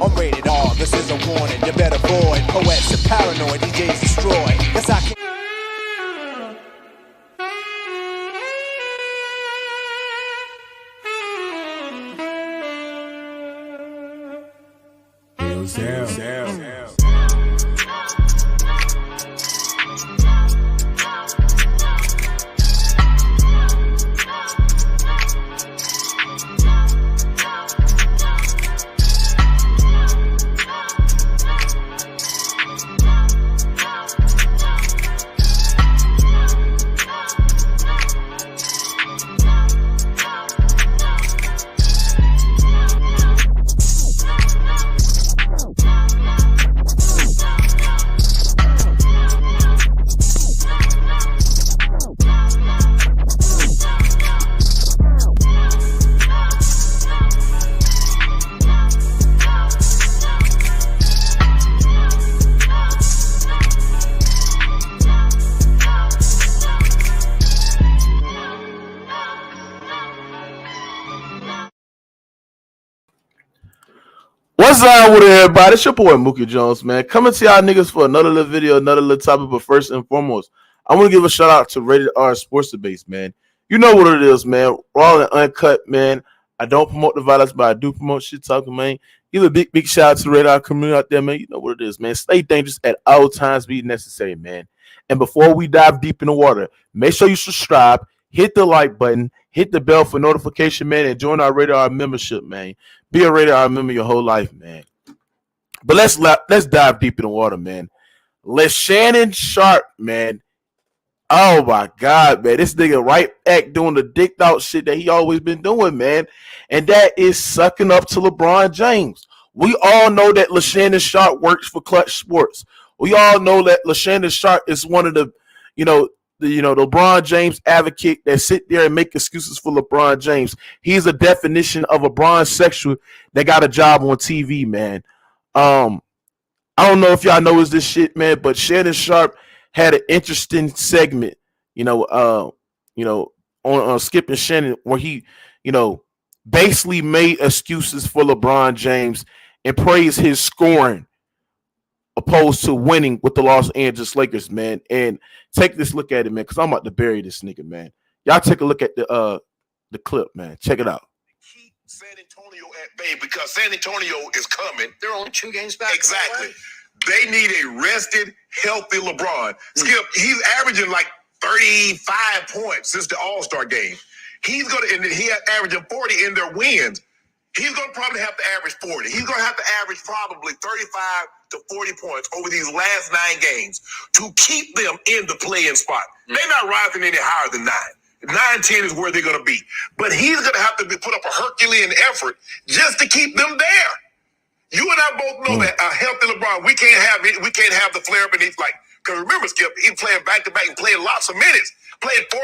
I'm rated R, this is a warning. You better avoid poets and paranoid DJs destroy. Yes, I can. What's up with everybody? It's your boy Mookie Jones, man. Coming to y'all niggas for another little video, another little topic. But first and foremost, I want to give a shout out to Rated R Sports Debates, man. You know what it is, man. Raw and uncut, man. I don't promote the violence, but I do promote shit talking, man. Give a big shout out to the Rated R community out there, man. You know what it is, man. Stay dangerous at all times, be necessary, man. And before we dive deep in the water, make sure you subscribe, hit the like button, hit the bell for notification, man, and join our Rated R membership, man. Be a Rated R member your whole life, man. But let's dive deep in the water, man. LeShannon Sharpe, man. Oh my God, man. This nigga right back doing the dicked out shit that he always been doing, man. And that is sucking up to LeBron James. We all know that LeShannon Sharpe works for Clutch Sports. We all know that LeShannon Sharpe is one of the LeBron James advocate that sit there and make excuses for LeBron James. He's a definition of a bisexual that got a job on TV, man. I don't know if y'all know this shit, man, but Shannon Sharpe had an interesting segment, on Skip and Shannon, where he, basically made excuses for LeBron James and praised his scoring opposed to winning with the Los Angeles Lakers, man. And take this look at it, man, because I'm about to bury this nigga, man. Y'all take a look at the clip, man. Check it out. Keep San Antonio at bay because San Antonio is coming. They're only 2 games back. Exactly. They need a rested, healthy LeBron. Skip, he's averaging like 35 points since the All-Star game. He's going to, and he averaging 40 in their wins. He's going to probably have to average 40. He's going to have to average probably 35 to 40 points over these last 9 games to keep them in the play-in spot. They're not rising any higher than 9. 9-10 is where they're going to be. But he's going to have to put up a Herculean effort just to keep them there. You and I both know that a healthy LeBron, we can't have the flare up, and he's like, because remember, Skip, he's playing back-to-back and playing lots of minutes. Played 40,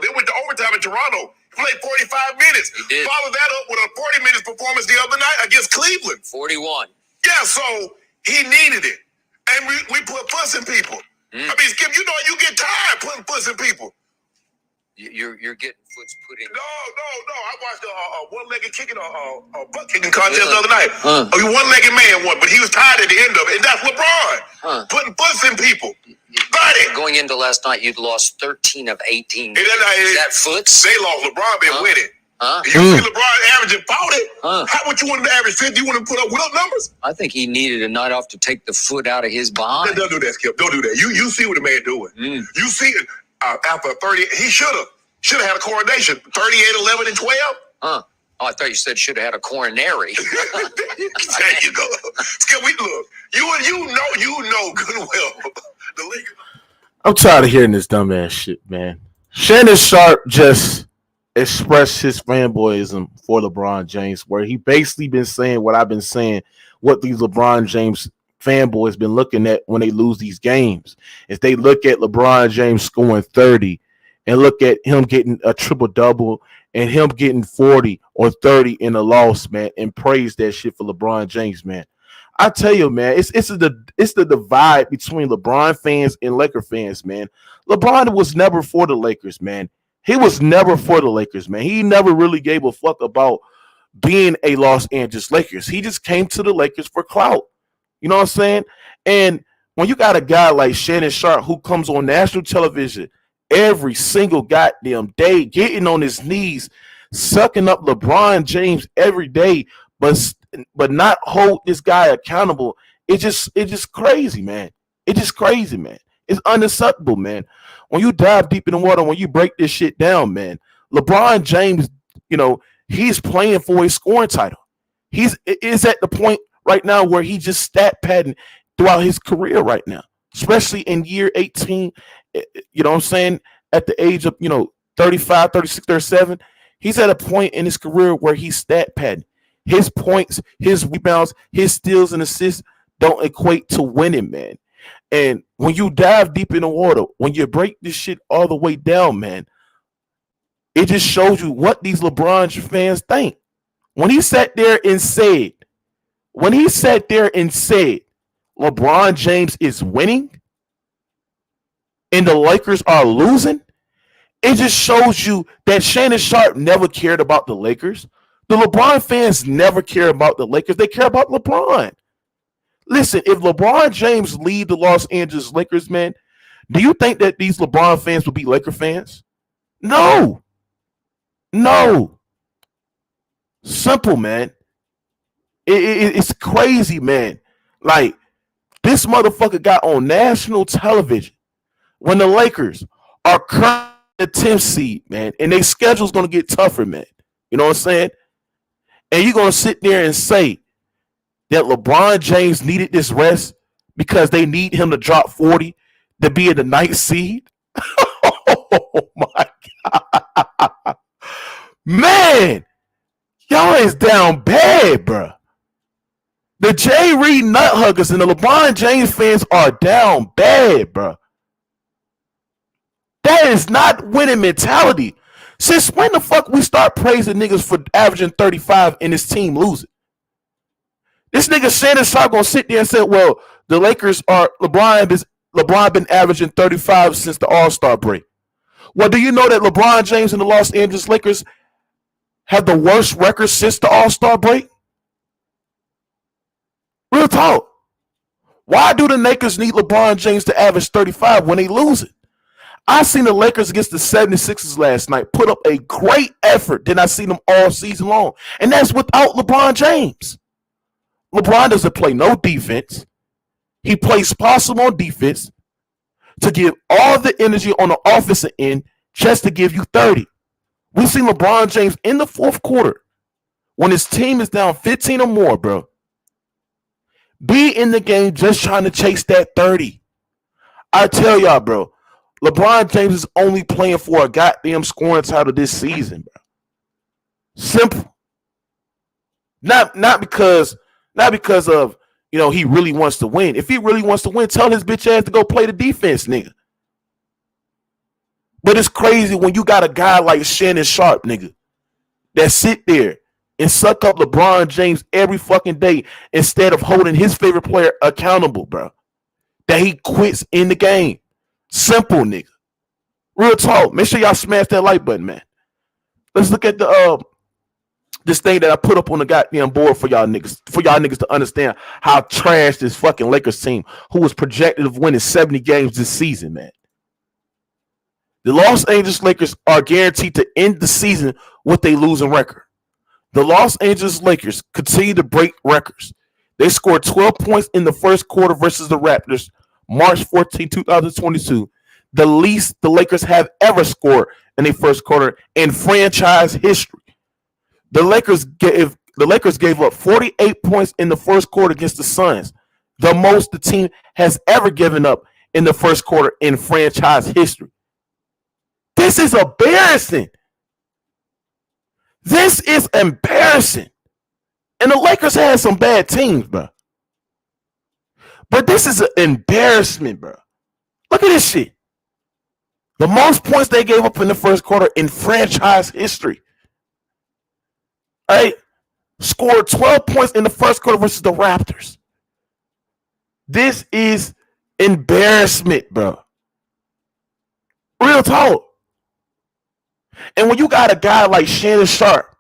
they went to overtime in Toronto. Played 45 minutes. He did. Follow that up with a 40-minute performance the other night against Cleveland. 41. Yeah, so he needed it. And we put puss in people. I mean, Skip, you get tired putting puss in people. You're getting foots put in. No. I watched a one-legged kicking, a butt kicking contest the other night. A one-legged man won, but he was tired at the end of it. And that's LeBron. Putting puss in people. Going into last night, you'd lost 13 of 18. Is that foots? They lost. LeBron been winning. You see LeBron averaging 40? How would you want him to average 50? You want him to put up Will numbers? I think he needed a night off to take the foot out of his behind. Don't do that, Skip. Don't do that. You see what the man doing. You see it after 30. He should have had a coronation. 38, 11, and 12. Oh, I thought you said should have had a coronary. There you go. Skip, we look. You know good and well. The league. I'm tired of hearing this dumbass shit, man. Shannon Sharpe just expressed his fanboyism for LeBron James, where he basically been saying what I've been saying, what these LeBron James fanboys been looking at when they lose these games. If they look at LeBron James scoring 30 and look at him getting a triple-double and him getting 40 or 30 in a loss, man, and praise that shit for LeBron James, man. I tell you, man, it's the divide between LeBron fans and Laker fans, man. LeBron was never for the Lakers, man. He was never for the Lakers, man. He never really gave a fuck about, being a Los Angeles Lakers. He just came to the Lakers for clout. You know what I'm saying? And when you got a guy like Shannon Sharpe who comes on national television every single goddamn day, getting on his knees, sucking up LeBron James every day, but not hold this guy accountable, it's just crazy, man. It's just crazy, man. It's unacceptable, man. When you dive deep in the water, when you break this shit down, man, LeBron James, he's playing for a scoring title. Is at the point right now where he just stat padding throughout his career right now, especially in year 18, you know what I'm saying, at the age of, 35, 36, 37, he's at a point in his career where he's stat padding. His points, his rebounds, his steals and assists don't equate to winning, man. And when you dive deep in the water, when you break this shit all the way down, man, it just shows you what these LeBron fans think. When he sat there and said, LeBron James is winning and the Lakers are losing, it just shows you that Shannon Sharpe never cared about the Lakers. The LeBron fans never care about the Lakers. They care about LeBron. Listen, if LeBron James lead the Los Angeles Lakers, man, do you think that these LeBron fans would be Laker fans? No. Simple, man. It's crazy, man. Like, this motherfucker got on national television when the Lakers are currently the 10th seed, man, and their schedule's going to get tougher, man. You know what I'm saying? And you're going to sit there and say that LeBron James needed this rest because they need him to drop 40 to be in the 9th seed? Oh, my God. Man, y'all is down bad, bro. The J. Reed nut huggers and the LeBron James fans are down bad, bro. That is not winning mentality. Since when the fuck we start praising niggas for averaging 35 and his team losing? This nigga Shannon Sharpe gonna sit there and say, well, the Lakers are LeBron been averaging 35 since the All-Star break. Well, do you know that LeBron James and the Los Angeles Lakers have the worst record since the All-Star break? Real talk. Why do the Lakers need LeBron James to average 35 when they lose it? I seen the Lakers against the 76ers last night put up a great effort than I seen them all season long. And that's without LeBron James. LeBron doesn't play no defense. He plays possible on defense to give all the energy on the offensive end just to give you 30. We seen LeBron James in the fourth quarter when his team is down 15 or more, bro. Be in the game just trying to chase that 30. I tell y'all, bro, LeBron James is only playing for a goddamn scoring title this season, bro. Simple. Not because of, he really wants to win. If he really wants to win, tell his bitch ass to go play the defense, nigga. But it's crazy when you got a guy like Shannon Sharpe, nigga, that sit there and suck up LeBron James every fucking day instead of holding his favorite player accountable, bro. That he quits in the game. Simple, nigga. Real talk. Make sure y'all smash that like button, man. Let's look at the this thing that I put up on the goddamn board for y'all niggas to understand how trash this fucking Lakers team, who was projected of winning 70 games this season, man. The Los Angeles Lakers are guaranteed to end the season with a losing record. The Los Angeles Lakers continue to break records. They scored 12 points in the first quarter versus the Raptors, March 14, 2022, the least the Lakers have ever scored in a first quarter in franchise history. The Lakers gave up 48 points in the first quarter against the Suns, the most the team has ever given up in the first quarter in franchise history. This is embarrassing. This is embarrassing. And the Lakers had some bad teams, bro. But this is an embarrassment, bro. Look at this shit. The most points they gave up in the first quarter in franchise history. Right? Scored 12 points in the first quarter versus the Raptors. This is embarrassment, bro. Real talk. And when you got a guy like Shannon Sharpe,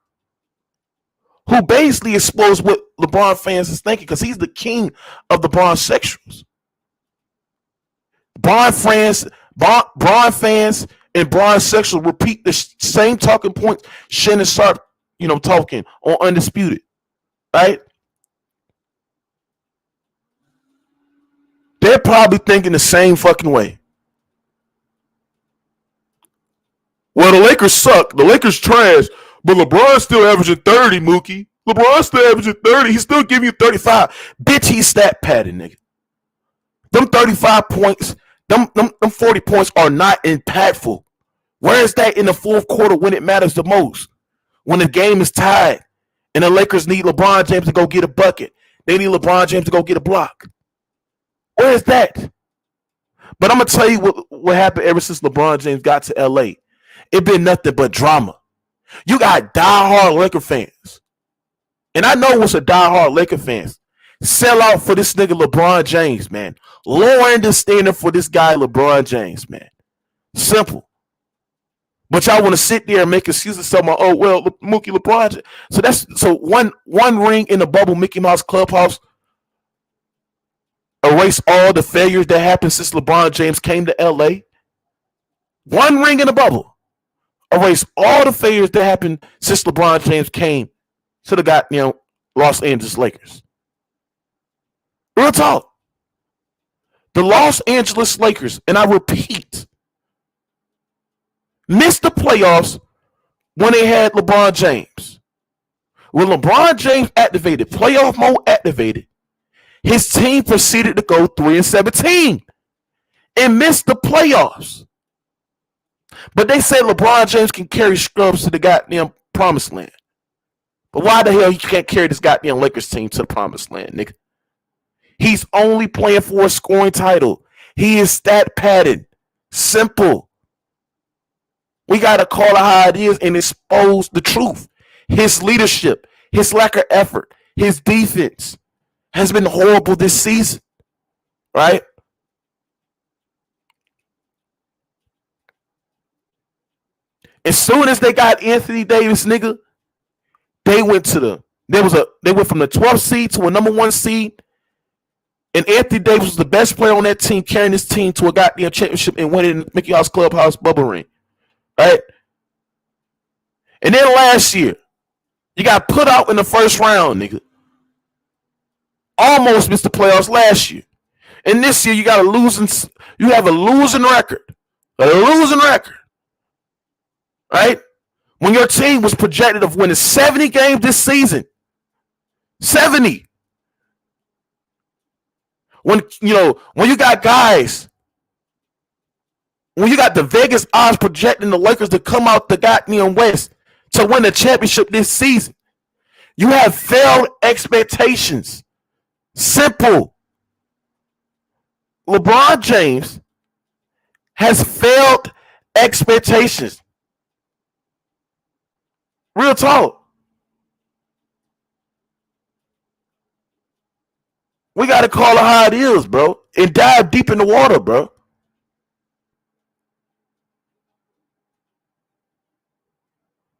who basically exposed what LeBron fans is thinking because he's the king of the Biosexuals. Bron fans and Biosexuals repeat the same talking points Shannon Sharpe, talking on Undisputed, right? They're probably thinking the same fucking way. Well, the Lakers suck. The Lakers trash, but LeBron's still averaging 30, Mookie. LeBron's still averaging 30. He's still giving you 35. Bitch, he's stat padding, nigga. Them 35 points, them 40 points are not impactful. Where is that in the fourth quarter when it matters the most? When the game is tied and the Lakers need LeBron James to go get a bucket. They need LeBron James to go get a block. Where is that? But I'm going to tell you what happened ever since LeBron James got to L.A. It been nothing but drama. You got diehard Laker fans. And I know what's a diehard Laker fans. Sell out for this nigga LeBron James, man. Lowering the standard for this guy LeBron James, man. Simple. But y'all want to sit there and make excuses talking about, oh, well, Mookie LeBron. So one ring in the bubble Mickey Mouse Clubhouse erase all the failures that happened since LeBron James came to LA. One ring in the bubble erase all the failures that happened since LeBron James came to the goddamn Los Angeles Lakers. Real talk. The Los Angeles Lakers, and I repeat, missed the playoffs when they had LeBron James. When LeBron James activated, playoff mode activated, his team proceeded to go 3-17 and missed the playoffs. But they said LeBron James can carry scrubs to the goddamn promised land. But why the hell he can't carry this goddamn Lakers team to the promised land, nigga? He's only playing for a scoring title. He is stat padded. Simple. We got to call it how it is and expose the truth. His leadership, his lack of effort, his defense has been horrible this season, right? As soon as they got Anthony Davis, nigga, they went from the 12th seed to a number 1 seed, and Anthony Davis was the best player on that team, carrying his team to a goddamn championship and winning Mickey Mouse Clubhouse bubble ring, right? And then last year, you got put out in the first round, nigga. Almost missed the playoffs last year. And this year you have a losing record. Right? When your team was projected of winning 70 games this season. 70. When you got the Vegas odds projecting the Lakers to come out the goddamn West to win the championship this season, you have failed expectations. Simple. LeBron James has failed expectations. Real talk. We got to call it how it is, bro, and dive deep in the water, bro.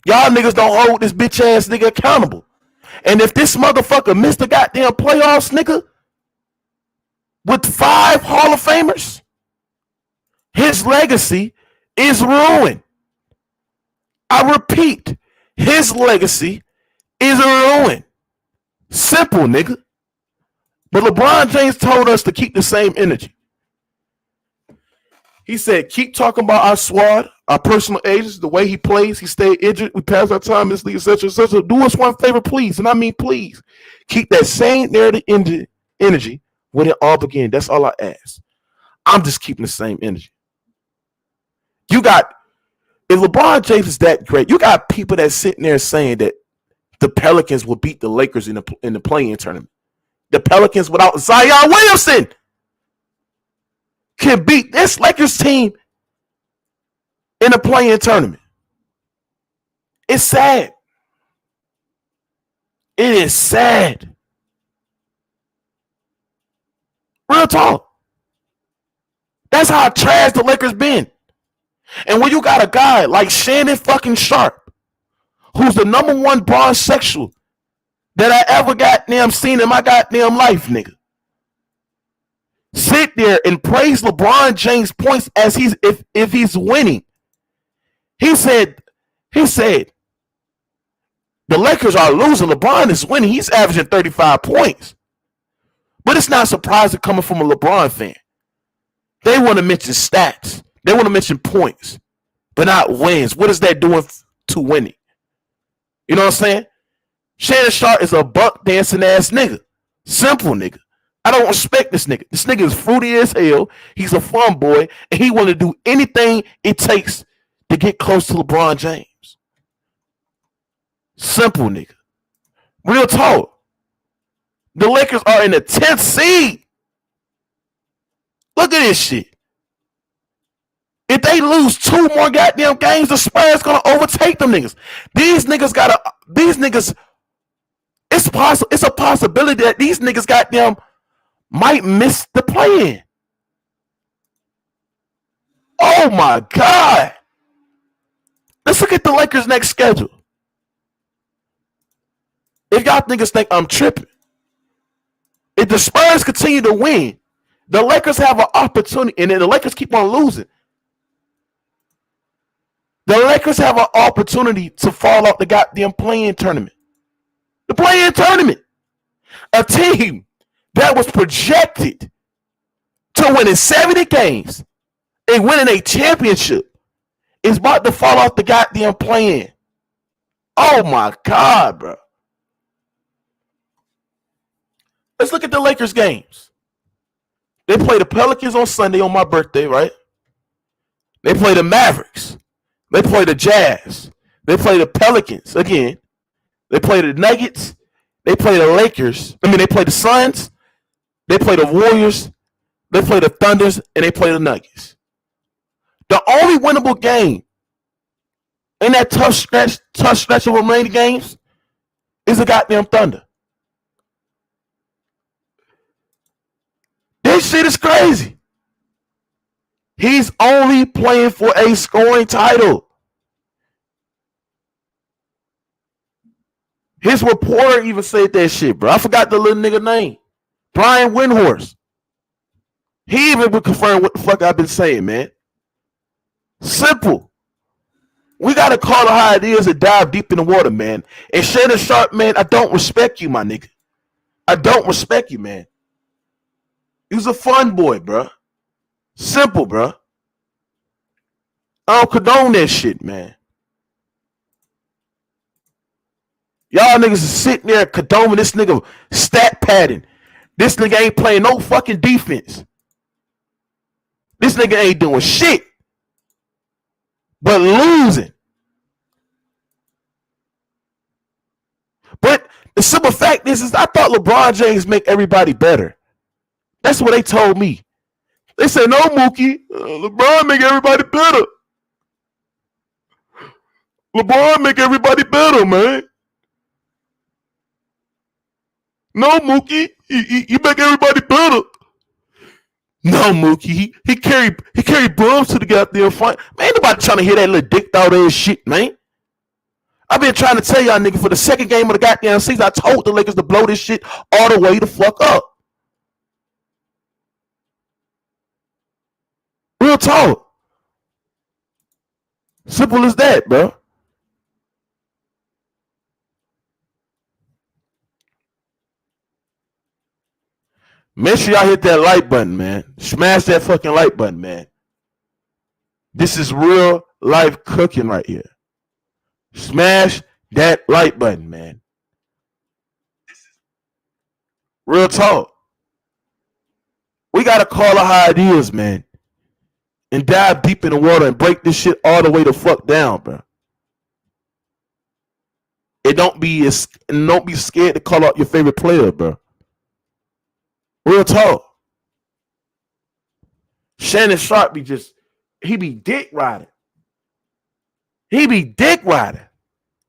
Y'all niggas don't hold this bitch ass nigga accountable. And if this motherfucker missed the goddamn playoffs, nigga, with 5 Hall of Famers, his legacy is ruined. I repeat, his legacy is ruined. Simple, nigga. But LeBron James told us to keep the same energy. He said, keep talking about our squad, our personal agents, the way he plays. He stayed injured. We passed our time in this league, etc., etc. Do us one favor, please. And I mean, please. Keep that same narrative energy when it all began. That's all I ask. I'm just keeping the same energy. If LeBron James is that great, you got people that sitting there saying that the Pelicans will beat the Lakers in the play-in tournament. The Pelicans without Zion Williamson can beat this Lakers team in the play-in tournament. It's sad. It is sad. Real talk. That's how trash the Lakers been. And when you got a guy like Shannon fucking Sharpe, who's the number 1 bisexual that I ever goddamn seen in my goddamn life, nigga. Sit there and praise LeBron James points as if he's winning. He said the Lakers are losing. LeBron is winning. He's averaging 35 points. But it's not surprising coming from a LeBron fan. They want to mention stats. They want to mention points, but not wins. What is that doing to winning? You know what I'm saying? Shannon Sharpe is a buck dancing ass nigga. Simple nigga. I don't respect this nigga. This nigga is fruity as hell. He's a fun boy, and he want to do anything it takes to get close to LeBron James. Simple nigga. Real talk. The Lakers are in the 10th seed. Look at this shit. If they lose 2 more goddamn games, the Spurs gonna overtake them niggas. These niggas, it's a possibility that these niggas goddamn might miss the play-in. Oh my God. Let's look at the Lakers' next schedule. If y'all niggas think I'm tripping, if the Spurs continue to win, the Lakers have an opportunity, and then the Lakers keep on losing. The Lakers have an opportunity to fall off the goddamn play-in tournament. The play-in tournament. A team that was projected to winning 70 games and winning a championship is about to fall off the goddamn play-in. Oh my God, bro. Let's look at the Lakers games. They play the Pelicans on Sunday on my birthday, right? They play the Mavericks. They play the Jazz. They play the Pelicans again. They play the Nuggets. They play the Lakers. They play the Suns. They play the Warriors. They play the Thunders, and they play the Nuggets. The only winnable game in that tough stretch of remaining games is the goddamn Thunder. This shit is crazy. He's only playing for a scoring title. His reporter even said that shit, bro. I forgot the little nigga name. Brian Windhorst. He even would confirm what the fuck I've been saying, man. Simple. We got to call it how it is and dive deep in the water, man. And Shannon Sharpe, man, I don't respect you, my nigga. I don't respect you, man. He was a fun boy, bro. Simple, bro. I don't condone that shit, man. Y'all niggas is sitting there condoning this nigga stat padding. This nigga ain't playing no fucking defense. This nigga ain't doing shit but losing. But the simple fact is I thought LeBron James make everybody better. That's what they told me. They said, no, Mookie, LeBron make everybody better. LeBron make everybody better, man. No, Mookie, he make everybody better. No, Mookie, he carried bums to the goddamn fight. Man, ain't nobody trying to hear that little dicked out ass shit, man. I've been trying to tell y'all nigga for the second game of the goddamn season, I told the Lakers to blow this shit all the way the fuck up. Real talk. Simple as that, bro. Make sure y'all hit that like button, man. Smash that fucking like button, man. This is real life cooking right here. Smash that like button, man. Real talk. We got to call it how it is, man. And dive deep in the water and break this shit all the way the fuck down, bro. And don't be scared to call out your favorite player, bro. Real talk. Shannon Sharpe he be dick riding. He be dick riding.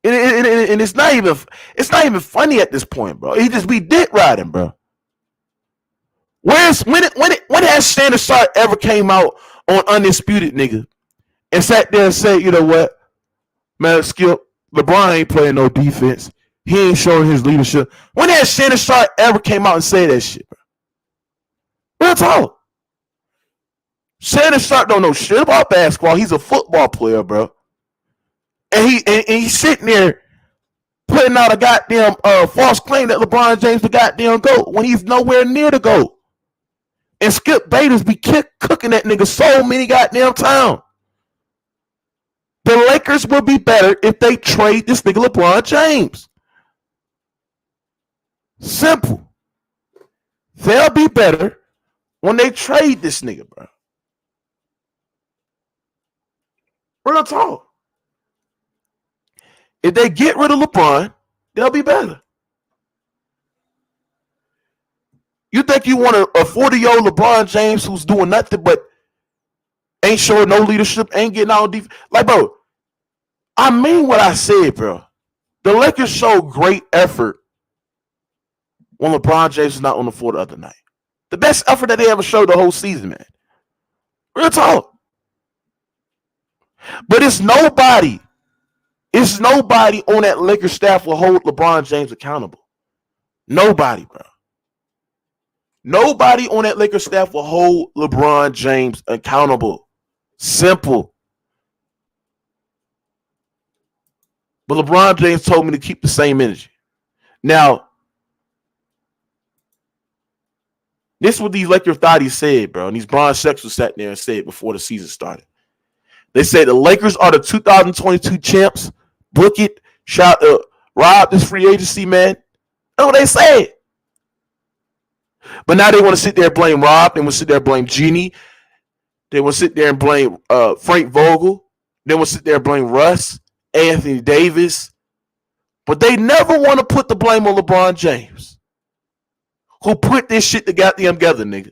And it's not even funny at this point, bro. He just be dick riding, bro. When has Shannon Sharpe ever came out on Undisputed, nigga, and sat there and said, you know what, man, Skip, LeBron ain't playing no defense. He ain't showing his leadership. When has Shannon Sharpe ever came out and said that shit, bro? Real talk. Shannon Sharpe don't know shit about basketball. He's a football player, bro. And he's sitting there putting out a goddamn false claim that LeBron James the goddamn GOAT when he's nowhere near the GOAT. And Skip Bayless be cooking that nigga so many goddamn times. The Lakers will be better if they trade this nigga LeBron James. Simple. They'll be better when they trade this nigga, bro. Real talk. If they get rid of LeBron, they'll be better. You think you want a 40-year-old LeBron James who's doing nothing but ain't showing no leadership, ain't getting out defense? Like, bro, I mean what I said, bro. The Lakers showed great effort when LeBron James was not on the floor the other night. The best effort that they ever showed the whole season, man. Real talk. But it's nobody on that Lakers staff will hold LeBron James accountable. Nobody, bro. Nobody on that Lakers staff will hold LeBron James accountable. Simple. But LeBron James told me to keep the same energy. Now, this is what these Electoral Thought said, bro. And these Biosexuals sat there and said before the season started. They said the Lakers are the 2022 champs. Book it. Shout out Rob this free agency, man. That's what they said. But now they want to sit there and blame Rob. They want to sit there and blame Jeannie. They want to sit there and blame Frank Vogel. They want to sit there and blame Russ, Anthony Davis. But they never want to put the blame on LeBron James, who put this shit together, nigga.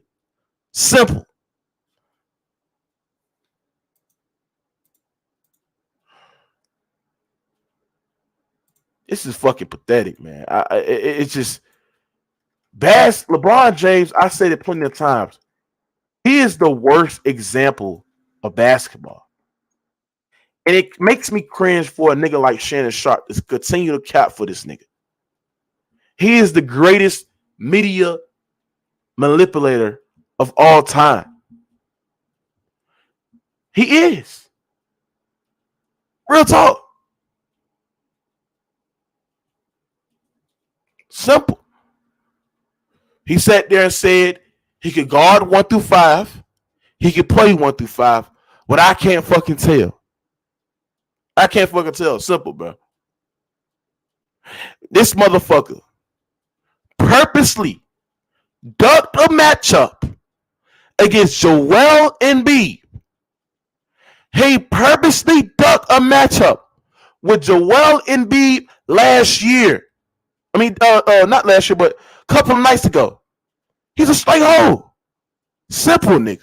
Simple. This is fucking pathetic, man. It's just LeBron James, I said it plenty of times. He is the worst example of basketball. And it makes me cringe for a nigga like Shannon Sharpe to continue to cap for this nigga. He is the greatest media manipulator of all time. He is. Real talk. Simple. He sat there and said he could guard 1 through 5. He could play 1 through 5. But I can't fucking tell. I can't fucking tell. Simple, bro. This motherfucker purposely ducked a matchup against Joel Embiid. He purposely ducked a matchup with Joel Embiid last year. I mean, not last year, but a couple of nights ago. He's a straight hole. Simple, nigga.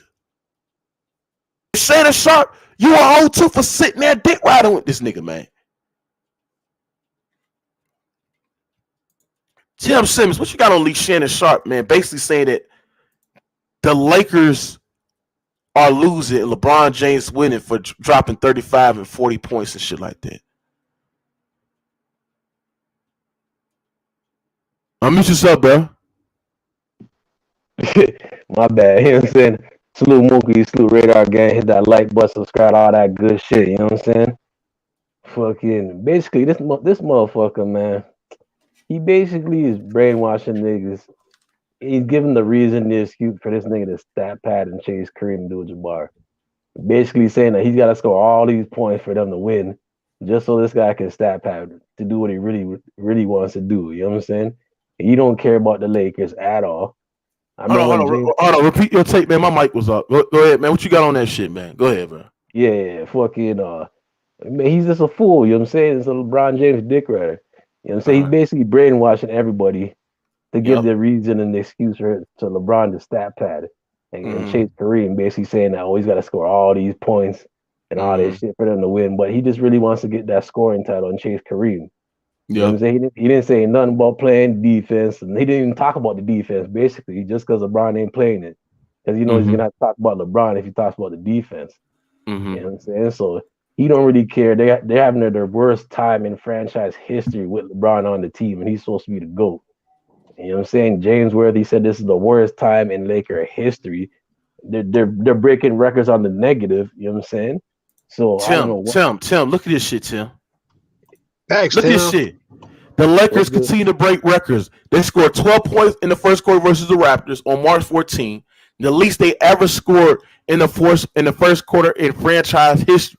Shannon Sharpe, you a hoe too for sitting there dick riding with this nigga, man. Tim Simmons, what you got on LeShannon Sharpe, man? Basically saying that the Lakers are losing and LeBron James winning for dropping 35 and 40 points and shit like that. Mute yourself, bro. My bad. You know what I'm saying? Salute Mookie, salute Radar Gang, hit that like button, subscribe, all that good shit. You know what I'm saying? Fucking basically, this motherfucker, man, he basically is brainwashing niggas. He's giving the reason, the excuse for this nigga to stat pad and chase Kareem Abdul-Jabbar. Basically saying that he's got to score all these points for them to win, just so this guy can stat pad to do what he really wants to do. You know what I'm saying? And you don't care about the Lakers at all. Hold on. Repeat your tape, man. My mic was up. Go ahead, man. What you got on that shit, man? Go ahead, bro. Yeah, fucking man, he's just a fool, you know what I'm saying? It's a LeBron James dick rider. You know what I'm saying? He's basically brainwashing everybody to give the reason and the excuse to LeBron to stat pad and chase Kareem, basically saying that he's got to score all these points and all this shit for them to win. But he just really wants to get that scoring title and chase Kareem. You know what I'm saying? He didn't say nothing about playing defense, and he didn't even talk about the defense, basically, just because LeBron ain't playing it. Because, he's going to have to talk about LeBron if he talks about the defense. You know what I'm saying? So he don't really care. They're having their worst time in franchise history with LeBron on the team, and he's supposed to be the GOAT. You know what I'm saying? James Worthy said this is the worst time in Laker history. They're breaking records on the negative. You know what I'm saying? So I don't know. Tim, look at this shit, Tim. Thanks, look at this shit. The Lakers continue to break records. They scored 12 points in the first quarter versus the Raptors on March 14. The least they ever scored in the first quarter in franchise history.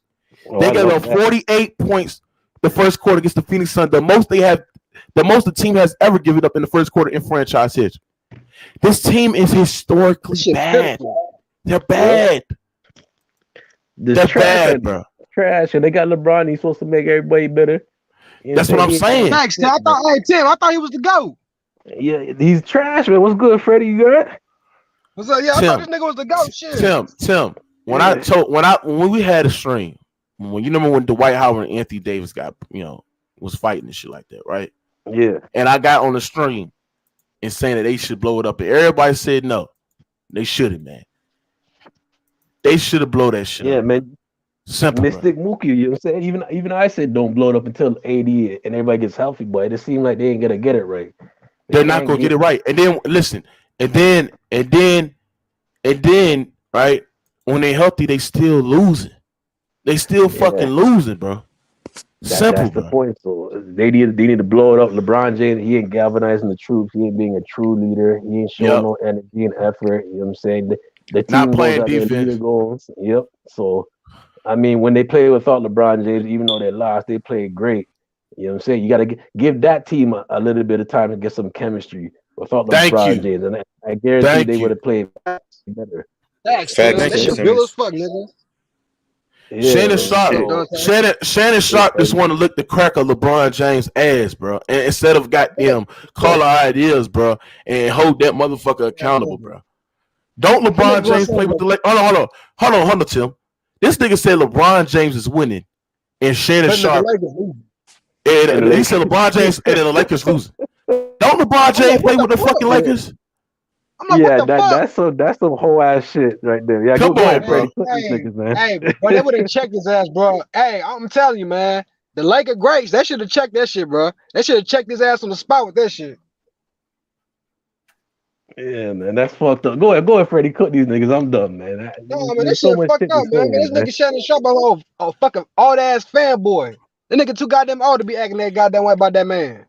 They gave up 48 points the first quarter against the Phoenix Suns. The most the team has ever given up in the first quarter in franchise history. This team is historically bad. They're bad. They're bad, bro. Trash, and they got LeBron. He's supposed to make everybody better. That's what I'm saying. Thanks, Tim. I thought he was the GOAT. Yeah, he's trash, man. What's good, Freddie? You good? What's up? Yeah, I thought this nigga was the GOAT. Shit. Tim. When we had a stream, when you remember when Dwight Howard and Anthony Davis was fighting and shit like that, right? Yeah. And I got on the stream and saying that they should blow it up, and everybody said no, they shouldn't, man. They should have blown that shit. Yeah, up. man. Simple, Mystic Mookie, you know what I'm saying? Even I said don't blow it up until AD and everybody gets healthy, but it seemed like they ain't gonna get it right. They're not gonna get it right. And then listen, and then right when they're healthy, they still losing. They still fucking losing, bro. That's the point. So they need to blow it up. LeBron James, he ain't galvanizing the troops. He ain't being a true leader. He ain't showing no energy and effort. You know what I'm saying? The team not playing defense. Goals. Yep. So I mean, when they play without LeBron James, even though they lost, they played great. You know what I'm saying? You got to give that team a little bit of time to get some chemistry without LeBron James, and I guarantee they would have played better. That shit real as fuck, nigga. Yeah, Shannon Sharpe just want to lick the crack of LeBron James' ass, bro. And instead of goddamn call our ideas, bro, and hold that motherfucker accountable, bro. Don't LeBron James play with the Lakers? Hold on, Tim. This nigga said LeBron James is winning, and Shannon Sharpe. And he said LeBron James and then the Lakers losing. Don't LeBron James play with the fucking Lakers? Yeah, that's some whole ass shit right there. Yeah, come on, bro. Hey, bro, they would have checked his ass, bro. Hey, I'm telling you, man, the Laker greats, they should have checked that shit, bro. They should have checked his ass on the spot with that shit. Yeah, man, that's fucked up. Go ahead, Freddie. Cook these niggas. I'm done, man. No, man, this shit fucked up, man. This nigga Shannon Sharpe, a fucking old ass fanboy. That nigga too goddamn old to be acting that goddamn way about that man.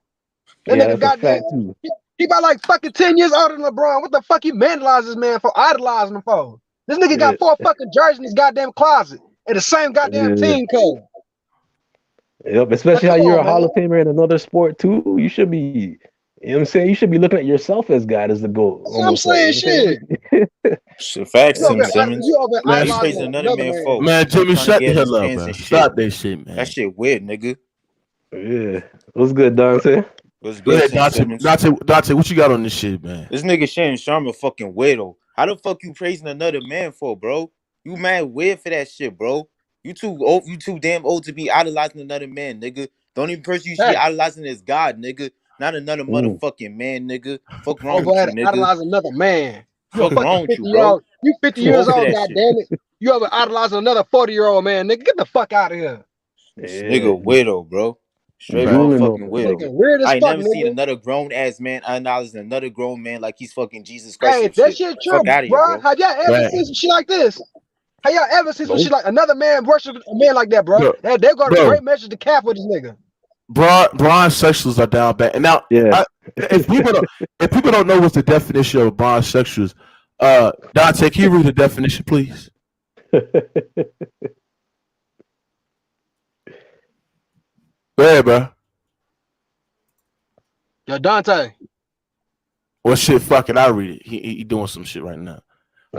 That nigga goddamn. He about like fucking 10 years older than LeBron. What the fuck you vandalize this man for, idolizing him for? This nigga got 4 fucking jerseys in his goddamn closet and the same goddamn team code. Yep, especially how you're a Hall of Famer in another sport too. You should be. You know what I'm saying? You should be looking at yourself as God as the GOAT. That's what I'm saying, shit. Facts, Tim Simmons. Man, you praising another man for. Man, Jimmy, shut the hell up, man. Stop that shit, man. That shit weird, nigga. Yeah. What's good, Dante? What's good, Dante, what you got on this shit, man? This nigga Shannon Sharpe a fucking weirdo. How the fuck you praising another man for, bro? You mad weird for that shit, bro. You too old. You too damn old to be idolizing another man, nigga. The only person you should be idolizing is God, nigga. Not another motherfucking man, nigga. Fuck wrong with you, nigga. Idolize another man. Fuck wrong with you, bro. You 50 years old, goddammit. You ever idolize another 40-year-old man, nigga? Get the fuck out of here. This nigga weirdo, bro. Straight up fucking weirdo. Weird as I fuck, never nigga. seen another grown ass man idolizing another grown man like he's fucking Jesus Christ. Hey, that shit true, bro. Have y'all ever seen some shit like this? Have y'all ever seen some shit like another man worship a man like that, bro? They're going to great measure to cap with this nigga. Bronsexuals are down bad. And now, if people don't know what's the definition of bronsexuals, Dante, can you read the definition, please? Go ahead, bro. Yo, Dante. Well, shit, fuck it. I'll read it. He doing some shit right now.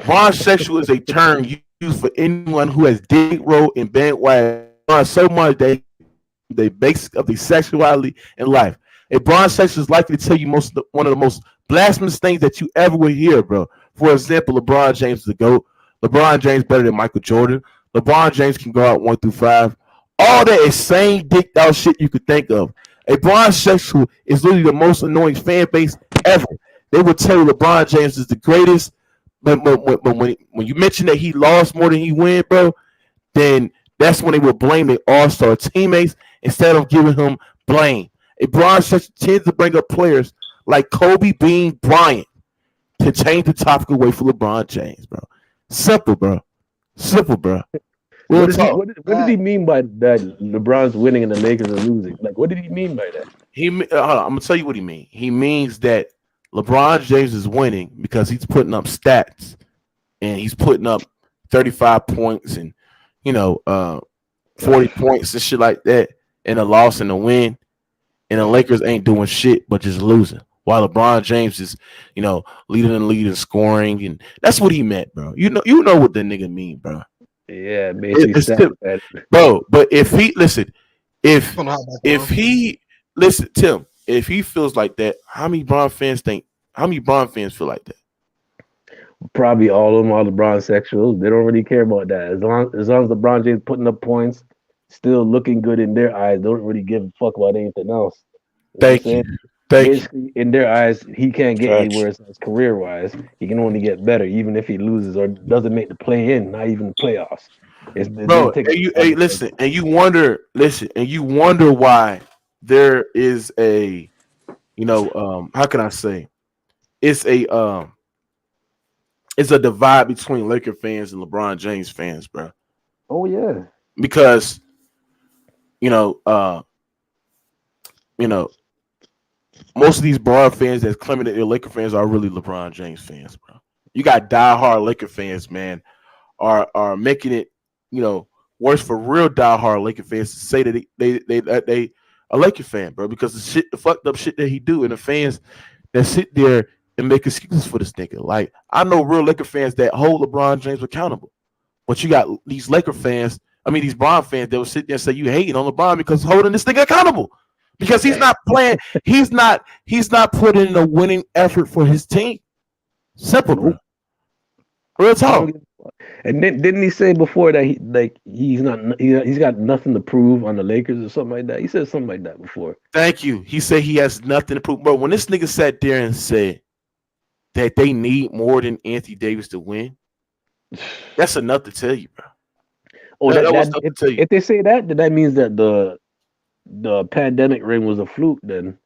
Bronsexual is a term used for anyone who has dig, roll, and bandwagon so much they basic of their sexuality and life. A bronsexual is likely to tell you one of the most blasphemous things that you ever will hear, bro. For example, LeBron James is the GOAT. LeBron James better than Michael Jordan. LeBron James can go out 1 through 5. All that insane dicked out shit you could think of. A bronsexual is literally the most annoying fan base ever. They would tell you LeBron James is the greatest, but when you mention that he lost more than he win, bro, then that's when they would blame their all-star teammates instead of giving him blame. LeBron tends to bring up players like Kobe Bean Bryant to change the topic away from LeBron James, bro. Simple, bro. Simple, bro. What did he mean by that? LeBron's winning and the Lakers are losing. Like, what did he mean by that? I'm gonna tell you what he means. He means that LeBron James is winning because he's putting up stats and he's putting up 35 points and 40 points and shit like that in a loss and a win, and the Lakers ain't doing shit but just losing. While LeBron James is, leading the lead in scoring, and that's what he meant, bro. You know what the nigga mean, bro. Yeah, basically, bro. But if he Tim, if he feels like that, how many Bron fans feel like that? Probably all of them are Biosexuals. They don't really care about that. As long as LeBron James putting up points, still looking good in their eyes, don't really give a fuck about anything else. Thank you. Basically, in their eyes, he can't get anywhere career-wise. He can only get better, even if he loses or doesn't make the play-in, not even the playoffs. Bro, and you wonder why there is a, how can I say, it's a divide between Laker fans and LeBron James fans, bro. Oh yeah, because most of these Bron fans that's claiming that they're Laker fans are really LeBron James fans, bro. You got diehard Laker fans, man, are making it, worse for real diehard Laker fans to say that they a Laker fan, bro, because the fucked up shit that he do, and the fans that sit there and make excuses for this nigga. Like, I know real Laker fans that hold LeBron James accountable, but you got these Laker fans, these Bron fans that will sit there and say you hating on LeBron because holding this nigga accountable. Because he's not playing, he's not putting in a winning effort for his team. Simple, bro. Real talk. And didn't he say before that he's got nothing to prove on the Lakers or something like that? He said something like that before. Thank you. He said he has nothing to prove. Bro, when this nigga sat there and said that they need more than Anthony Davis to win, that's enough to tell you, bro. Oh, if they say that, then that means that the pandemic ring was a fluke. Then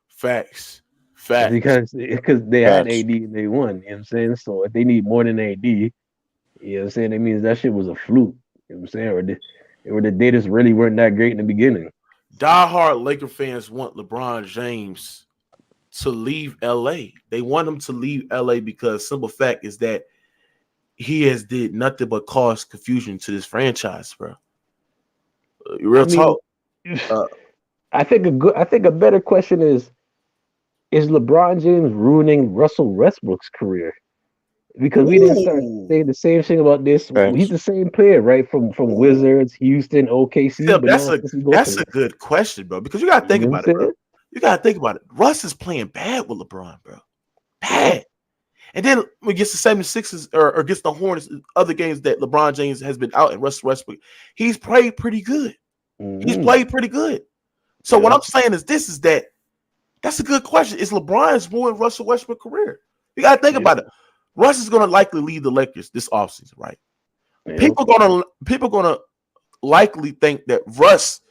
facts because they had AD and they won. You know what I'm saying? So if they need more than AD, you know what I'm saying, it means that shit was a fluke. You know what I'm saying? Or the data really weren't that great in the beginning. Diehard Laker fans want LeBron James to leave LA. They want him to leave LA because simple fact is that he has did nothing but cause confusion to this franchise, bro. Talk. I think a better question is LeBron James ruining Russell Westbrook's career? Because we didn't start saying the same thing about this. Thanks. He's the same player, right? From Wizards, Houston, OKC. Yeah, that's a good question, bro. Because you gotta think about it, bro. You gotta think about it. Russ is playing bad with LeBron, bro. Bad. And then when he gets the 76ers or gets the Hornets, other games that LeBron James has been out and Russell Westbrook, he's played pretty good. Mm-hmm. He's played pretty good. So what I'm saying is that's a good question. Is LeBron's ruined Russell Westbrook's career? You gotta think about it. Russ is gonna likely lead the Lakers this offseason, right? Yeah. People gonna likely think that Russ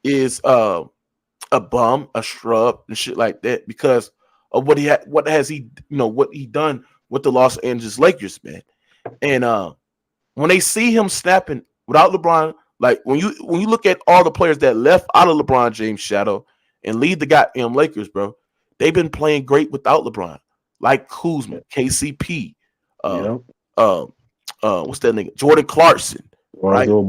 is a bum, a scrub, and shit like that because of what he done with the Los Angeles Lakers, man. And when they see him snapping without LeBron, like when you look at all the players that left out of LeBron James' shadow and lead the goddamn Lakers, bro, they've been playing great without LeBron. Like Kuzma, KCP, what's that nigga? Jordan Clarkson, Lonzo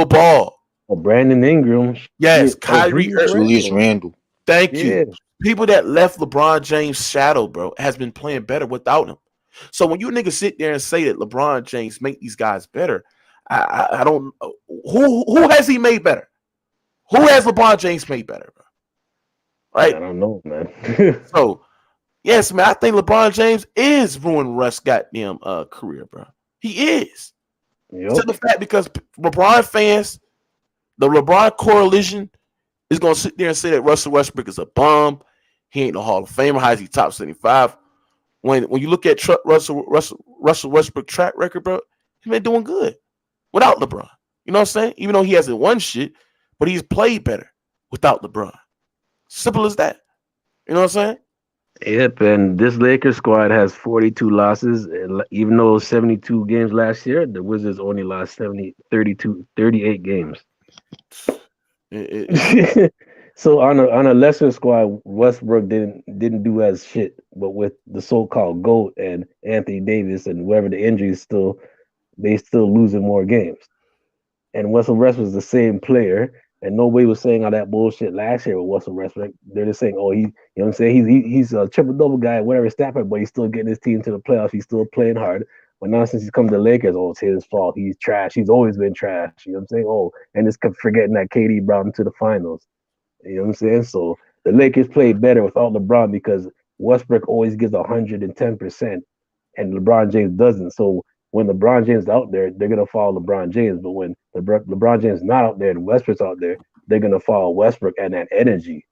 Ball, Brandon Ingram, yes, Kyrie, Julius Randle. Thank you. People that left LeBron James' shadow, bro, has been playing better without him. So when you niggas sit there and say that LeBron James make these guys better, I don't. Who has he made better? Who has LeBron James made better, bro? Right? I don't know, man. So. Yes, man, I think LeBron James is ruining Russ' goddamn career, bro. He is. Yep. To the fact because LeBron fans, the LeBron coalition is going to sit there and say that Russell Westbrook is a bum. He ain't no Hall of Famer. How is he top 75? When you look at Russell Westbrook track record, bro, he's been doing good without LeBron. You know what I'm saying? Even though he hasn't won shit, but he's played better without LeBron. Simple as that. You know what I'm saying? Yep, and this Lakers squad has 42 losses. And even though 72 games last year, the Wizards only lost 38 games. So on a lesser squad, Westbrook didn't do as shit, but with the so-called GOAT and Anthony Davis and whoever the injuries they still losing more games. And Russell Westbrook was the same player, and nobody was saying all that bullshit last year with Russell Westbrook. They're just saying, oh, you know what I'm saying? He's a triple double guy, whatever stat, but he's still getting his team to the playoffs. He's still playing hard. But now since he's come to the Lakers, oh, it's his fault. He's trash. He's always been trash. You know what I'm saying? Oh, and just kept forgetting that KD brought him to the finals. You know what I'm saying? So the Lakers played better without LeBron because Westbrook always gives 110%, and LeBron James doesn't. So when LeBron James is out there, they're gonna follow LeBron James. But when LeBron James is not out there and Westbrook's out there, they're gonna follow Westbrook and that energy.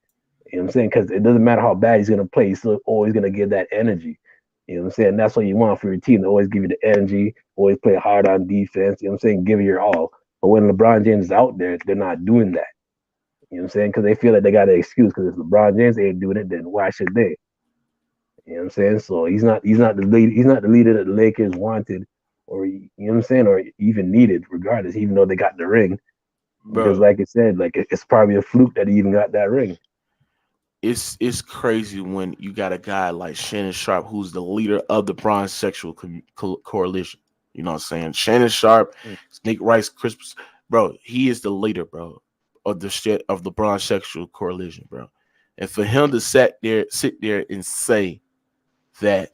You know what I'm saying? Because it doesn't matter how bad he's gonna play, he's still always gonna give that energy. You know what I'm saying? That's what you want for your team to always give you the energy, always play hard on defense. You know what I'm saying? Give it your all. But when LeBron James is out there, they're not doing that. You know what I'm saying? Because they feel like they got an excuse. Because if LeBron James ain't doing it, then why should they? You know what I'm saying? So he's not the leader that the Lakers wanted, or you know what I'm saying, or even needed, regardless. Even though they got the ring, because like I said, like it's probably a fluke that he even got that ring. It's crazy when you got a guy like Shannon Sharpe, who's the leader of the Brainwashing coalition. You know what I'm saying? Shannon Sharpe, Nick Rice, Chris, bro, he is the leader, bro, of the shit of the Brainwashing coalition, bro. And for him to sit there and say that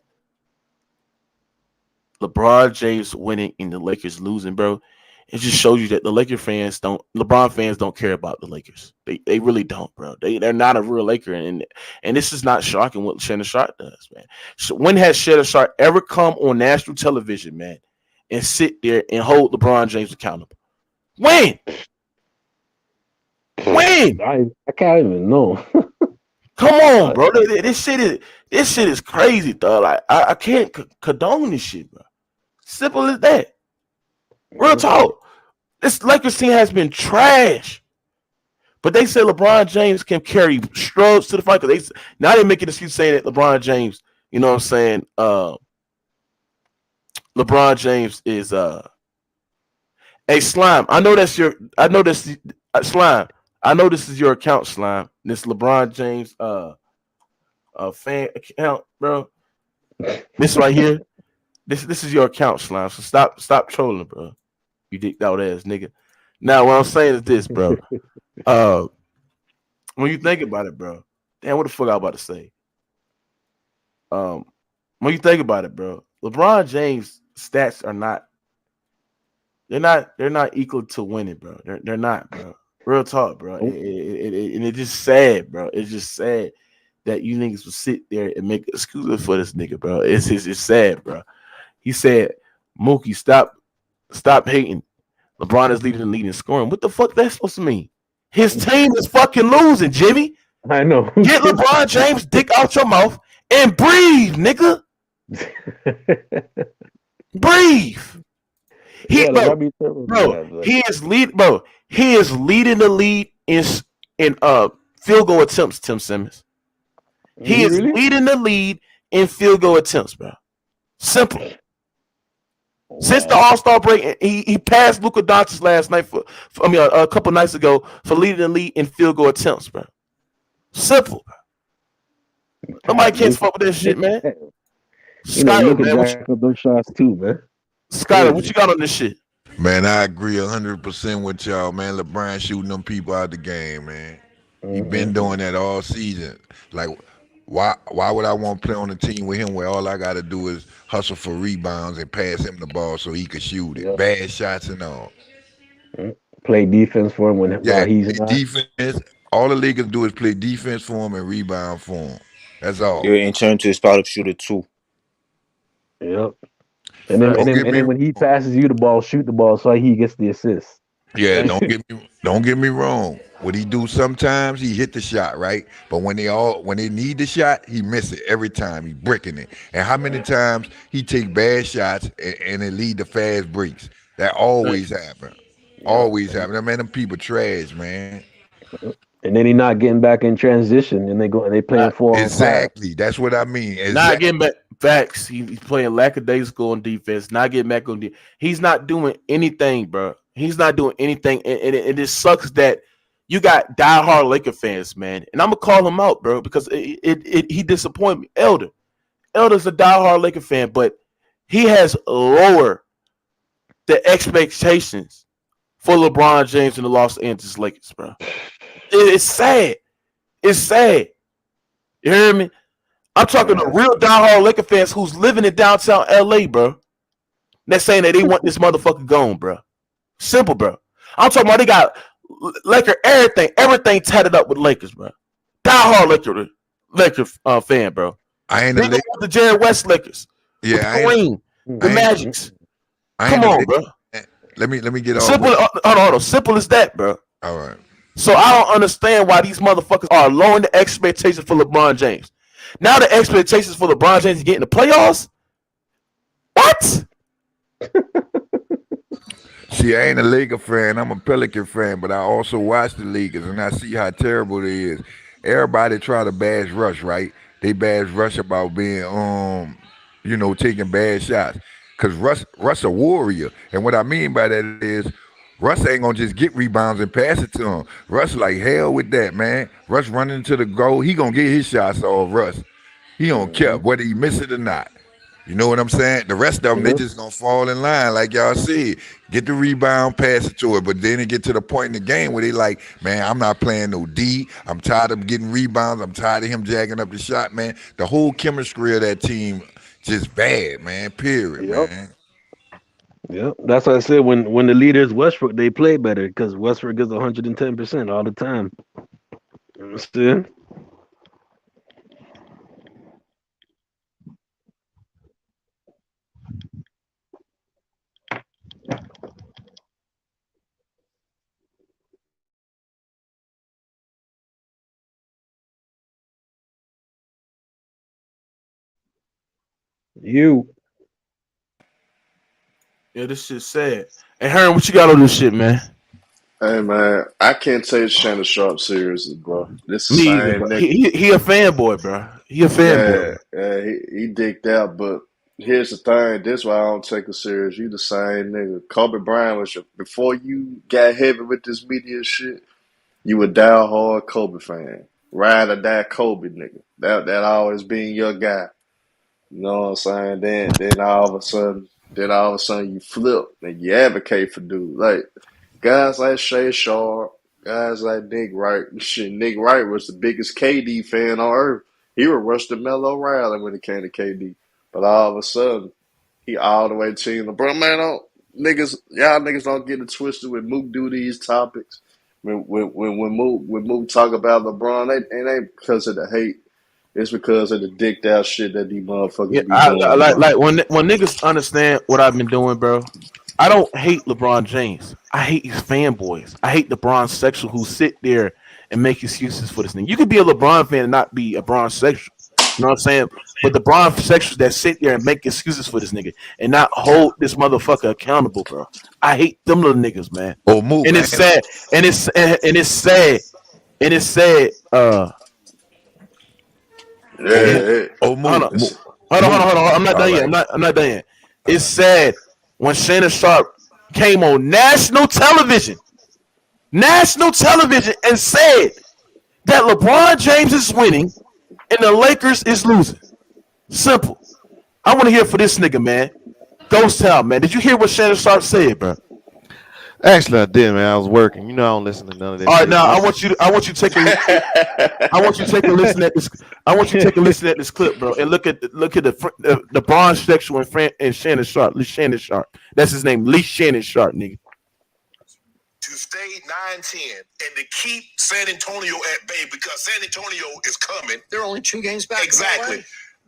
LeBron James winning and the Lakers losing, bro, it just shows you that the LeBron fans don't care about the Lakers. They really don't, bro. They're not a real Laker, and this is not shocking what Shannon Sharpe does, man. So when has Shannon Sharpe ever come on national television, man, and sit there and hold LeBron James accountable? When? I can't even know. Come on, bro. This shit is crazy, dog. Like I can't condone this shit, bro. Simple as that. Real talk. This Lakers team has been trash. But they say LeBron James can carry struggles to the fight. Because now they make an excuse saying that LeBron James, you know what I'm saying? LeBron James is hey Slime. I know this Slime. I know this is your account, Slime. This LeBron James fan account, bro. This right here. This is your account, Slime. So stop trolling, bro. You dicked out ass nigga. Now what I'm saying is this, bro. When you think about it, bro. Damn, what the fuck I about to say? When you think about it, bro, LeBron James stats are not. They're not equal to winning, bro. They're not, bro. Real talk, bro. And it's just sad, bro. It's just sad that you niggas will sit there and make excuses for this nigga, bro. It's sad, bro. He said, Mookie, stop hating. LeBron is leading the lead in scoring. What the fuck that's supposed to mean? His team is fucking losing, Jimmy. I know. Get LeBron James' dick out your mouth and breathe, nigga. Breathe. He is leading the lead in field goal attempts, Tim Simmons. He is leading the lead in field goal attempts, bro. Simple. Wow. Since the All-Star break, he passed Luka Doncic last night a couple nights ago for leading the lead in field goal attempts, bro. Simple. Nobody can't fuck with that shit, man. Skyler, man, jack up those shots too, man. Skyler, what you got on this shit? Man, I agree 100% with y'all, man. LeBron shooting them people out the game, man. He been doing that all season. Like, why would I want to play on a team with him where all I got to do is hustle for rebounds and pass him the ball so he could shoot it? Yep. Bad shots and all. Play defense for him while he's not. Defense. All the league can do is play defense for him and rebound for him. That's all. Yeah, and turn to a spot-up shooter too. Yep. And then when he passes you the ball, shoot the ball so he gets the assist. Yeah, don't get me wrong. What he do sometimes, he hit the shot, right? But when they need the shot, he miss it every time. He bricking it. And how many times he take bad shots and it lead to fast breaks? That always happen. Always happen. Man, them people trash, man. And then he not getting back in transition, and they playing 4-on-5. Exactly. That's what I mean. Not getting back facts. He's playing lackadaisical on defense. Not getting back on defense. He's not doing anything, bro. He's not doing anything, and it sucks that you got diehard Laker fans, man. And I'm gonna call him out, bro, because he disappointed me. Elder's a diehard Laker fan, but he has lowered the expectations for LeBron James and the Los Angeles Lakers, bro. It's sad. It's sad. You hear me? I'm talking to real diehard Laker fans who's living in downtown LA, bro. They're saying that they want this motherfucker gone, bro. Simple, bro. I'm talking about they got Laker everything tatted up with Lakers, bro. Diehard Laker fan, bro. I ain't the Jerry West Lakers. Yeah, with Kareem, the Magics. Come on, bro. Let me get off. Simple. Hold on. Simple as that, bro. All right. So I don't understand why these motherfuckers are lowering the expectations for LeBron James. Now the expectations for LeBron James to get in the playoffs? What? See, I ain't a Laker fan. I'm a Pelican fan, but I also watch the Lakers, and I see how terrible it is. Everybody try to bash Russ, right? They bash Russ about being, taking bad shots. Because Russ a warrior. And what I mean by that is Russ ain't going to just get rebounds and pass it to him. Russ like, hell with that, man. Russ running to the goal. He going to get his shots off Russ. He don't care whether he miss it or not. You know what I'm saying? The rest of them, they just going to fall in line like y'all said. Get the rebound, pass it to it. But then it get to the point in the game where they like, man, I'm not playing no D. I'm tired of getting rebounds. I'm tired of him jacking up the shot, man. The whole chemistry of that team just bad, man. Period, man. Yep, that's what I said. When the leader is Westbrook, they play better because Westbrook gets 110% all the time. You understand? Yeah, this shit's sad. Hey, Herm, what you got on this shit, man? Hey man, I can't take Shannon Sharpe seriously, bro. This Me same either, bro. nigga. He a fanboy, bro. He a fanboy. Yeah, he dicked out. But here's the thing: this is why I don't take it serious. You the same nigga. Kobe Bryant was before you got heavy with this media shit. You a diehard Kobe fan, ride or die Kobe nigga. That always been your guy. You know what I'm saying? Then all of a sudden you flip and you advocate for dude like. Guys like Shay Sharpe, guys like Nick Wright. Shit, Nick Wright was the biggest KD fan on earth. He would rush the Melo Riley when it came to KD. But all of a sudden, he all the way team LeBron. Man, y'all niggas don't get it twisted when Mook do these topics. When Mook talk about LeBron, it ain't because of the hate. It's because of the dicked out shit that these motherfuckers be doing. Like when niggas understand what I've been doing, bro. I don't hate LeBron James. I hate these fanboys. I hate the Brainwashing who sit there and make excuses for this thing. You could be a LeBron fan and not be a Brainwashing. You know what I'm saying? But the Brainwashers that sit there and make excuses for this nigga and not hold this motherfucker accountable, bro. I hate them little niggas, man. Oh, move. And it's sad. And it's sad. And it's sad. Hold on. I'm not done yet. I'm not done yet. It's sad when Shannon Sharpe came on national television and said that LeBron James is winning and the Lakers is losing. Simple. I want to hear for this nigga, man. Ghost Town, man. Did you hear what Shannon Sharpe said, bro? Actually, I did, man. I was working. You know, I don't listen to none of that. All right, now I want you to take a listen at this. I want you to take a listen at this clip, bro, and look at the Brainwashing and Shannon Sharpe. LeShannon Sharpe. That's his name, LeShannon Sharpe, nigga. To stay 9-10 and to keep San Antonio at bay because San Antonio is coming. They're only 2 games back. Exactly.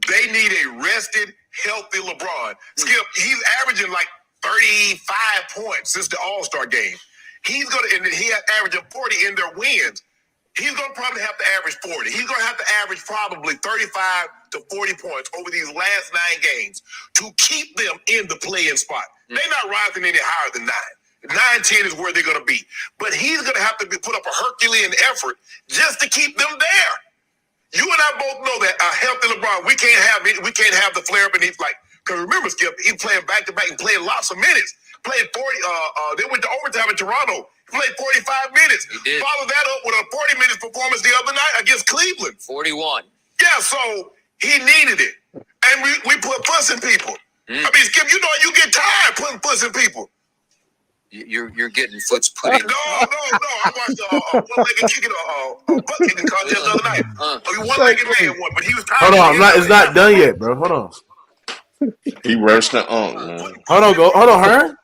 They need a rested, healthy LeBron. Skip, he's averaging like 35 points since the All-Star game. He averaging 40 in their wins. He's going to probably have to average 40. He's going to have to average probably 35 to 40 points over these last 9 games to keep them in the play-in spot. They're not rising any higher than 9. 9-10 is where they're going to be. But he's going to have to put up a Herculean effort just to keep them there. You and I both know that a healthy LeBron, we can't have the flare up, and he's like, because remember, Skip, he's playing back to back and playing lots of minutes. Played 40. They went to overtime in Toronto. He played 45 minutes. He did. Follow that up with a 40 minutes performance the other night against Cleveland. 41. Yeah, so he needed it, and we put puss in people. I mean, Skip, you know you get tired putting puss in people. You're getting foots put in. No. I watched one-legged kicking butt kicking contest the other night. One-legged man won, but he was tired. Hold on, it's not done yet, bro. Hold on. He rushed the man. Hold on, Hearn.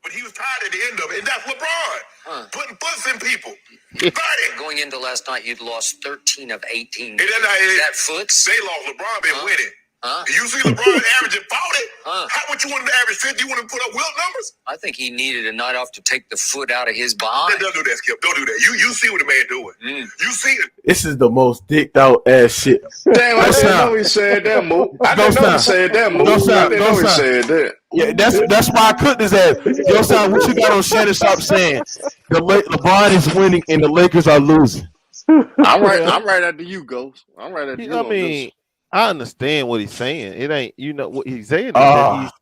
But he was tired at the end of it, and that's LeBron putting puss in people. Going into last night, you'd lost 13 of 18. That foots? They lost. LeBron been winning. Huh? You see LeBron averaging 40? How much you want him to average 50? You want him to put up Wilt numbers? I think he needed a night off to take the foot out of his behind. Don't do that, Skip. Don't do that. You see what the man doing. You see it. This is the most dicked out ass shit. Damn, I didn't know he said that, Mook. I didn't know he said that, Mook. I didn't know he said that. Yeah, that's why I cooked his ass. Yo, son, what you got on Shannon Sharpe saying? LeBron is winning and the Lakers are losing. I'm right after you, Ghost. I'm right after you. I mean, I understand what he's saying. It ain't, what he's saying is that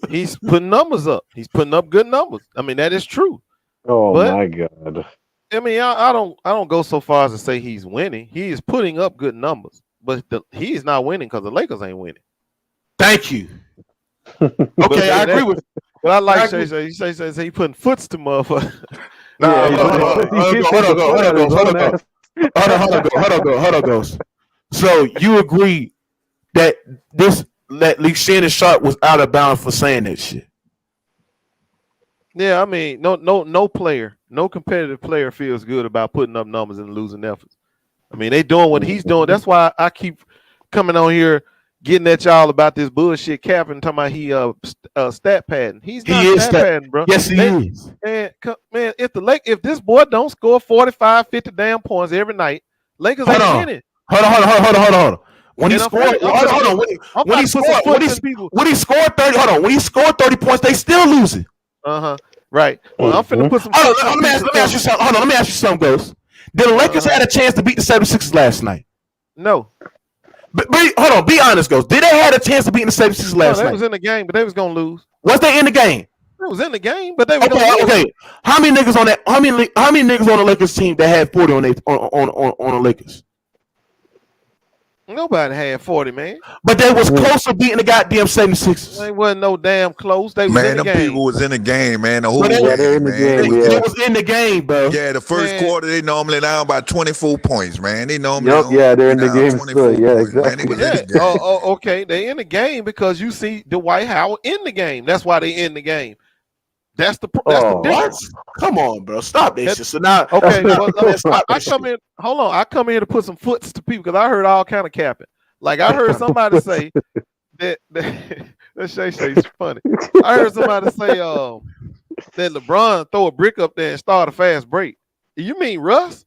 he's putting numbers up. He's putting up good numbers. I mean, that is true. Oh, but, my God. I mean, I don't go so far as to say he's winning. He is putting up good numbers, but he is not winning because the Lakers ain't winning. Thank you. Okay, I agree with. But I like Shay. He says he putting foots to motherfucker. Hold on, Ghost. So you agree that LeShannon Sharpe was out of bounds for saying that shit? Yeah, I mean, no player, no competitive player feels good about putting up numbers and losing efforts. I mean, they doing what he's doing. That's why I keep coming on here getting at y'all about this bullshit capping, talking about he stat padding. He's not stat padding, bro. Yes, he is. Man, if this boy don't score 45, 50 damn points every night, Lakers ain't winning. Hold on. When he scored 30, when he scored 30 points, they still losing. Right. Well, I'm finna put some. Let me ask you something. Hold on, let me ask you something, Ghost. Did the Lakers had a chance to beat the 76ers last night? No. But hold on, be honest, Ghost. Did they have a chance to beat the 76ers last night? They was in the game, but they was gonna lose. Was they in the game? They was in the game, but they was gonna lose. Okay. How many niggas on that? How many niggas on the Lakers team that had 40 on the Lakers? Nobody had 40, man. But they was close to beating the goddamn 76ers. They wasn't no damn close. They was in the game. People was in the game, man. The whole they was in the game, bro. Yeah, the first quarter they normally down by 24 points, man. They normally they're in the game still. Yeah, exactly. Okay, they in the game because you see Dwight Howard in the game. That's why they in the game. That's the difference. Come on, bro. Stop that shit. So now, okay, I come in. Hold on, I come here to put some foots to people because I heard all kind of capping. Like I heard somebody say that Shay's funny. I heard somebody say that LeBron throw a brick up there and start a fast break. You mean Russ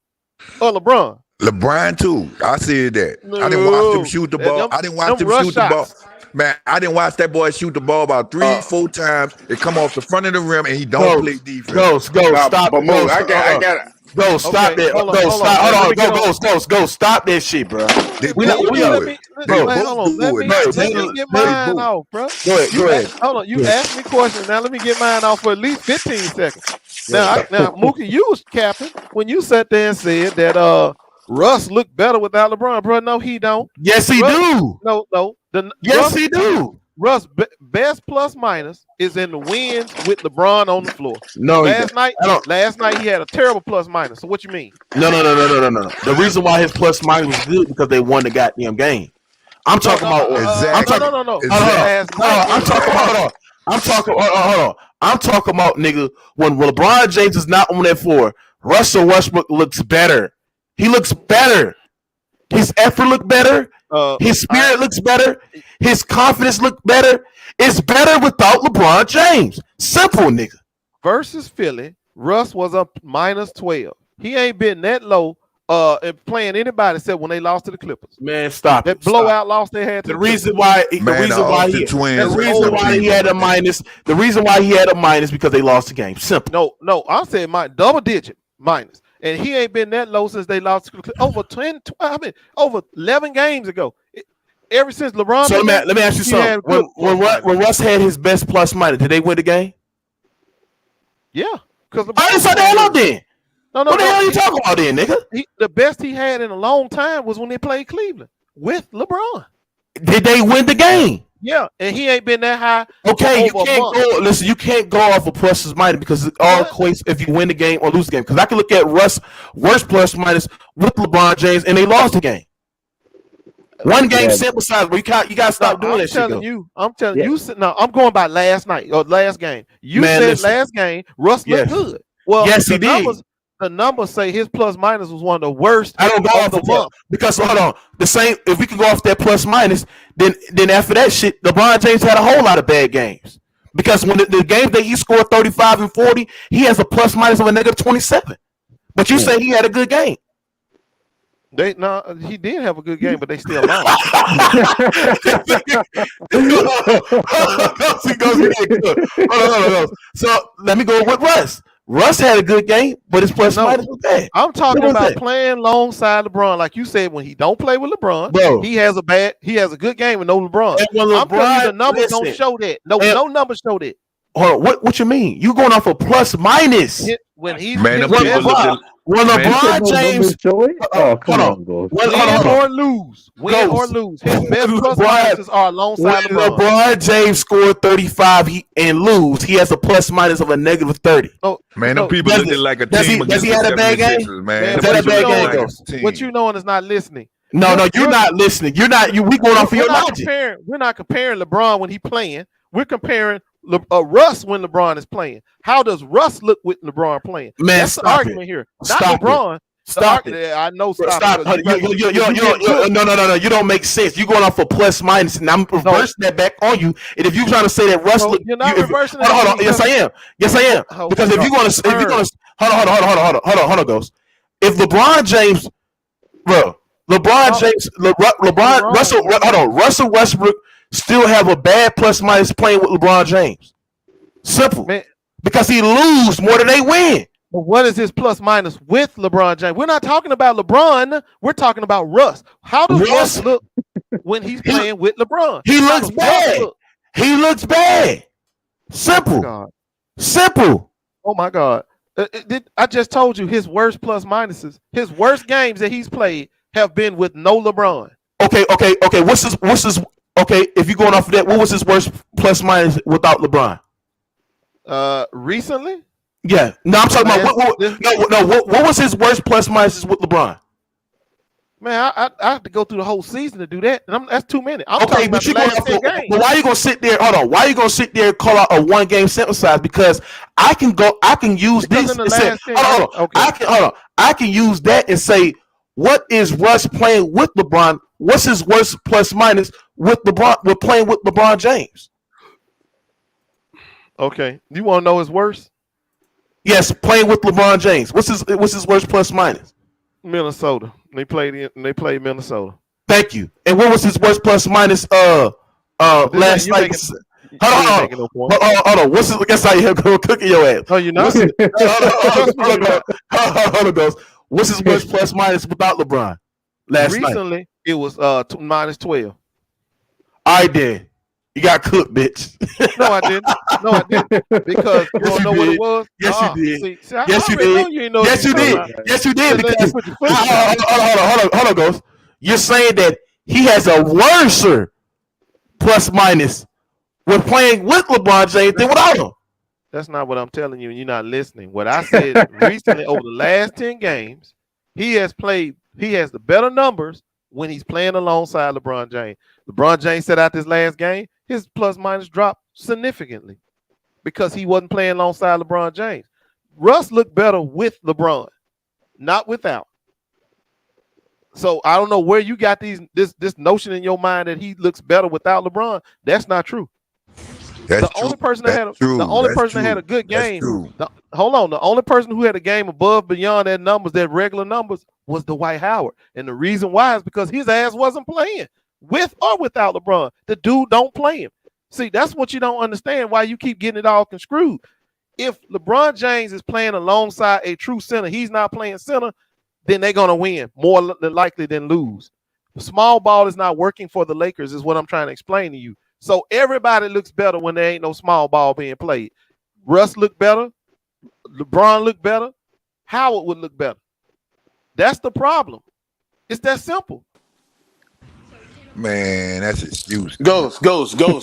or LeBron? LeBron too. I said that. I didn't watch him shoot the ball. I didn't watch him shoot the ball. Man, I didn't watch that boy shoot the ball about 3-4 times. It come off the front of the rim and he don't play defense. Go, stop. But Mo, I got it. Go, stop that. Go, stop that shit, bro. Let me get mine off, bro. Go ahead. Hold on, you asked me questions. Now let me get mine off for at least 15 seconds. Now, Mookie, you was capping when you sat there and said that Russ looked better without LeBron, bro. No, he don't. Yes, he do. No. Yes, he do. Russ' best plus minus is in the wins with LeBron on the floor. No, last night he had a terrible plus minus. So what you mean? No. The reason why his plus minus was good because they won the goddamn game. I'm talking about. I'm talking about nigga when LeBron James is not on that floor. Russell Westbrook looks better. He looks better. His effort look better. His spirit looks better. His confidence look better. It's better without LeBron James. Simple, nigga. Versus Philly, Russ was up -12. He ain't been that low and playing anybody except when they lost to the Clippers. Man, stop that it. blowout loss they had. The reason why he had a minus. The reason why he had a minus because they lost the game. Simple. No, I said my double digit minus, and he ain't been that low since they lost over over 11 games ago. Ever since LeBron. So let me ask you something. When Russ had his best plus minus, did they win the game? Yeah, because I didn't say the hell up then. No, what the hell are you talking about then, nigga? The best he had in a long time was when they played Cleveland with LeBron. Did they win the game? Yeah, and he ain't been that high. Okay, you can't go off of pluses minus because it all equates if you win the game or lose the game. Because I can look at Russ worst plus minus with LeBron James and they lost the game. One game sample size, but you gotta stop doing that shit. I'm telling you. No, I'm going by last night or last game. You said last game, Russ looked good. Well, yes, he did. The numbers say his plus minus was one of the worst. I don't go off the month because hold on. The same if we can go off that plus minus, then after that shit, LeBron James had a whole lot of bad games. Because when the games that he scored 35 and 40, he has a plus minus of a negative 27. But you say he had a good game. He did have a good game, but they still lost. So let me go with Russ. Russ had a good game, but his plus minus was bad. I'm talking about playing alongside LeBron, like you said. When he don't play with LeBron, bro, he has a good game with no LeBron. I'm telling you, the numbers don't show that. No numbers show that. Hold on, what you mean? You going off a plus minus? When he's when LeBron James, come on, win or lose. His best plus minuses are alongside LeBron. LeBron James scored 35 and lose. He has a plus minus of a negative 30. Man, them people looking like a team. Does he have a bad game? Man, what you knowing is not listening. No, you're not listening. You're not. We going off of your logic. We're not comparing LeBron when he's playing. We're comparing Russ when LeBron is playing. How does Russ look with LeBron playing? Man, that's the argument here. Not LeBron. Stop it. I know. Stop. No. You don't make sense. You going off for plus minus, and I'm reversing that back on you. And if you're trying to say that Russ, you're not reversing. Hold on. Yes, I am. Because if you're going to, hold on, Ghost. If LeBron James, Russell Westbrook still have a bad plus minus playing with LeBron James. Simple. Man. Because he lose more than they win. But what is his plus minus with LeBron James? We're not talking about LeBron. We're talking about Russ. How does Russ look when he's playing with LeBron? He looks bad. He looks bad. Simple. Oh Simple. Oh my God. I just told you his worst plus minuses, his worst games that he's played have been with no LeBron. Okay. What's his okay, if you're going off of that, what was his worst plus minus without LeBron? Recently? Yeah. No, I'm talking about what was his worst plus minuses with LeBron? Man, I have to go through the whole season to do that, and that's too many. I'm okay, but you but why are you gonna sit there? Hold on, why are you gonna sit there and call out a 1 game sample size? Because I can use this and say, I can use that and say, what is Russ playing with LeBron? What's his worst plus minus with LeBron? We're playing with LeBron James. Okay, you want to know his worst? Yes, playing with LeBron James. What's his worst plus minus? Minnesota. They played Minnesota. Thank you. And what was his worst plus minus last night? Hold on. What's his? Guess how you go cooking your ass? Oh, you know. Hold on. What's his worst plus minus without LeBron? Recently, it was minus 12. I did. You got cooked, bitch. No, I didn't. Because you don't know what it was. Yes, you did. Yes, you did. Yes, you did. Because hold on, Ghost. You're saying that he has a worse plus minus when playing with LeBron James than without him. That's not what I'm telling you, and you're not listening. What I said recently over the last 10 games, he has the better numbers when he's playing alongside LeBron James. LeBron James set out this last game, his plus minus dropped significantly because he wasn't playing alongside LeBron James. Russ looked better with LeBron, not without. So I don't know where you got this notion in your mind that he looks better without LeBron. That's not true. The only person that had a good game. The only person who had a game above beyond that numbers, that regular numbers, was Dwight Howard. And the reason why is because his ass wasn't playing with or without LeBron. The dude don't play him. See, that's what you don't understand, why you keep getting it all construed. If LeBron James is playing alongside a true center, he's not playing center, then they're going to win more than likely than lose. The small ball is not working for the Lakers is what I'm trying to explain to you. So everybody looks better when there ain't no small ball being played. Russ looked better. LeBron looked better. Howard would look better. That's the problem. It's that simple. Man, that's excuse. Ghost.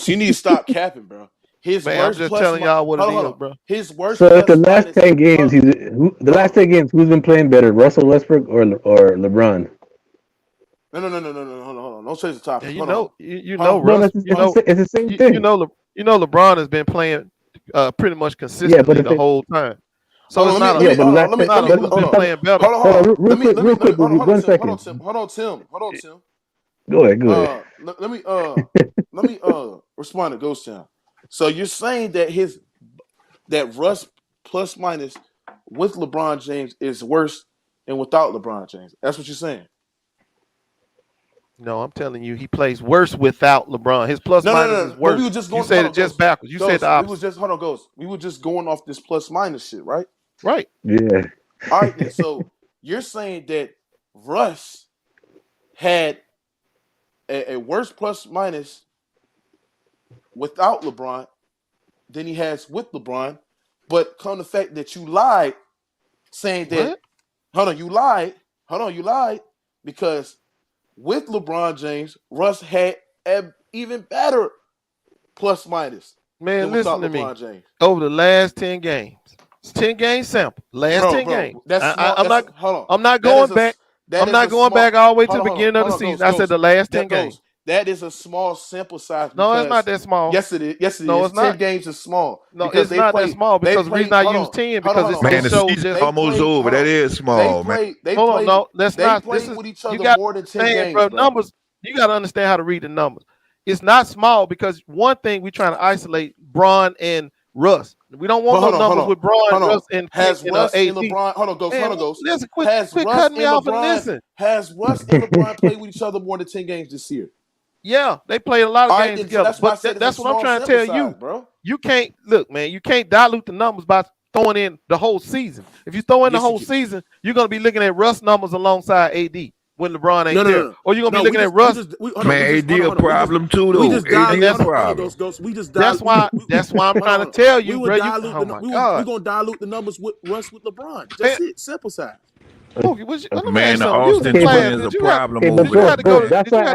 You need to stop capping, bro. His Man, worst I'm just telling y'all what it is, bro. His worst. So if the last 10 games, the last 10 games, who's been playing better, Russell Westbrook or LeBron? No. Hold on. Don't change the topic. Yeah, you know, Russ. It's the same thing. You know, LeBron has been playing pretty much consistently the whole time. So it's not playing better. Hold on, real quick, 1 second. Hold on, Tim. Go ahead. Let me respond to Ghost Town. So you're saying that Russ plus minus with LeBron James is worse than without LeBron James. That's what you're saying. No, I'm telling you, he plays worse without LeBron. His plus minus is worse. You said it just backwards. You said the opposite. We were just going off this plus minus shit, right? Right. Yeah. All right, then. So you're saying that Russ had a worse plus minus without LeBron than he has with LeBron, but come the fact that you lied, saying that you lied because with LeBron James, Russ had an even better plus minus. Man, listen to me. James. Over the last 10 games, it's 10 game sample. Last 10 games. I'm not going back. I'm not going back all the way to the beginning of the season. I said the last 10 games. That is a small sample size. No, it's not that small. Yes, it is. Yes, it no, is. It's 10 games is small. No, it's not that small because the reason I use 10 because it's man, the season's almost over. That is small, man. Hold on, no, that's not. This is with each other more than 10 games, bro. Numbers. You got to understand how to read the numbers. It's not small because one thing we're trying to isolate Bron and Russ. We don't want no numbers with Bron, Russ, and has Russ and LeBron. Hold on, Ghost. Listen, quit cutting me off and listen. Has Russ and LeBron played with each other more than 10 games this year? Yeah, they played a lot of games together. But that's what I'm trying to tell you, bro. You can't look, man. You can't dilute the numbers by throwing in the whole season. If you throw in the whole season, you're gonna be looking at Russ numbers alongside AD when LeBron ain't there. Or you're gonna be looking at Russ. Man, AD a problem too, though. AD a problem. That's why I'm trying to tell you, bro. Oh my God, we're gonna dilute the numbers with Russ with LeBron. That's it. Simple size. Man, the Austin twin is a problem over there. Did you have to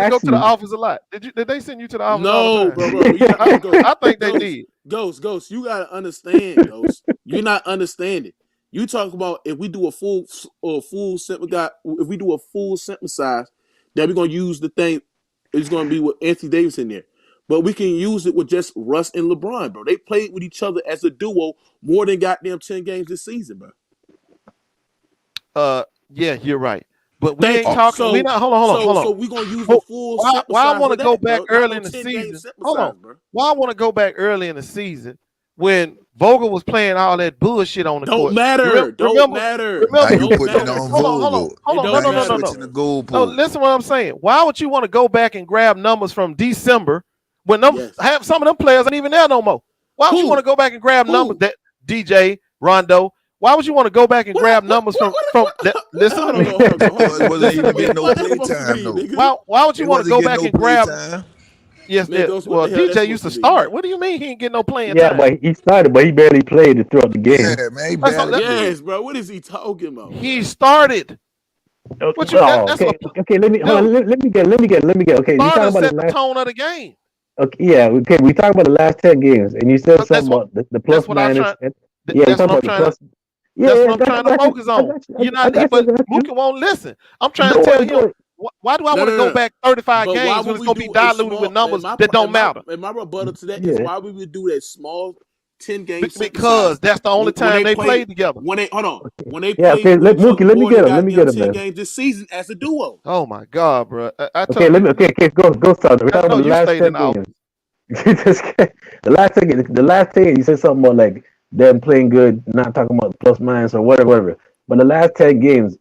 go to the office a lot? Did they send you to the office? No, bro. I think they did. Ghost, you gotta understand, Ghost. You're not understanding. You talk about if we do a full sample if we do a full sample size, that we're gonna use the thing. It's gonna be with Anthony Davis in there, but we can use it with just Russ and LeBron, bro. They played with each other as a duo more than goddamn 10 games this season, bro. Yeah, you're right. But we ain't talking. We not. Hold on. So we're gonna use the full. Why I want to go back early in the season? Hold on. Why I want to go back early in the season when Vogel was playing all that bullshit on the court? Don't matter. Now you putting it on Vogel. No. No, listen what I'm saying. Why would you want to go back and grab numbers from December when have some of them players ain't even there no more? Why would you want to go back and grab numbers that DJ Rondo? Why would you want to go back and grab numbers from that? Listen to me. Wasn't even getting no playtime though. Why would you want to go back and grab? Yes, well, DJ used to start. What do you mean he ain't getting no playing time? Yeah, but he started, but he barely played throughout the game. Yeah, man, he barely yes, bro. What is he talking about? He started. What you? Okay. Let me get. Okay, you talking about the tone of the game. Okay, yeah. Okay, we talked about the last 10 games, and you said something about the plus minus. That's what I'm trying to. That's what I'm trying to focus on. You're not, but Mookie won't listen. I'm trying to tell him. Why do I want to go back 35 games when it's going to be diluted with numbers that don't matter? And my rebuttal to that is why we would do that small 10 games because that's the only time they played together. When they played, let me get him. 10 games this season as a duo. Oh my God, bro! Go start. We're talking about the last 10 games. The last thing you said something about like them playing good, not talking about plus minus or whatever. But the last 10 games,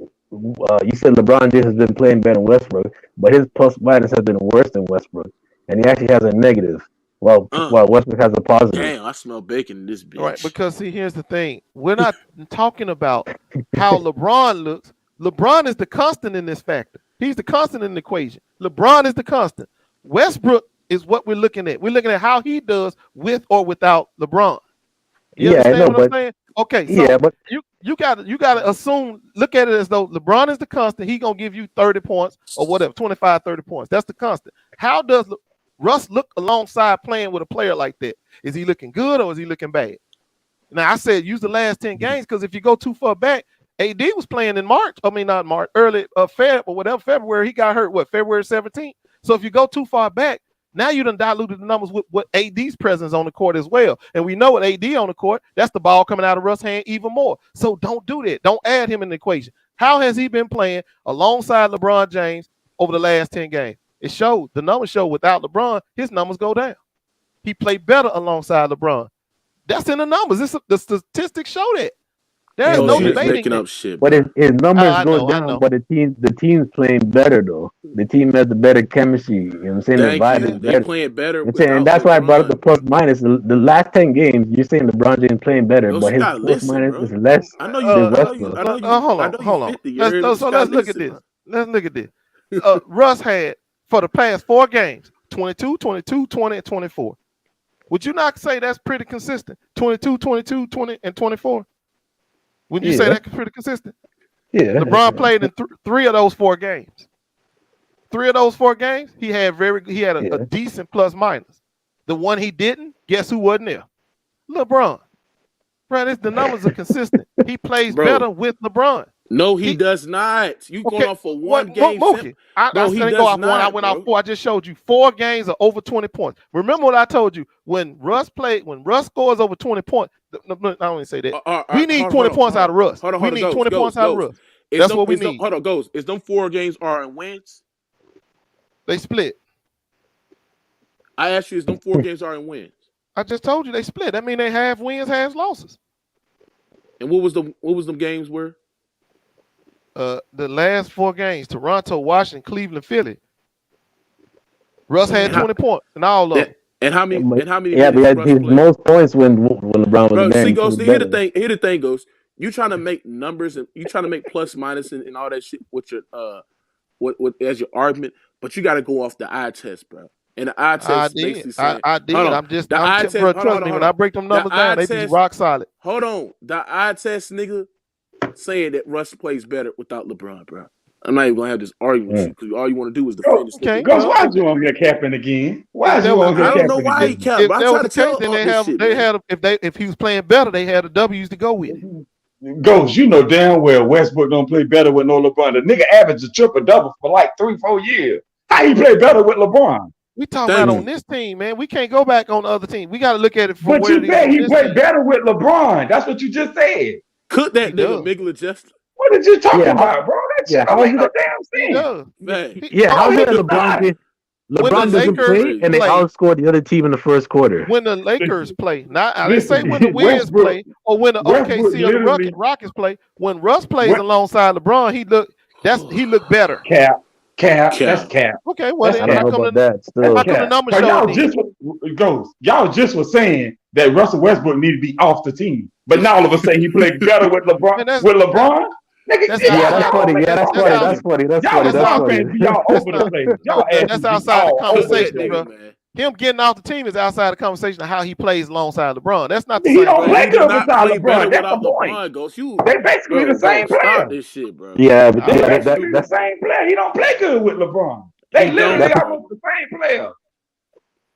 you said LeBron James has been playing better than Westbrook, but his plus minus has been worse than Westbrook, and he actually has a negative, while Westbrook has a positive. Damn, I smell bacon in this bitch. Right, because see, here's the thing: we're not talking about how LeBron looks. LeBron is the constant in this factor. He's the constant in the equation. LeBron is the constant. Westbrook is what we're looking at. We're looking at how he does with or without LeBron. You understand what I'm saying? Okay, so but you gotta assume, look at it as though LeBron is the constant. He's gonna give you 30 points or whatever, 25, 30 points. That's the constant. How does Russ look alongside playing with a player like that? Is he looking good or is he looking bad? Now I said use the last 10 games, because if you go too far back, AD was playing in March. I mean, not March, early February. He got hurt, February 17th. So if you go too far back, now you done diluted the numbers with what AD's presence on the court as well. And we know what AD on the court, that's the ball coming out of Russ' hand even more. So don't do that. Don't add him in the equation. How has he been playing alongside LeBron James over the last 10 games? It showed. The numbers show without LeBron, his numbers go down. He played better alongside LeBron. That's in the numbers. The statistics show that. There's no debating up shit. But his numbers go down, but the team's playing better though. The team has the better chemistry. You know what I'm saying? The vibe is better. Playing better. And that's why I brought up the plus minus. The last 10 games, you're saying LeBron James playing better, but his plus minus is less. I know you. Hold on. Let's look at this. Let's look at this. Russ had for the past 4 games 22, 22, 20, and 24. Would you not say that's pretty consistent? 22, 22, 20, and 24. Would you say that's pretty consistent? Yeah. LeBron played in 3 of those 4 games. 3 of those 4 games, he had a decent plus minus. The one he didn't, guess who wasn't there? LeBron. Bro, the numbers are consistent. He plays better with LeBron. No, he does not. You going off for one game? I didn't go off one. I went off 4. I just showed you 4 games of over 20 points. Remember what I told you? When Russ scores over 20 points, I don't even say that. We need 20 points out of Russ. We need 20 points out of Russ. That's what we need. Hold on, goes. Is them 4 games are in wins? They split. I asked you, is them 4 games are in wins? I just told you they split. That means they have wins, half losses. And what was them games where? The last 4 games: Toronto, Washington, Cleveland, Philly. Russ had 20 points in all of them. And how many? Yeah, but his most points when LeBron was there. Here's the thing goes. You trying to make numbers and you trying to make plus minus and all that shit with your as your argument, but you got to go off the eye test, bro. And the eye test basically saying, I did. Trust me, when I break them numbers down, they be rock solid. Hold on, the eye test, nigga, saying that Russ plays better without LeBron, bro. I'm not even gonna have this argument with you because all you want to do is defend this. Okay, why is you on here capping again? I don't know why he capped. I try to tell if he was playing better, they had the W's to go with. Ghost, you know damn well Westbrook don't play better with no LeBron. The nigga averaged a triple-double for like 3-4 years. How he play better with LeBron? We talking about on this team, man. We can't go back on the other team. We got to look at it from where you bet he played better with LeBron. That's what you just said. Could that nigga Miguel adjust? What did you talking about, bro? That shit don't make no damn sense. How did LeBron doesn't play and they outscored the other team in the first quarter. When the Lakers play, not I didn't say when the Wiz play or when the OKC or the Rockets play. When Russ plays alongside LeBron, he look better. Cap. That's cap. Okay, well then how come the numbers show y'all just was saying that Russell Westbrook need to be off the team, but now all of a sudden he played better with LeBron. That's funny. Y'all fans be all over the place. That's outside the conversation, bro. Him getting off the team is outside the conversation of how he plays alongside LeBron. That's not the same. He don't play good without LeBron. That's the point. They basically the same player. This shit, bro. Yeah, but that's the same player. He don't play good with LeBron. They literally almost the same player.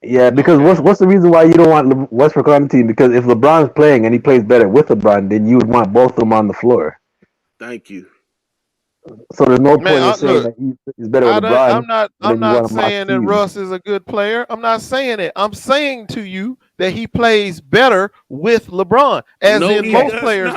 Yeah, because what's the reason why you don't want Westbrook on the team? Because if LeBron's playing and he plays better with LeBron, then you would want both of them on the floor. Thank you. So there's no point in saying that he's better with LeBron. I'm not saying that Russ is a good player. I'm not saying it. I'm saying to you that he plays better with LeBron, as in most players.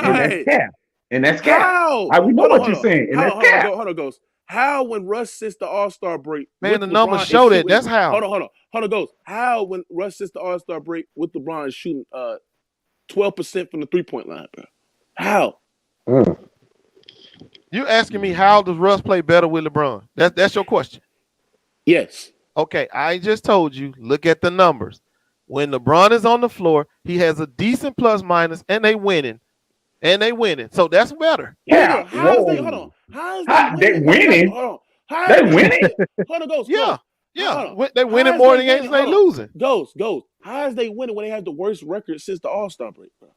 And that's cap. We know what you're saying. And that's cap. Hold on, Ghost. How when Russ sits the All-Star break? Man, the numbers show that. That's how. Hold on, Ghost. How when Russ sits the All-Star break with LeBron shooting 12% from the 3-point line, bro? How? You asking me how does Russ play better with LeBron? That's your question. Yes. Okay, I just told you. Look at the numbers. When LeBron is on the floor, he has a decent plus minus, and they winning. So that's better. Yeah. How is they? Hold on. How is they winning? Hold on. How they winning? Hold on, Ghost. Yeah. They winning more than games than they losing. Ghost. How is they winning when they have the worst record since the All-Star break, bro?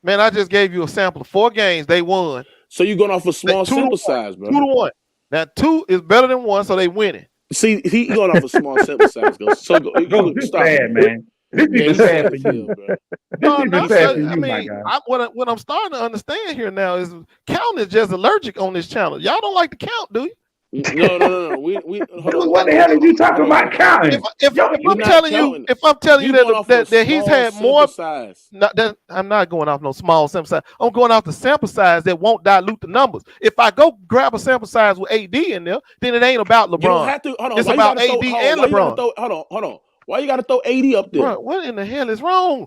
Man, I just gave you a sample of 4 games they won. So you're going off a small sample size, bro. 2-1. Now 2 is better than 1, so they winning. See, he going off a small sample size, Ghost. So this bad, man. This is sad for you, bro. This is sad for you, my guy. What I'm starting to understand here now is counting is just allergic on this channel. Y'all don't like to count, do you? No. What the hell are you talking about counting? If I'm telling you that he's had more size. I'm not going off no small sample size. I'm going off the sample size that won't dilute the numbers. If I go grab a sample size with AD in there, then it ain't about LeBron. You don't have to, hold on. It's about AD and LeBron. Hold on. Why you got to throw AD up there? Bro, what in the hell is wrong?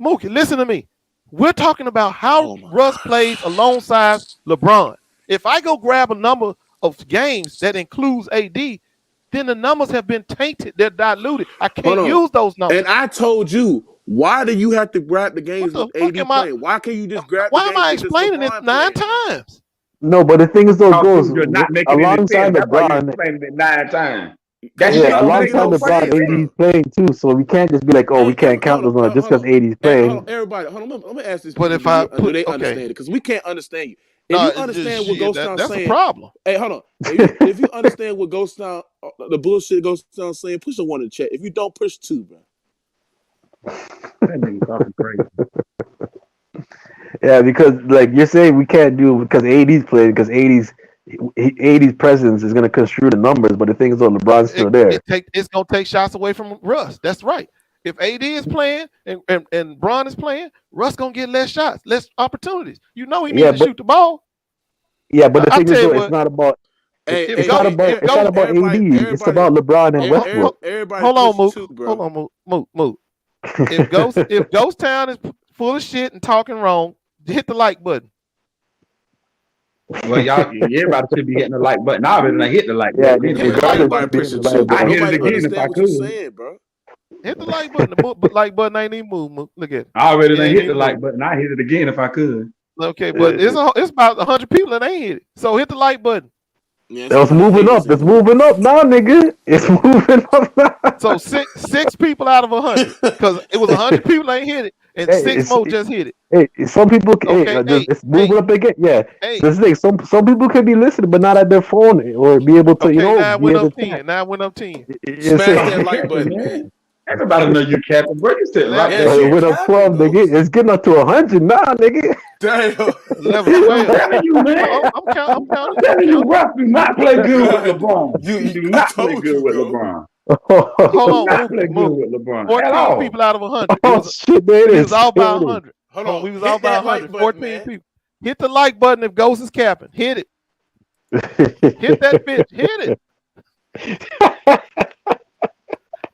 Mookie, listen to me. We're talking about how Russ plays alongside LeBron. If I go grab a number of games that includes AD, then the numbers have been tainted. They're diluted. I can't use those numbers. And I told you, why do you have to grab the games with AD playing? Why can't you just grab the games? Why am I explaining this 9 times? No, but the thing is, though, goes you're not making alongside LeBron. Explaining it 9 times. Alongside LeBron, AD's playing too, so we can't just be like, we can't count those numbers just because AD's playing. Everybody, hold on. Let me ask this. But if I do they understand it? Because we can't understand you. If you understand what Ghost Town's saying, that's a problem. Hey, hold on. If you understand what Ghost Town, the bullshit Ghost Town's saying, push the 1 in the chat. If you don't, push 2, bro. That nigga talking crazy. Yeah, because like you're saying, we can't do it because AD's playing because AD's presence is going to construe the numbers. But the thing is, LeBron's still there. It's going to take shots away from Russ. That's right. If AD is playing and Bron is playing, Russ gonna get less shots, less opportunities. You know he needs to shoot the ball. Yeah, but the thing is, it's not about. It's not about AD. It's about LeBron and Westbrook. Hold on, Moot. If Ghost Town is full of shit and talking wrong, hit the like button. Well, everybody should be hitting the like button. I already hit the like button. I hit it again if I could. Bro. Hit the like button. The like button ain't even moved. Look at it. I already hit the like button. I hit it again if I could. Okay, but it's about 100 people that ain't hit it. So hit the like button. Yeah, it's moving up. It's moving up now, nigga. It's moving up now. So six people out of 100 because it was 100 people that ain't hit it, and 6 more just hit it. Hey, some people it's moving up again. Yeah, this thing. Some people can be listening, but not at their phone or be able to. Now it went up 10. Now it went up 10. Smash that like button, man. Everybody know you capping. Bro, you said right there. It went up 12, nigga. It's getting up to 100 now, nigga. Damn. I'm telling you, man. I'm telling you, Russ do not play good with LeBron. You do not play good with LeBron. Hold on, play good with LeBron. 14 people out of 100. Shit, man. We was all by 100. Hold on. We was all by 100. 14 people. Hit the like button if Ghost is capping. Hit it. Hit that bitch. Hit it.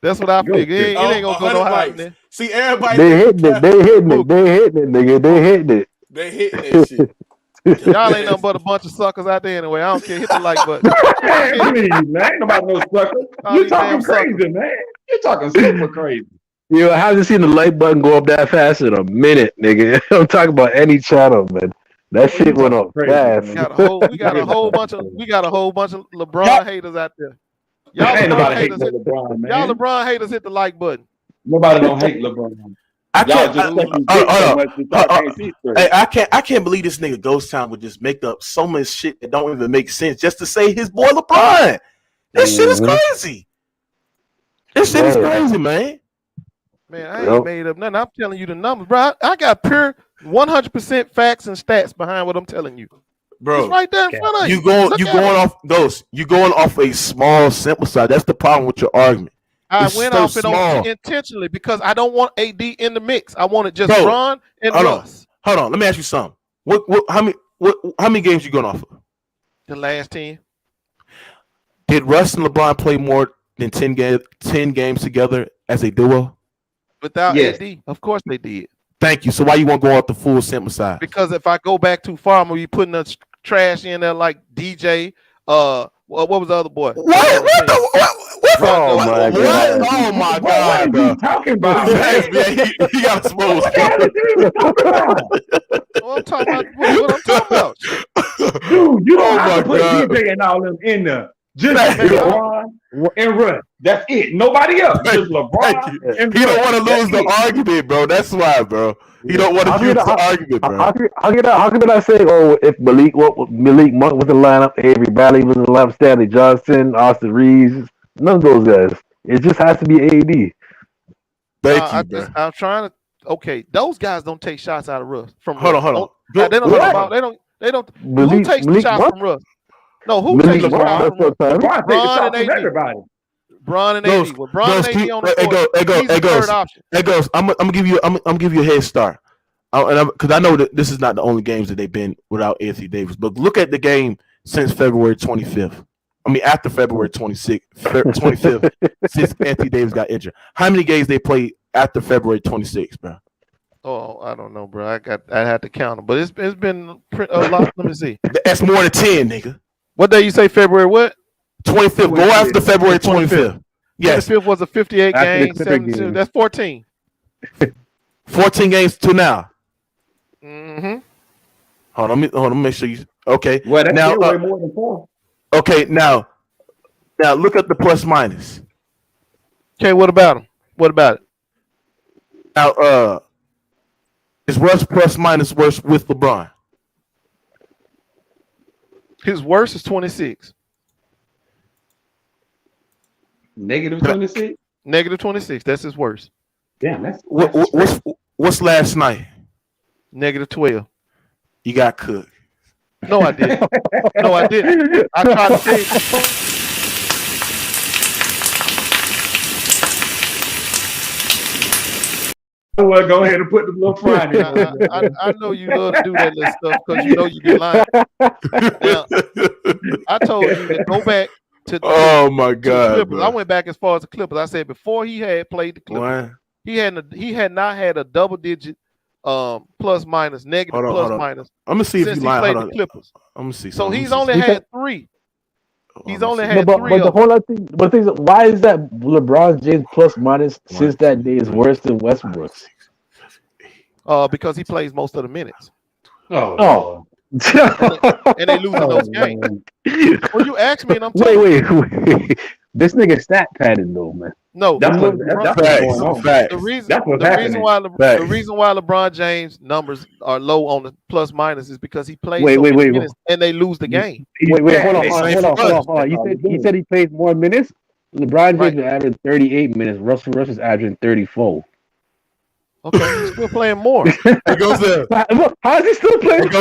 That's what I figured. It ain't gonna go no higher than that. See, everybody. They hitting it, nigga. They hitting it. They hitting that shit. Y'all ain't nothing but a bunch of suckers out there anyway. I don't care. Hit the like button. Please, man. Ain't nobody no sucker. You talking crazy, man. You talking super crazy. Yo, I haven't seen the like button go up that fast in a minute, nigga. I'm talking about any channel, man. That shit went up fast. We got a whole bunch of LeBron haters out there. Y'all ain't nobody haters hate LeBron, man. Y'all LeBron haters hit the like button. Nobody don't hate LeBron. I can't believe this nigga Ghost Town would just make up so much shit that don't even make sense just to say his boy LeBron. That shit is crazy. This shit is crazy, man. Man, I ain't made up nothing. I'm telling you the numbers, bro. I got pure 100% facts and stats behind what I'm telling you. Bro, it's right there in front of you. You going off Ghost. You going off a small sample size. That's the problem with your argument. I went off it intentionally because I don't want AD in the mix. I want it just Ron and Russ. Hold on. Let me ask you something. How many games you going off of? The last 10. Did Russ and LeBron play more than 10 games together as a duo? Without AD, of course they did. Thank you. So why you won't go off the full sample size? Because if I go back too far, I'm gonna be putting us trash in there like DJ. What was the other boy? What? Oh my god! Oh my What god, are bro! you talking about? He got exposed. What the hell is you talking about? What I'm talking about? What I'm talking about? Dude, you don't have to put DJ and all them in there. Just LeBron and Russ. That's it. Nobody else. Just LeBron and Russ. He don't want to lose the argument, bro. That's why, bro. He don't want to lose the argument, bro. How can I say, oh, if Malik Monk was in the lineup, Avery Bradley was in the lineup, Stanley Johnson, Austin Reeves, none of those guys. It just has to be AD. Thank you, bro. I'm trying to. Okay, those guys don't take shots out of Russ. Hold on. They don't. Who takes the shots from Russ? No, who takes the shots from Russ? Bron and AD. Bron and AD. With Bron and AD on the court, he's the third option. It goes. I'm gonna give you a head start, because I know that this is not the only games that they've been without Anthony Davis. But look at the game since February 25th. I mean, after February 25th, since Anthony Davis got injured. How many games they played after February 26th, bro? Oh, I don't know, bro. I had to count them, but it's been a lot. Let me see. That's more than 10, nigga. What day you say? February what? 25th. Go after February 25th. Yes. 25th was a 58 game. 72. That's 14. 14 games to now. Mm-hmm. Hold on. Make sure you. Okay. Well, that's now way more than 4. Okay. Now look at the plus minus. Okay. What about him? What about it? Now, is Russ plus minus worse with LeBron? His worst is 26. Negative 26? Negative 26. That's his worst. Damn, that's what's last night? Negative 12. You got cooked. No, I didn't. I tried to say. Well, go ahead and put the little fry in. I know you love to do that little stuff because you know you be lying. Now, I told you to go back to the, my god, Clippers. bro. I went back as far as the Clippers. I said before he had played the Clippers, he had not had a double digit plus minus negative plus minus. I'm gonna see if since he played the Clippers. I'm gonna see. So he's only had 3. He's only had 3. But the whole other thing, why is that LeBron James plus minus since that day is worse than Westbrook's? Because he plays most of the minutes. Oh. and they losing those games. Well, you asked me, and I'm wait. This nigga stat padded though, man. No, that's what's going on. The reason why LeBron James numbers are low on the plus minus is because he plays minutes and they lose the game. Wait, hold on. He said he plays more minutes. LeBron James is averaging 38 minutes. Russell is averaging 34. Okay, he's still playing more. It goes there. How is he still playing?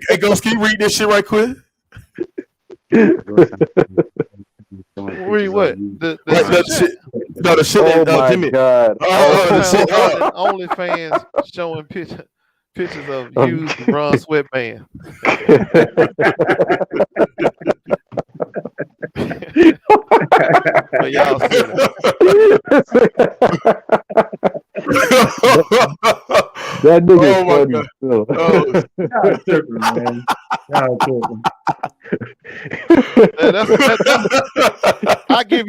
Hey, go ski, read this shit right quick. Read what? The shit. No, the shit. Oh my Jimmy. god! OnlyFans showing pictures of used LeBron sweatband. But y'all that nigga I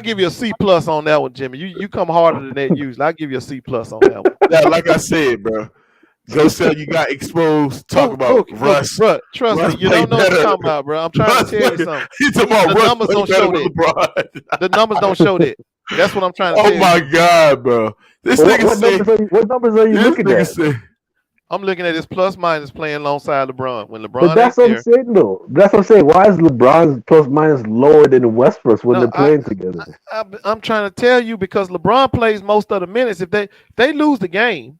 give you a C plus on that one, Jimmy. You come harder than that usually. I give you a C plus on that one. Yeah, like I said, bro. Go sell. You got exposed. Talk about Russ. Bro, trust me, you don't know what I'm talking about, bro. I'm trying to tell you something. The numbers don't show that. The numbers don't show that. That's what I'm trying to tell you. Oh my god, bro. This nigga said. What numbers are you looking at? I'm looking at his plus minus playing alongside LeBron. When LeBron, but that's what I'm saying, though. That's what I'm saying. Why is LeBron's plus minus lower than Westbrook's when they're playing together? I'm trying to tell you because LeBron plays most of the minutes. If they lose the game,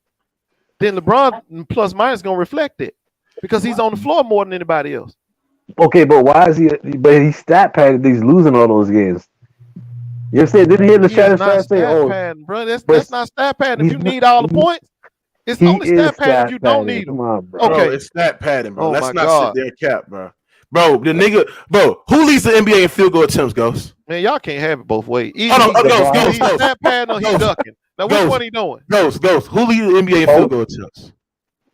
then LeBron plus minus gonna reflect it because he's on the floor more than anybody else. Okay, but why is he? But he's stat padded. He's losing all those games. You know what I'm saying? Didn't hear LeShannon Sharpe say, padding, bro. That's not stat padding. If you need all the points, it's only stat padding. You don't need them. Come on, bro. Okay, it's stat padding, bro. Let's not sit there and cap, bro. Bro, the nigga, who leads the NBA in field goal attempts, Ghost? Man, y'all can't have it both ways. He's stat padding or he's ducking. Now, which one he doing? Ghost. Who leads the NBA in field goal attempts?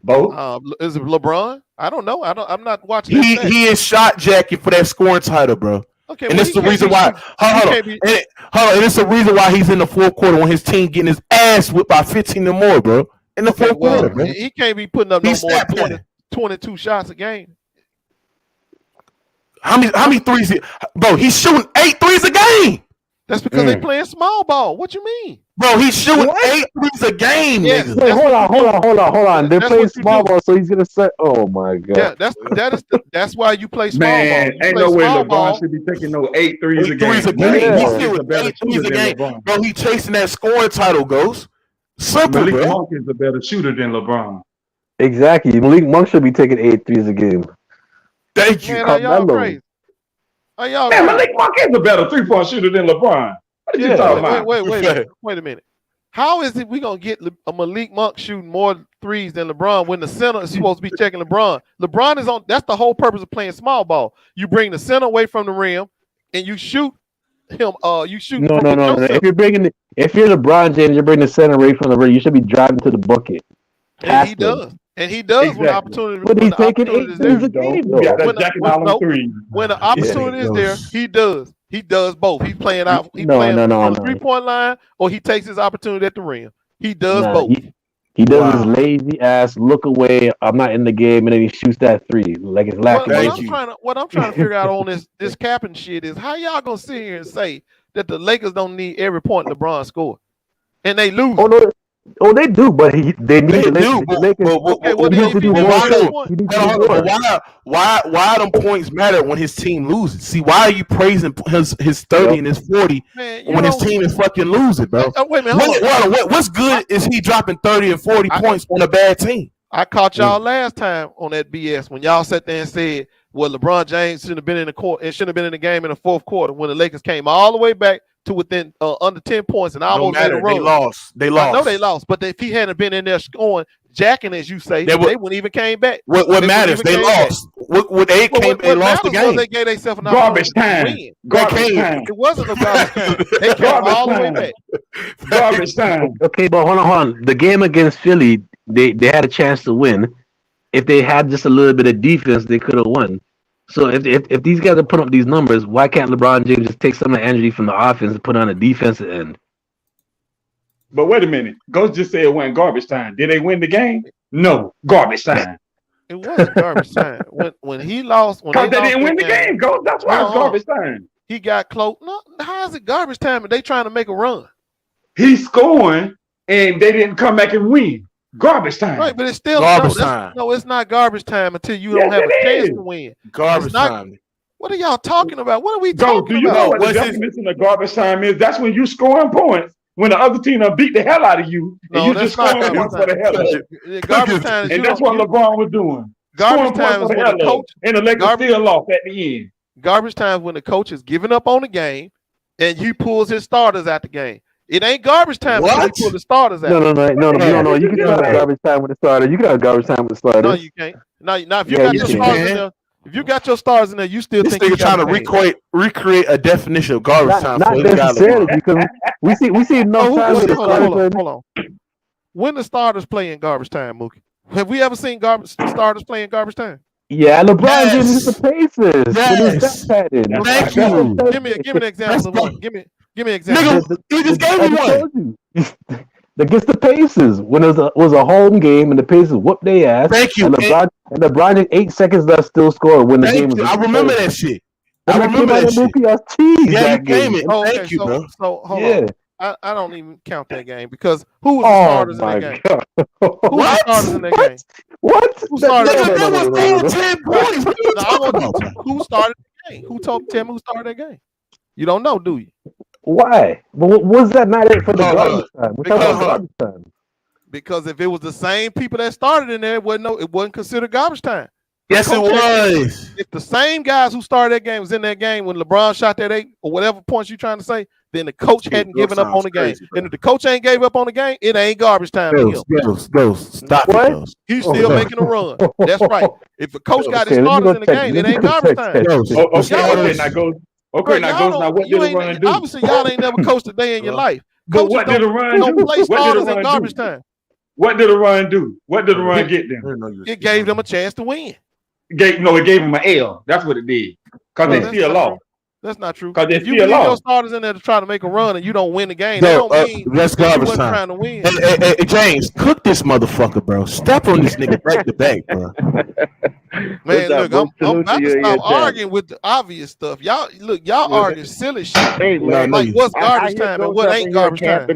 Both. Is it LeBron? I don't know. I'm not watching. He is shot jacking for that scoring title, bro. Okay, and it's the reason why. Hold on. And it's the reason why he's in the fourth quarter when his team getting his ass whipped by 15 or more, bro. In the fourth quarter, bro. He can't be putting up no more 22 shots a game. How many threes? Bro, he's shooting 8 threes a game. That's because they playing small ball. What you mean? Bro, he's shooting 8 threes a game. Yes, wait, hold on. They're playing small ball, so he's gonna say, "Oh my god." Yeah, that's why you play small ball. Man, ain't no way LeBron should be taking no 8 threes a game. He's shooting 8 threes a game. Bro, he chasing that scoring title, Ghost. Simple, Malik bro. Monk is a better shooter than LeBron. Exactly. Malik Monk should be taking 8 threes a game. Thank you. Man, are y'all crazy? Man, Malik Monk is a better 3-point shooter than LeBron. What are you talking about? Wait a minute. How is it we gonna get a Malik Monk shooting more threes than LeBron when the center is supposed to be checking LeBron? LeBron is on. That's the whole purpose of playing small ball. You bring the center away from the rim and you shoot him. You shoot. No. If you're LeBron James, you're bringing the center away from the rim. You should be driving to the bucket. And he does. And he does exactly. When the opportunity. But he's taking 8 threes a game. When the opportunity is there, he does. He does both. He's playing out. He's playing on the 3-point line, or he takes his opportunity at the rim. He does both. He does his lazy ass look away. I'm not in the game, and then he shoots that 3 like it's lacking. What I'm trying to figure out on this capping shit is how y'all gonna sit here and say that the Lakers don't need every point LeBron scored, and they lose. Oh, they do, but they need why them points matter when his team loses? See, why are you praising his 30 and his 40 when his team is fucking losing, bro? Wait a minute, what's good is he dropping 30 and 40 points on a bad team? I caught y'all last time on that BS when y'all sat there and said, well, LeBron James shouldn't have been in the court and shouldn't have been in the game in the fourth quarter when the Lakers came all the way back to within under 10 points and almost made a run. They lost. I know they lost, but if he hadn't been in there scoring, jacking, as you say, they wouldn't even came back. What matters? They lost. They lost the game. They gave themselves an garbage time. Garbage time. It wasn't a garbage time. They came all the way back. Garbage time. Okay, but hold on. The game against Philly, they had a chance to win. If they had just a little bit of defense, they could have won. So if these guys are putting up these numbers, why can't LeBron James just take some of the energy from the offense and put on a defensive end? But wait a minute. Ghost just said it wasn't garbage time. Did they win the game? No. Garbage time. It wasn't garbage time. When he lost, because they didn't win the game, Ghost. That's why it's garbage time. He got close. No, how is it garbage time if they trying to make a run? He's scoring and they didn't come back and win. Garbage time. Right, but it's still garbage time. No, it's not garbage time until you don't have a chance to win. Garbage time. What are y'all talking about? What are we talking about? Do you know what the definition of garbage time is? That's when you scoring points when the other team will beat the hell out of you and you just scoring points for the hell of it. Garbage time, and that's what LeBron was doing. Garbage time is when the coach and the Lakers still lost at the end. Garbage time is when the coach is giving up on the game and he pulls his starters out the game. It ain't garbage time when he pull the starters out. No. You can have garbage time with the starter. You can have garbage time with the starters. No, you can't. No, if you got your stars in there, if you got your stars in there, you still think you're trying to recreate a definition of garbage time. Not necessarily, because we see enough times. Hold on. When the starters play in garbage time, Mookie? Have we ever seen starters playing garbage time? Yeah, LeBron James the Pacers. Yes. Thank you. Give me an example of one. Give me an example. He just gave me one. Against the Pacers, when it was a home game and the Pacers whooped their ass. Thank you. And LeBron in 8 seconds left still scored when the game was. I remember that shit. I remember that shit. Yeah, you came in. Thank you, bro. So hold on. I don't even count that game because who was the starters in that game? Who was the starters in that game? What? Who started that game? Who started the game? Tell me who started that game? You don't know, do you? Why? But was that not it for the garbage time? We're talking about garbage time. Because if it was the same people that started in there, it wasn't considered garbage time. Yes, it was. If the same guys who started that game was in that game when LeBron shot that 8 or whatever points you're trying to say, then the coach hadn't given up on the game. And if the coach ain't gave up on the game, it ain't garbage time. Stop it. He's still making a run. That's right. If the coach got his starters in the game, it ain't garbage time. Okay, now go. Okay, now what did LeBron do? Obviously, y'all ain't never coached a day in your life. But what did LeBron do? Don't play starters in garbage time. What did the run do? What did the run get them? It gave them a chance to win. It gave them an L. That's what it did. Because they still lost. That's not true. Because if you leave your starters in there to try to make a run and you don't win the game, that don't mean that's that you garbage wasn't time. trying to win. Hey, James, cook this motherfucker, bro. Step on this nigga back to back, bro. Man, look, I'm about to stop arguing with the obvious stuff. Y'all arguing silly shit. Hey, man, like what's garbage time and what ain't garbage time.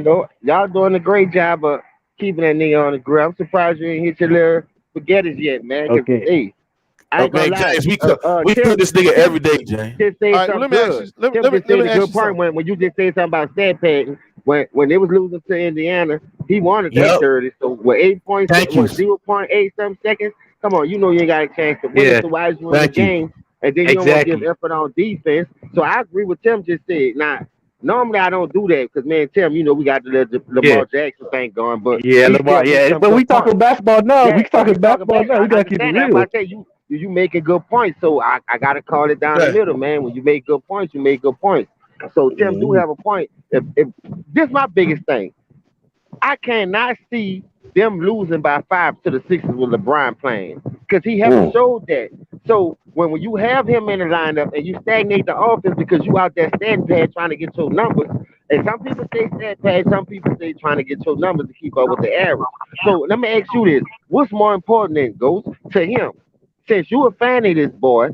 Y'all doing a great job of keeping that nigga on the grill. I'm surprised you ain't hit your little spaghettis yet, man. Okay. Hey, I ain't gonna lie. James, we cook this nigga every day, James. Just say something good. Let me say a good point when you just say something about stat padding. When they was losing to Indiana, he wanted that 30. So with 8 points, 0.8 some seconds. Come on, you know you ain't got a chance to win. So why is you in the game? And then you don't want to give effort on defense. So I agree with Tim just said. Now, normally I don't do that because, man, Tim, you know we got the Lamar Jackson thing going. But Lamar, but we talking basketball now. We talking basketball now. We got to keep it real. I tell you making good points. So I got to call it down the middle, man. When you make good points, you make good points. So Tim do have a point. If this is my biggest thing, I cannot see them losing by 5 to the Sixers with LeBron playing because he haven't showed that. So when you have him in the lineup and you stagnate the offense because you out there stand pad trying to get your numbers, and some people say stand pad, some people say trying to get your numbers to keep up with the average. So let me ask you this: what's more important than Ghost to him? Since you a fan of this boy,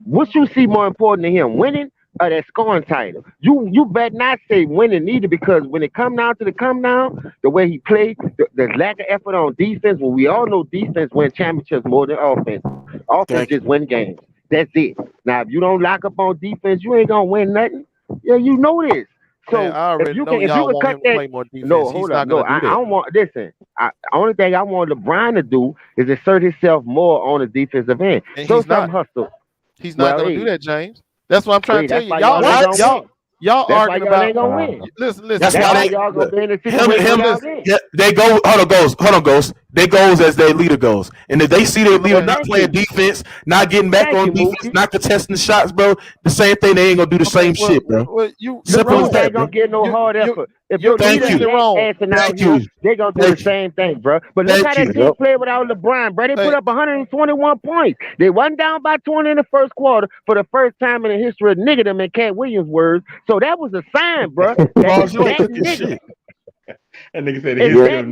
what you see more important to him, winning or that scoring title? You better not say winning either, because when it come down to the way he played, the lack of effort on defense, well, we all know defense win championships more than offense. Offense just win games. That's it. Now, if you don't lock up on defense, you ain't gonna win nothing. Yeah, you know this. So man, I already know y'all want him to play more defense. No, hold on. No, I don't want. Listen, only thing I want LeBron to do is assert himself more on the defensive end. And so some hustle. He's not going to do that, James. That's what I'm trying to tell you. Y'all arguing about. Ain't gonna win. Listen. That's why y'all gonna be in the situation. They go. Hold on, Ghost. They goes as their leader goes, and if they see their leader not playing defense, not getting back on defense, not contesting the shots, bro, the same thing. They ain't gonna do the same shit, bro. Simple as that. Ain't gonna get no hard effort. If your leader ain't asking out here, they gonna do the same thing, bro. But look how that team played without LeBron, bro. They put up 121 points. They wasn't down by 20 in the first quarter for the first time in the history of nigga them in Cat Williams' words. So that was a sign, bro. That nigga said that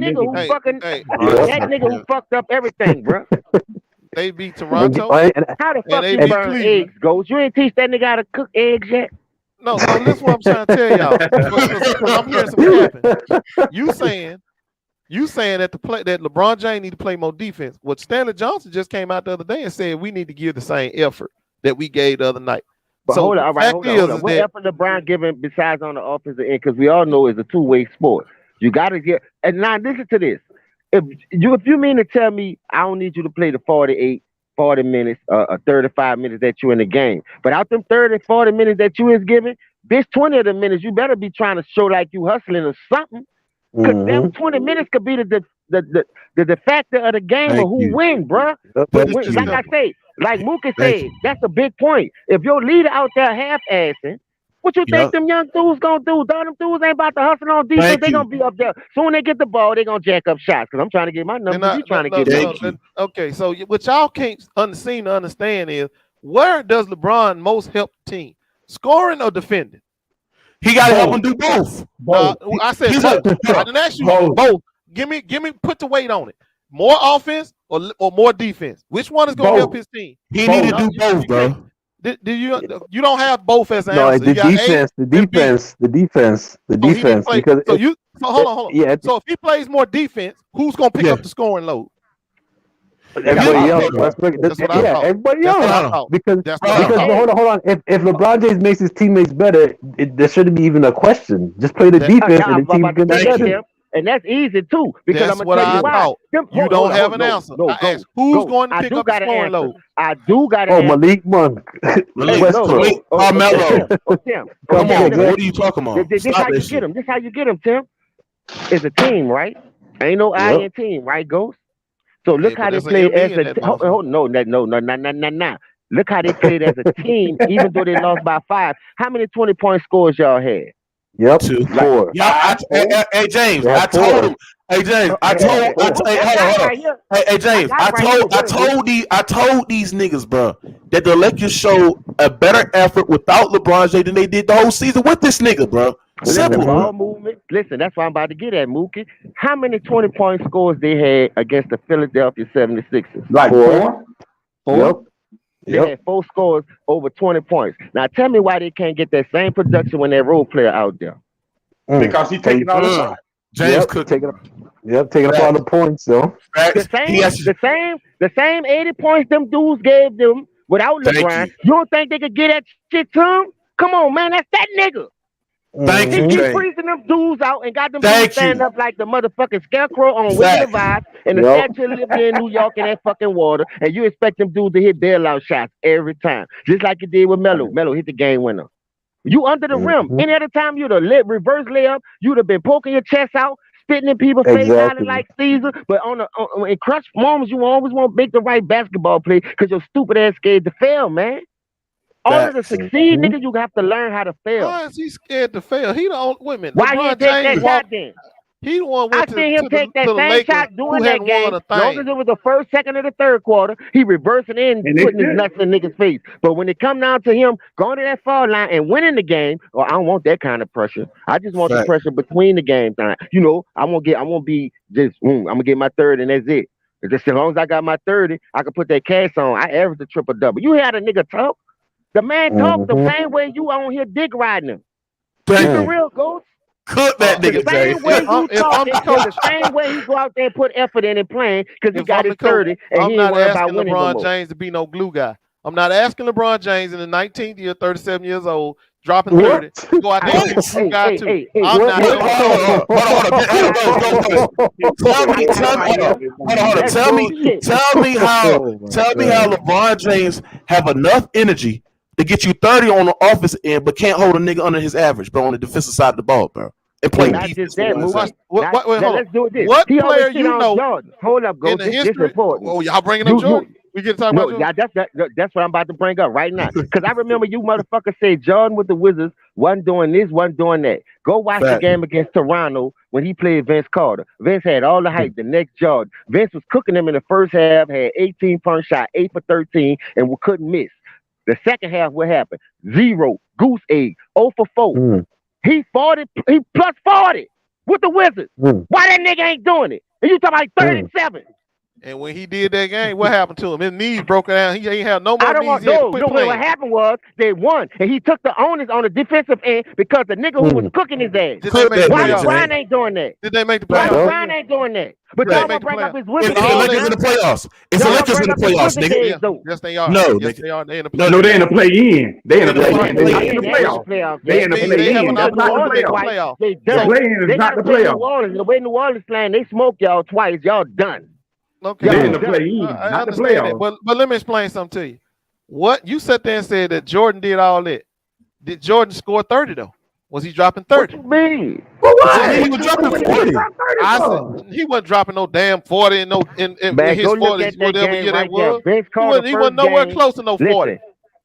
nigga who fucked up everything, bro. They beat Toronto. How the fuck you burn eggs, Ghost? You ain't teach that nigga how to cook eggs yet? No, this is what I'm trying to tell y'all. Because I'm hearing some capping. You saying that that LeBron James need to play more defense. What Stanley Johnson just came out the other day and said we need to give the same effort that we gave the other night. But hold on. What effort LeBron giving besides on the offensive end? Because we all know it's a two-way sport. You got to get. And now listen to this. If you mean to tell me I don't need you to play the 40 minutes, 35 minutes that you in the game, but out them 30, 40 minutes that you is giving, bitch, 20 of the minutes you better be trying to show like you hustling or something. Because them 20 minutes could be the factor of the game of who win, bro. Like I say, like Mookie said, that's a big point. If your leader out there half-assing, what you think them young dudes gonna do? Them dudes ain't about to hustle on defense. They gonna be up there. Soon they get the ball, they gonna jack up shots. Because I'm trying to get my numbers. You trying to get okay, so what y'all can't seem to understand is, where does LeBron most help the team? Scoring or defending? He got to help him do both. I said both. I didn't ask you both. Give me, put the weight on it. More offense or more defense? Which one is gonna help his team? He need to do both, bro. You don't have both as an answer. The defense. Because hold on. Yeah. So if he plays more defense, who's gonna pick up the scoring load? Everybody else. Everybody else. Because hold on. If LeBron James makes his teammates better, there shouldn't be even a question. Just play the defense and the team can be better. And that's easy too, because I'm gonna tell you why. You don't have an answer. I asked, who's going to pick up the scoring load? I do got an answer. Malik Monk. Carmelo. Tim. Come on, what are you talking about? This how you get him. This how you get him, Tim. It's a team, right? Ain't no I in team, right, Ghost? So look how they played as a no. Look how they played as a team, even though they lost by 5. How many 20-point scores y'all had? Yep. 2. 4. Yeah, hey James, I told him. Hey James, I told. Hey, hold on. Hey James, I told these niggas, bro, that the Lakers show a better effort without LeBron James than they did the whole season with this nigga, bro. Simple. Listen, ball movement. Listen, that's what I'm about to get at, Mookie. How many 20-point scores they had against the Philadelphia 76ers? Like 4. Yep. They had 4 scores over 20 points. Now tell me why they can't get that same production when that role player out there. Because he's taking all the shots. James could taking up all the points though. The same 80 points them dudes gave them without LeBron. You don't think they could get that shit to him? Come on, man, that's that nigga. Thank you, He James. freezing them dudes out and got them dudes standing up like the motherfucking scarecrow on Wizard of Oz and the Statue of Liberty in New York in that fucking water, and you expect them dudes to hit bailout shots every time, just like you did with Melo. Melo hit the game winner. You under the rim. Any other time you'd have reverse layup, you'd have been poking your chest out, spitting in people's face, hollering like Caesar. But in crunch moments, you always want to make the right basketball play because your stupid ass scared to fail, man. All to succeed, nigga, you have to learn how to fail. Why is he scared to fail? He the only women. Why he take that shot then? He the one I seen him take that same shot doing that game. As long as it was the first, second, or the third quarter, he reversing in, putting his nuts in niggas' face. But when it come down to him going to that foul line and winning the game, I don't want that kind of pressure. I just want the pressure between the game time. You know, I'm gonna be just I'm gonna get my 30 and that's it. Just as long as I got my 30, I can put that cash on. I average a triple double. You had a nigga talk. The man talk the same way you on here dick riding him. Keep it real, Ghost. Cook that nigga, James. The same way he go out there and put effort in and playing because he got his 30 and he ain't worried about winning LeBron James to be no glue guy. I'm not asking LeBron James in the 19th year, 37 years old, dropping 30. Go out there and be a glue guy too. I'm not doing Tell me how LeBron James have enough energy to get you 30 on the offensive end, but can't hold a nigga under his average, bro, on the defensive side of the ball, bro. And play defense. Let's do this. What player you know? Hold up, go. In the history. Oh, y'all bringing up Jordan? We get to talk about Jordan. That's what I'm about to bring up right now. Because I remember you motherfuckers say Jordan with the Wizards wasn't doing this, wasn't doing that. Go watch the game against Toronto when he played Vince Carter. Vince had all the hype, the next Jordan. Vince was cooking him in the first half, had 18-point shot, 8 for 13, and we couldn't miss. The second half, what happened? 0, goose egg, 0 for 4. He plus 40 with the Wizards. Why that nigga ain't doing it? And you talking like 37. And when he did that game, what happened to him? His knees broke down. He ain't had no more knees. What happened was they won, and he took the onus on the defensive end because the nigga who was cooking his ass. Why LeBron ain't doing that? Did they make the playoffs? LeBron ain't doing that. But y'all gonna bring up his Wizards. It's the Lakers in the playoffs. It's the Lakers in the playoffs, nigga. Yes, they are. No, yes, they are. They in the playoffs. No, they in the play-in. They in the play-in. They not in the playoffs. They in the play-in. That's not the playoffs. The play-in is not the playoffs. The way New Orleans playing, they smoked y'all twice. Y'all done. Okay. They're in the play-in, not the playoffs. But let me explain something to you. What you sat there and said that Jordan did all that. Did Jordan score 30 though? Was he dropping 30? What you mean? He was dropping 40. I said he wasn't dropping no damn 40 in his 40s, whatever year that was. He wasn't nowhere close to no 40.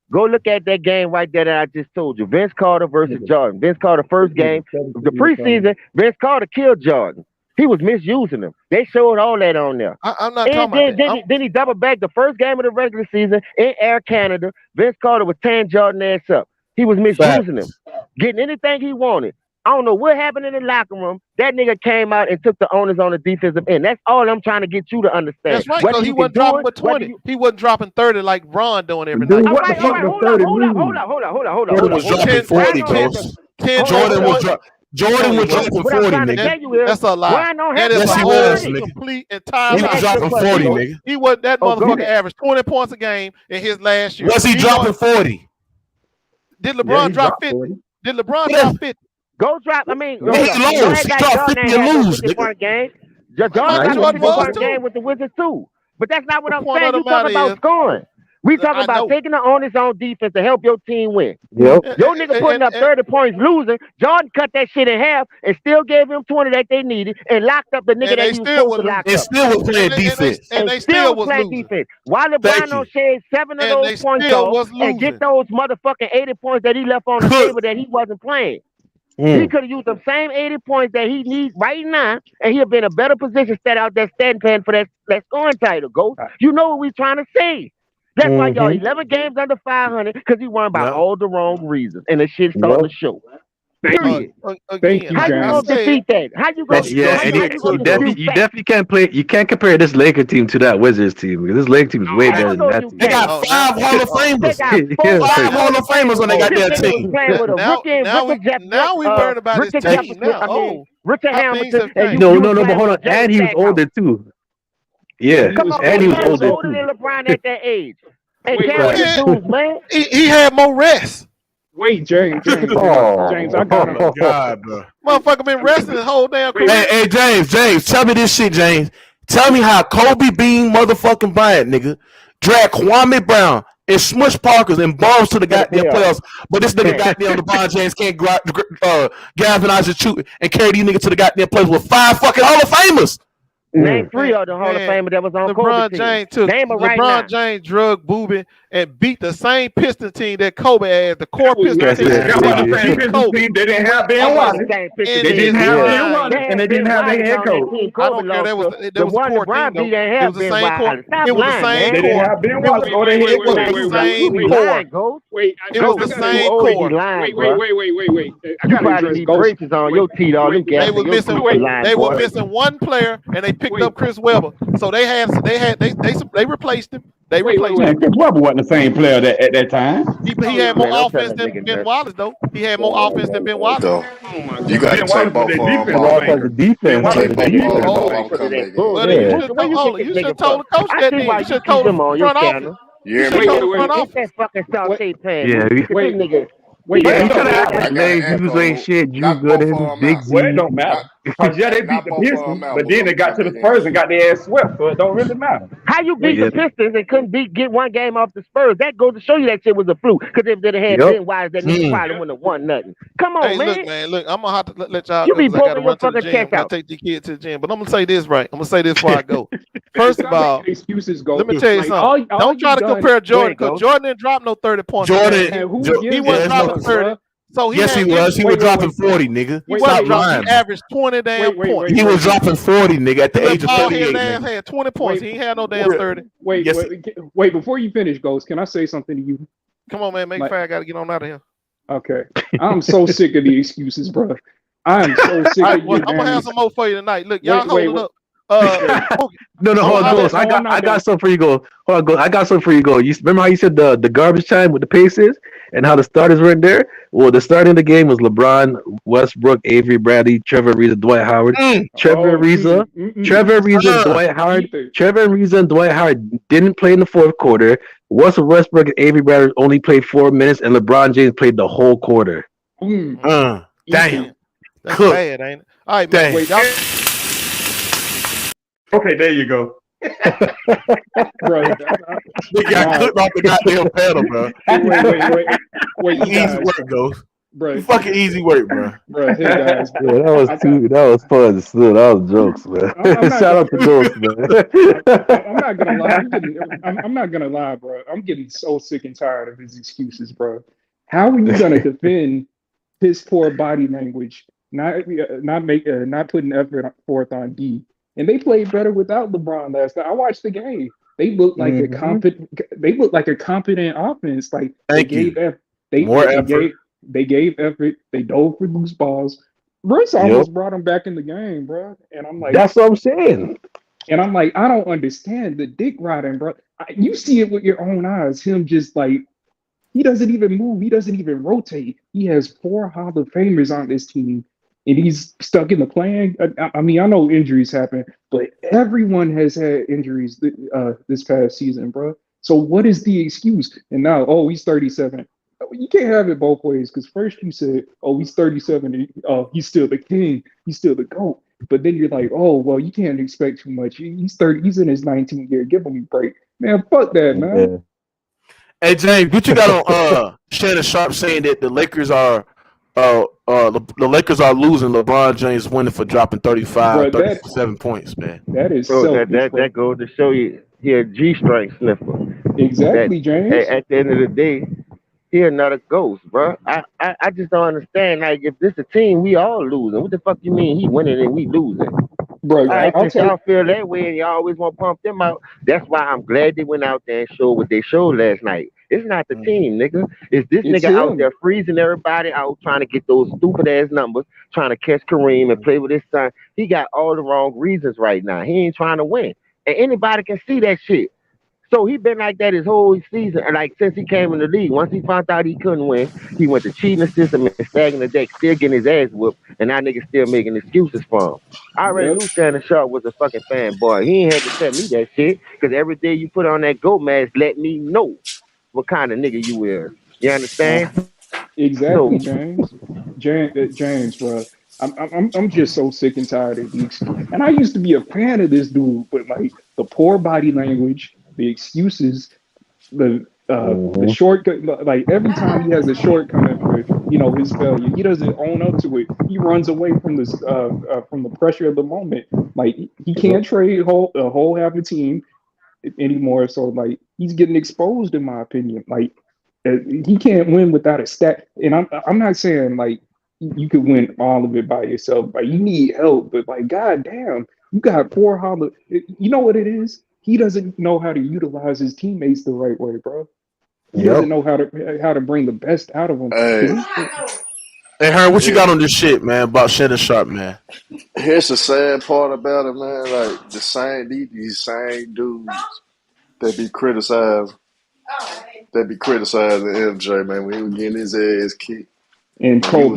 Go look at that game right there that I just told you. Vince Carter versus Jordan. Vince Carter first game. The preseason, Vince Carter killed Jordan. He was misusing him. They showed all that on there. I'm not talking about that. Then he doubled back the first game of the regular season in Air Canada. Vince Carter was tearing Jordan ass up. He was misusing him, getting anything he wanted. I don't know what happened in the locker room. That nigga came out and took the onus on the defensive end. That's all I'm trying to get you to understand. That's right, because he wasn't dropping but 20. He wasn't dropping 30 like Ron doing every night. Hold on. Jordan was dropping 40, Coach. Jordan was dropping 40, nigga. That's a lie. Yes, he was, nigga. Complete entire he was dropping 40, nigga. He was that motherfucker averaged 20 points a game in his last year. Was he dropping 40? Did LeBron drop 50? Did LeBron drop 50? Go drop. I mean, he lost. He dropped 50 and lose, nigga. Jordan got a 50-point game with the Wizards too. But that's not what I'm saying. You talking about scoring. We talking about taking the onus on defense to help your team win. Yep. Your nigga putting up 30 points losing. Jordan cut that shit in half and still gave him 20 that they needed and locked up the nigga that he was supposed to lock up. And still was playing defense. And they still was playing defense. Why LeBron don't shade 7 of those points off and get those motherfucking 80 points that he left on the table that he wasn't playing? He could have used the same 80 points that he needs right now, and he'd have been in a better position to out that stand pan for that scoring title, Ghost. You know what we're trying to say. That's why y'all 11 games under 500, because he won by all the wrong reasons, and the shit starting to show. Period. Thank you, how you gonna defeat that? How you gonna? You definitely can't play. You can't compare this Laker team to that Wizards team because this Laker team is way better than that team. They got 5 Hall of Famers. 5 Hall of Famers when they got their team. Now we worried about his team. Richard Hamilton. No, but hold on. And he was older too. Yeah, and he was older too. Than LeBron at that age. And man. He had more rest. Wait, James, I got him. Oh God, bro. Motherfucker been resting his whole damn career. Hey, James, tell me this shit, James. Tell me how Kobe Bean motherfucking Bryant, nigga, dragged Kwame Brown and Smush Parkers and balls to the goddamn playoffs, but this nigga goddamn LeBron James can't galvanize his shoot and carry these niggas to the goddamn playoffs with 5 fucking Hall of Famers. Name 3 of the Hall of Famers that was on LeBron James took LeBron James drug boobie and beat the same Piston team that Kobe had, the core Piston team. They didn't have Ben Wallace. They didn't have Ben Wallace, and they didn't have their head coach. I don't care. That was a core team. It was the same core. It was the same core. They didn't have Ben Wallace or their head coach. It was the same core. It was the same core. Wait. I got to address braces on your teeth. They were missing one player, and they picked up Chris Webber. So they replaced him. They replaced him. Chris Webber wasn't the same player at that time. He had more offense than Ben Wallace, though. He had more offense than Ben Wallace. You got to take both of them. Defense. You should have told the coach that. You should have told the front office. Wait, you ain't shit. You good in Big Z. Well, it don't matter. Because they beat the Pistons, but then they got to the Spurs and got their ass swept, so it don't really matter. How you beat the Pistons and couldn't get one game off the Spurs? That goes to show you that shit was a fluke. Because if they had Ben Wise, that nigga probably wouldn't have won nothing. Come on, man. Look, I'm gonna have to let y'all. You be poking your fucking chest out. I take the kid to the gym, but I'm gonna say this right. I'm gonna say this before I go. First of all, let me tell you something. Don't try to compare Jordan, because Jordan didn't drop no 30 points. He wasn't dropping 30. So he was. He was dropping 40, nigga. He averaged 20 damn points. He was dropping 40, nigga, at the age of 38. His ass had 20 points. He ain't had no damn 30. Wait, before you finish, Ghost, can I say something to you? Come on, man. Make fair. I got to get on out of here. Okay. I'm so sick of the excuses, bro. I'm so sick of you. I'm going to have some more for you tonight. Look, y'all hold it up. No, hold on, Ghost. I got something for you, Ghost. Hold on, Ghost. I got something for you, Ghost. You remember how you said the garbage time with the Pacers and how the starters were in there? Well, the starting of the game was LeBron, Westbrook, Avery Bradley, Trevor Ariza, Dwight Howard. Trevor Ariza, Dwight Howard. Trevor Ariza and Dwight Howard didn't play in the fourth quarter. Westbrook and Avery Bradley only played 4 minutes, and LeBron James played the whole quarter. Damn. That's bad, ain't it? All right, man. Wait, y'all. Okay, there you go. Bro, they got cooked off the goddamn pedal, bro. Wait. Easy work, Ghost. Bro, fucking easy work, bro. Bro, hey guys. Yeah, that was fun. Still, that was jokes, man. Shout out to Ghost, man. I'm not gonna lie, bro. I'm getting so sick and tired of his excuses, bro. How are you gonna defend his poor body language? Not putting effort forth on D. And they played better without LeBron last night. I watched the game. They looked like a competent. They looked like a competent offense. Like they gave effort. They gave effort. They dove for loose balls. Russ almost brought them back in the game, bro. And I'm like, that's what I'm saying. And I'm like, I don't understand the dick riding, bro. You see it with your own eyes. Him just like, he doesn't even move. He doesn't even rotate. He has 4 Hall of Famers on this team. And he's stuck in the plan. I mean, I know injuries happen, but everyone has had injuries this past season, bro. So what is the excuse? And now, he's 37. You can't have it both ways, because first you said, he's 37. He's still the king. He's still the GOAT. But then you're like, you can't expect too much. He's 30. He's in his 19th year. Give him a break, man. Fuck that, man. Hey James, what you got on Shannon Sharpe saying that the Lakers are the Lakers are losing, LeBron James winning for dropping 37 points, man. That is that goes to show you he a G-string sniffer. Exactly, James. At the end of the day, He another ghost, bro. I just don't understand. Like, if this a team, we all losing. What the fuck you mean he winning and we losing? Bro, All right, I'll since tell y'all feel that way and y'all always want to pump them out, that's why I'm glad they went out there and showed what they showed last night. It's not the team, nigga. It's this it's nigga out him. there freezing everybody out, trying to get those stupid ass numbers, trying to catch Kareem and play with his son. He got all the wrong reasons right now. He ain't trying to win. And anybody can see that shit. So he been like that his whole season, and like since he came in the league. Once he found out he couldn't win, he went to cheating the system and stacking the deck, still getting his ass whooped, and now niggas still making excuses for him. I already Yep. knew Shannon Sharpe was a fucking fanboy. He ain't had to tell me that shit, because every day you put on that goat mask, let me know what kind of nigga you is. You understand? Exactly, So James. James, bro. I'm just so sick and tired of the excuse. And I used to be a fan of this dude, but like the poor body language, the excuses, the shortcut. Like every time he has a shortcoming for his failure, he doesn't own up to it. He runs away from the pressure of the moment. Like he can't trade a whole half a team anymore. So like he's getting exposed, in my opinion. Like he can't win without a stat. And I'm not saying like you could win all of it by yourself. Like you need help, but like goddamn, you got four hollow. You know what it is? He doesn't know how to utilize his teammates the right way, bro. He doesn't know how to bring the best out of them. Hey, Hey, Herb, what you here, got on this shit, man, about Shannon Sharpe, man? here's the sad part about it, man. Like these same dudes that be criticized, MJ, man, when he was getting his ass kicked. And When Kobe,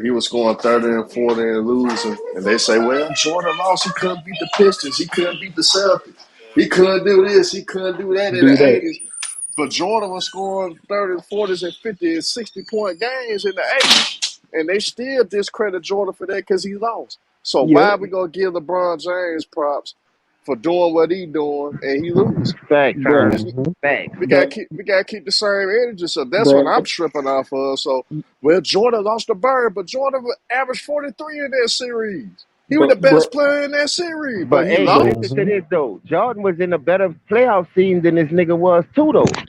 he was scoring 30 and 40 and losing. And they say, well, Jordan lost. He couldn't beat the Pistons. He couldn't beat the Celtics. He couldn't do this. He couldn't do that in the do that. 80s. But Jordan was scoring 30, 40s, and 50 and 60-point games in the 80s. And they still discredit Jordan for that because he lost. So why Yep. are we going to give LeBron James props for doing what he doing and he losing? facts, Bro, son. Facts. We bro, gotta keep the same energy. So that's what bro. I'm tripping off of. So well, Jordan lost the bird, but Jordan averaged 43 in that series. He was the But bro, best player in that series, but But he hey, listen lost. to this though. Jordan was in a better playoff scene than this nigga was too though.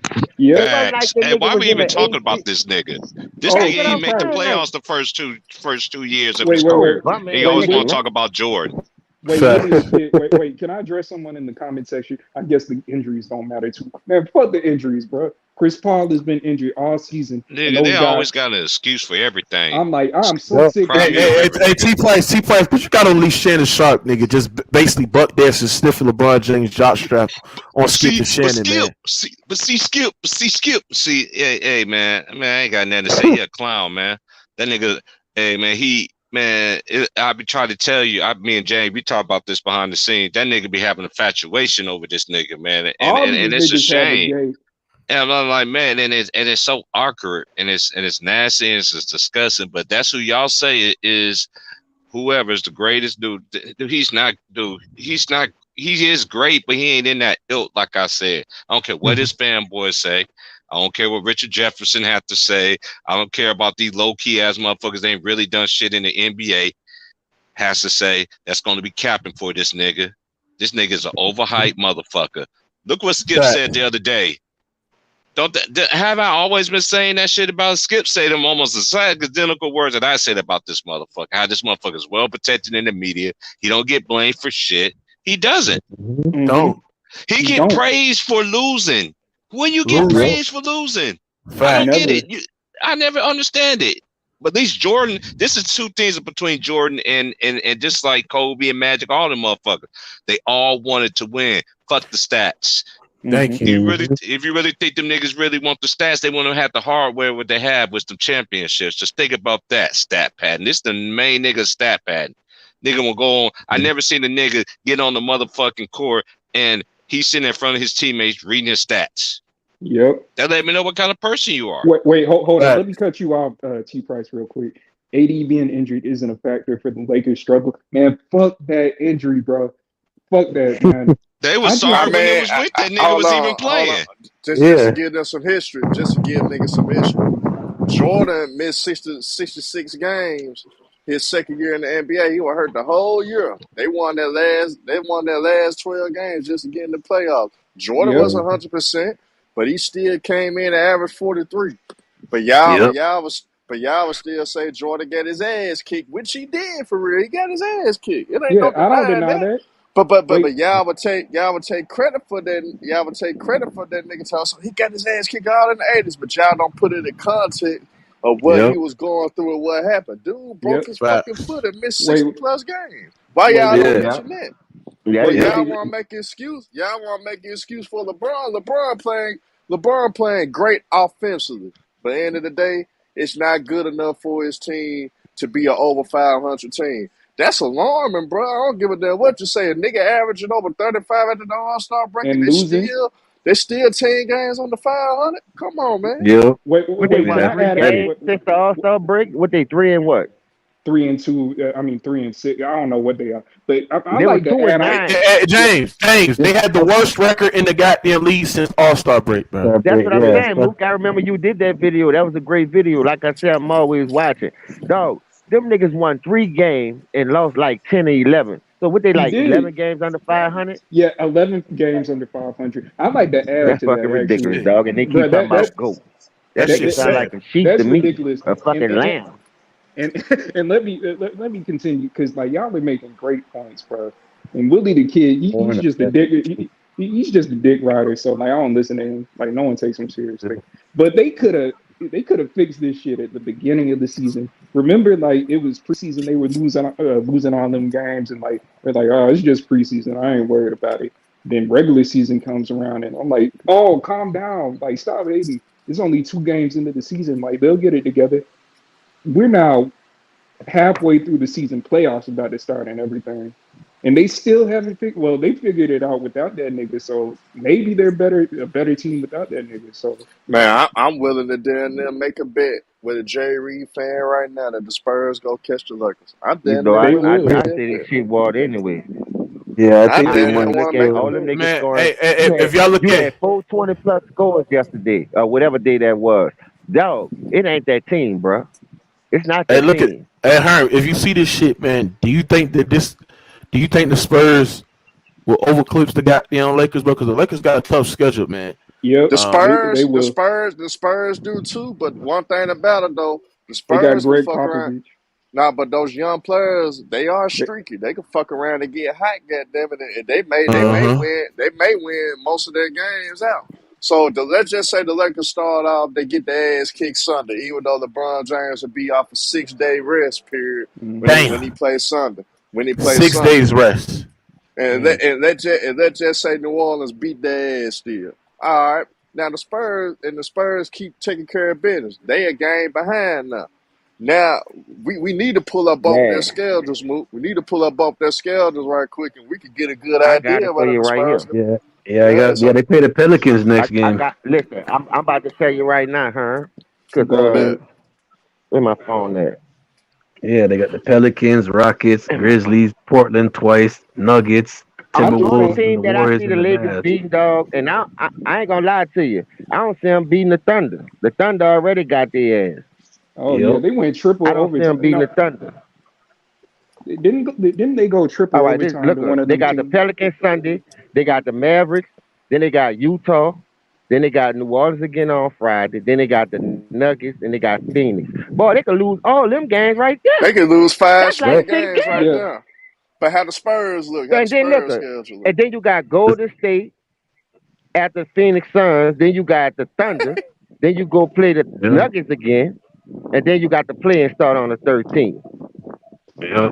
It yep. wasn't like Facts. the Hey, nigga why was we in even the talking eight. about this nigga? This Oh, nigga That's what he T I'm make the Price. saying. Like, playoffs the first two years of his Wait, wait, career, wait, my and he man, wait, always nigga, want wait. to talk about Jordan. Wait, what is it? Wait. Can I address someone in the comment section? I guess the injuries don't matter too. Man, fuck the injuries, bro. Chris Paul has been injured all season, and Nigga, they those guys. always got an excuse for everything. I'm so sick of Hey, Prime it. year of hey, every hey, nigga. T-Price, but you got on least Shannon Sharpe, nigga, just basically buck dancing, sniffing LeBron James' jockstrap on Skip See, and but Shannon, Skip, man. Skip. Hey, man, I ain't got nothing to say. He a clown, man. That nigga, hey, man, I be trying to tell you, me and James, we talk about this behind the scenes. That nigga be having infatuation over this nigga, man, All and these it's a niggas have a shame. gay. And I'm like, man, and it's so awkward, and it's nasty, and it's just disgusting. But that's who y'all say is whoever is the greatest dude. He's not, dude. He's not. He is great, but he ain't in that ilk. Like I said, I don't care what his fanboys say. I don't care what Richard Jefferson had to say. I don't care about these low key ass motherfuckers. They ain't really done shit in the NBA. Has to say that's going to be capping for this nigga. This nigga is an overhyped motherfucker. Look what Skip said the other day. Have I always been saying that shit about Skip? Say them almost the same identical words that I said about this motherfucker. How this motherfucker is well protected in the media. He don't get blamed for shit. He doesn't. Don't. He You get don't. praised for losing. When you get praised for losing, I don't get Never. it. I never understand it. But at least Jordan, this is two things between Jordan and just like Kobe and Magic, all the motherfuckers. They all wanted to win. Fuck the stats. Thank you. If you really think them niggas really want the stats, they want to have the hardware what they have with the championships. Just think about that stat pattern. This the main nigga stat pattern. Nigga will go on. I never seen a nigga get on the motherfucking court and he's sitting in front of his teammates reading his stats. Yep. That let me know what kind of person you are. Wait, hold on. Let me cut you off, T Price, real quick. AD being injured isn't a factor for the Lakers' struggle. Man, fuck that injury, bro. Fuck that, man. They was sorry when they was with that nigga was even playing. Just to give them some history, just to give niggas some history. Jordan missed 66 games his second year in the NBA. He was hurt the whole year. They won their last 12 games just to get in the playoffs. Jordan Yep. was 100%, but he still came in and averaged 43. But y'all would still say Jordan got his ass kicked, which he did for real. He got his ass kicked. It ain't Yeah, no I don't denying deny that. that. But y'all would take credit for that. Y'all would take credit for that nigga. So he got his ass kicked out in the 80s, but y'all don't put it in context of what he was going through and what happened. Dude broke his fucking foot and missed 60 plus games. Why y'all don't mention that? But y'all want to make an excuse. Y'all want to make an excuse for LeBron. LeBron playing great offensively. But at the end of the day, it's not good enough for his team to be an over 500 team. That's alarming, bro. I don't give a damn what you say. A nigga averaging over 35 at the All-Star break, and and losing. they still 10 games on the 500. Come on, man. Yeah. Wait, What, can I 3 add games since the All-Star break? What they 3 and what? 3-2. I mean 3-6. I don't know what they are, but I They were like to 2 and add on. 9. James, they had the worst record in the goddamn league since All-Star break, bro. That's what I'm saying, Mook. I remember you did that video. That was a great video. Like I said, I'm always watching. Dog, them niggas won 3 games and lost like 10 or 11. So what they He like did. 11 games under 500? Yeah, 11 games under 500. I like to add That's to fucking that ridiculous, actually, dog. And they bro. keep talking about goat. That That nigga shit sound sad. like a sheep to That's me, ridiculous. a fucking lamb. And let me continue because like y'all are making great points, bro. And Willie the Kid, he's just a dick. He's just a dick rider. So like I don't listen to him. Like no one takes him seriously. But they could have fixed this shit at the beginning of the season. Remember, like it was preseason. They were losing all them games, and like they're like, oh, it's just preseason. I ain't worried about it. Then regular season comes around, and I'm like, oh, calm down. Like stop hating. It's only 2 games into the season. Like they'll get it together. We're now halfway through the season, playoffs about to start and everything, and they still haven't figured. Well, they figured it out without that nigga, so maybe they're a better team without that nigga. So, Man, I'm willing to damn near make a bet with a Jay Reed fan right now that the Spurs go catch the Lakers. I'm You damn know, near they willing to will. make I that say this bet. shit water anyway. Yeah, I I think they damn near won. want to make a All them bet. niggas Man, scoring. if y'all look You at had 420 plus scores yesterday, or whatever day that was. Dog, it ain't that team, bro. It's not that look team. at Herm, if you see this shit, man, do you think the Spurs will overclips the goddamn Lakers, bro? Because the Lakers got a tough schedule, man. Yep, The they Spurs, the will. Spurs, the Spurs do too. But one thing about it though, the They got Spurs can Greg fuck around. Popovich. Nah, but those young players, they are They, streaky. They can fuck around and get hot, goddamn it, and yep. they may win most of their games out. So let's just say the Lakers start off, they get their ass kicked Sunday, even though LeBron James will be off a 6-day rest period when he Damn, plays Sunday. When he plays 6 days Sunday. rest. And let's just say New Orleans beat their ass still. All right. Now the Spurs keep taking care of business. They a game behind now. Now we need to pull up both their Man, schedules, Mook. We need to pull up both their schedules right quick, and we can get a good I got idea it for whether you the right Spurs. here. They play the Pelicans next I game. got, listen, I'm about to tell you right now, huh? Because, Go ahead. where my phone at? Yeah, they got the Pelicans, Rockets, Grizzlies, Portland twice, Nuggets, Only Timberwolves, and team the that I Warriors see and the the Lakers Mavs. beating, dog, and I ain't gonna lie to you. I don't see them beating the Thunder. The Thunder already got their ass. Oh yeah, they went triple I don't see them overtime. beating No, the Thunder. didn't they go triple All right, overtime look, to one of they them got the teams? Pelicans Sunday, they got the Mavericks, then they got Utah, then they got New Orleans again on Friday, then they got the Nuggets, and they got Phoenix. Boy, they could lose all them games right They there. can lose 5 That's like straight 6 games right Yeah, games. there. But how the Spurs look? How the And then look, Spurs schedule look? and then you got Golden State after Phoenix Suns, then you got the Thunder, then you go play the Yeah, Nuggets again, and then you got the play and start on the 13th. yeah.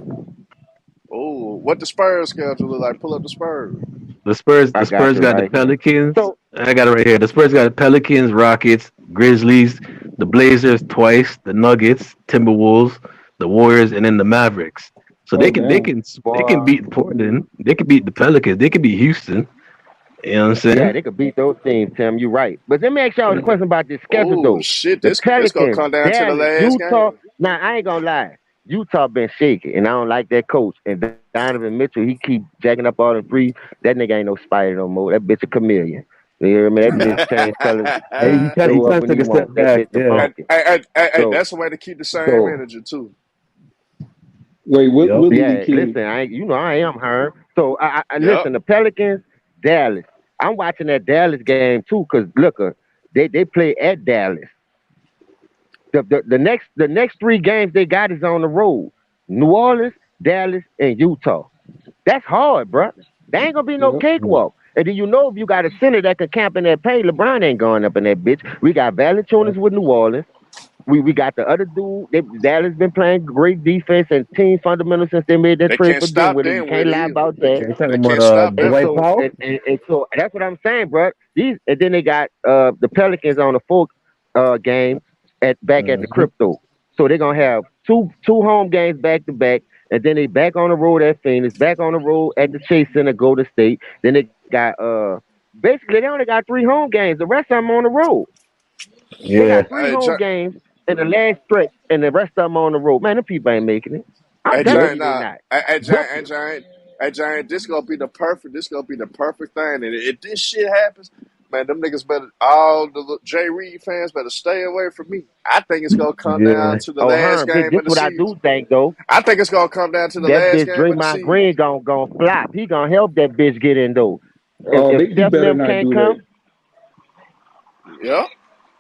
Oh, what the Spurs schedule look like? Pull up the Spurs. The I got Spurs you got the right here. Pelicans. So, I got it right here. The Spurs got the Pelicans, Rockets, Grizzlies, the Blazers twice, the Nuggets, Timberwolves, the Warriors, and then the Mavericks. So oh damn. they can boy, beat Portland. They can beat the Pelicans. They can beat Houston. You know what I'm yeah, saying? they could beat those teams, Tim. You're right. But let me ask y'all a question about this schedule, Oh though. shit, The this gonna Pelicans, come down to the Dallas, last Utah. game. Now, I ain't going to lie. Utah been shaky, and I don't like that coach. And Donovan Mitchell, he keep jacking up all the free. That nigga ain't no spider no more. That bitch a chameleon. You hear me? That Yeah. bitch change colors Hey, and he show up kind of when took he a step want. That back. bitch a Yeah. funky. Hey, So, that's the way to keep the same so energy too. Wait, Yep. Willie the yeah, Kid. listen, I am her. So I Yep. listen. The Pelicans, Dallas, I'm watching that Dallas game too, cause look, they play at Dallas. The next 3 games they got is on the road: New Orleans, Dallas, and Utah. That's hard, bro. There ain't gonna be no Yep. cakewalk. And then if you got a center that can camp in that paint, LeBron ain't going up in that bitch. We got Valanciunas with New Orleans. We got the other dude. Dallas been playing great defense and team fundamentals since they made that They trade can't for stop Dinwiddie. You them with can't it lie either. about They that. can't, You talking they can't about stop them. Dwight Powell? And so that's what I'm saying, bro. And then they got the Pelicans on the 4th game back at the Crypto. So they're gonna have two home games back to back, and then they back on the road at Phoenix, back on the road at the Chase Center, Golden State. Then they got basically they only got 3 home games. The rest of them on the road. They Yeah. got 3 home games in the last stretch, and the rest of them on the road. Man, them people ain't making it. I'm Hey, telling Giant, you, they nah. not. Hey, Giant, this gonna be the perfect thing. And if this shit happens, man, them niggas better, all the Jay Reed fans better stay away from me. I think it's gonna come down Yeah. to the Oh, last Herm, game this of the what I season. do think though. I think it's gonna come down to the That last bitch game of the Draymond season. Green gonna flop. He gonna help that bitch get in though. Oh, If he Steph and better them not can't do come, Yeah,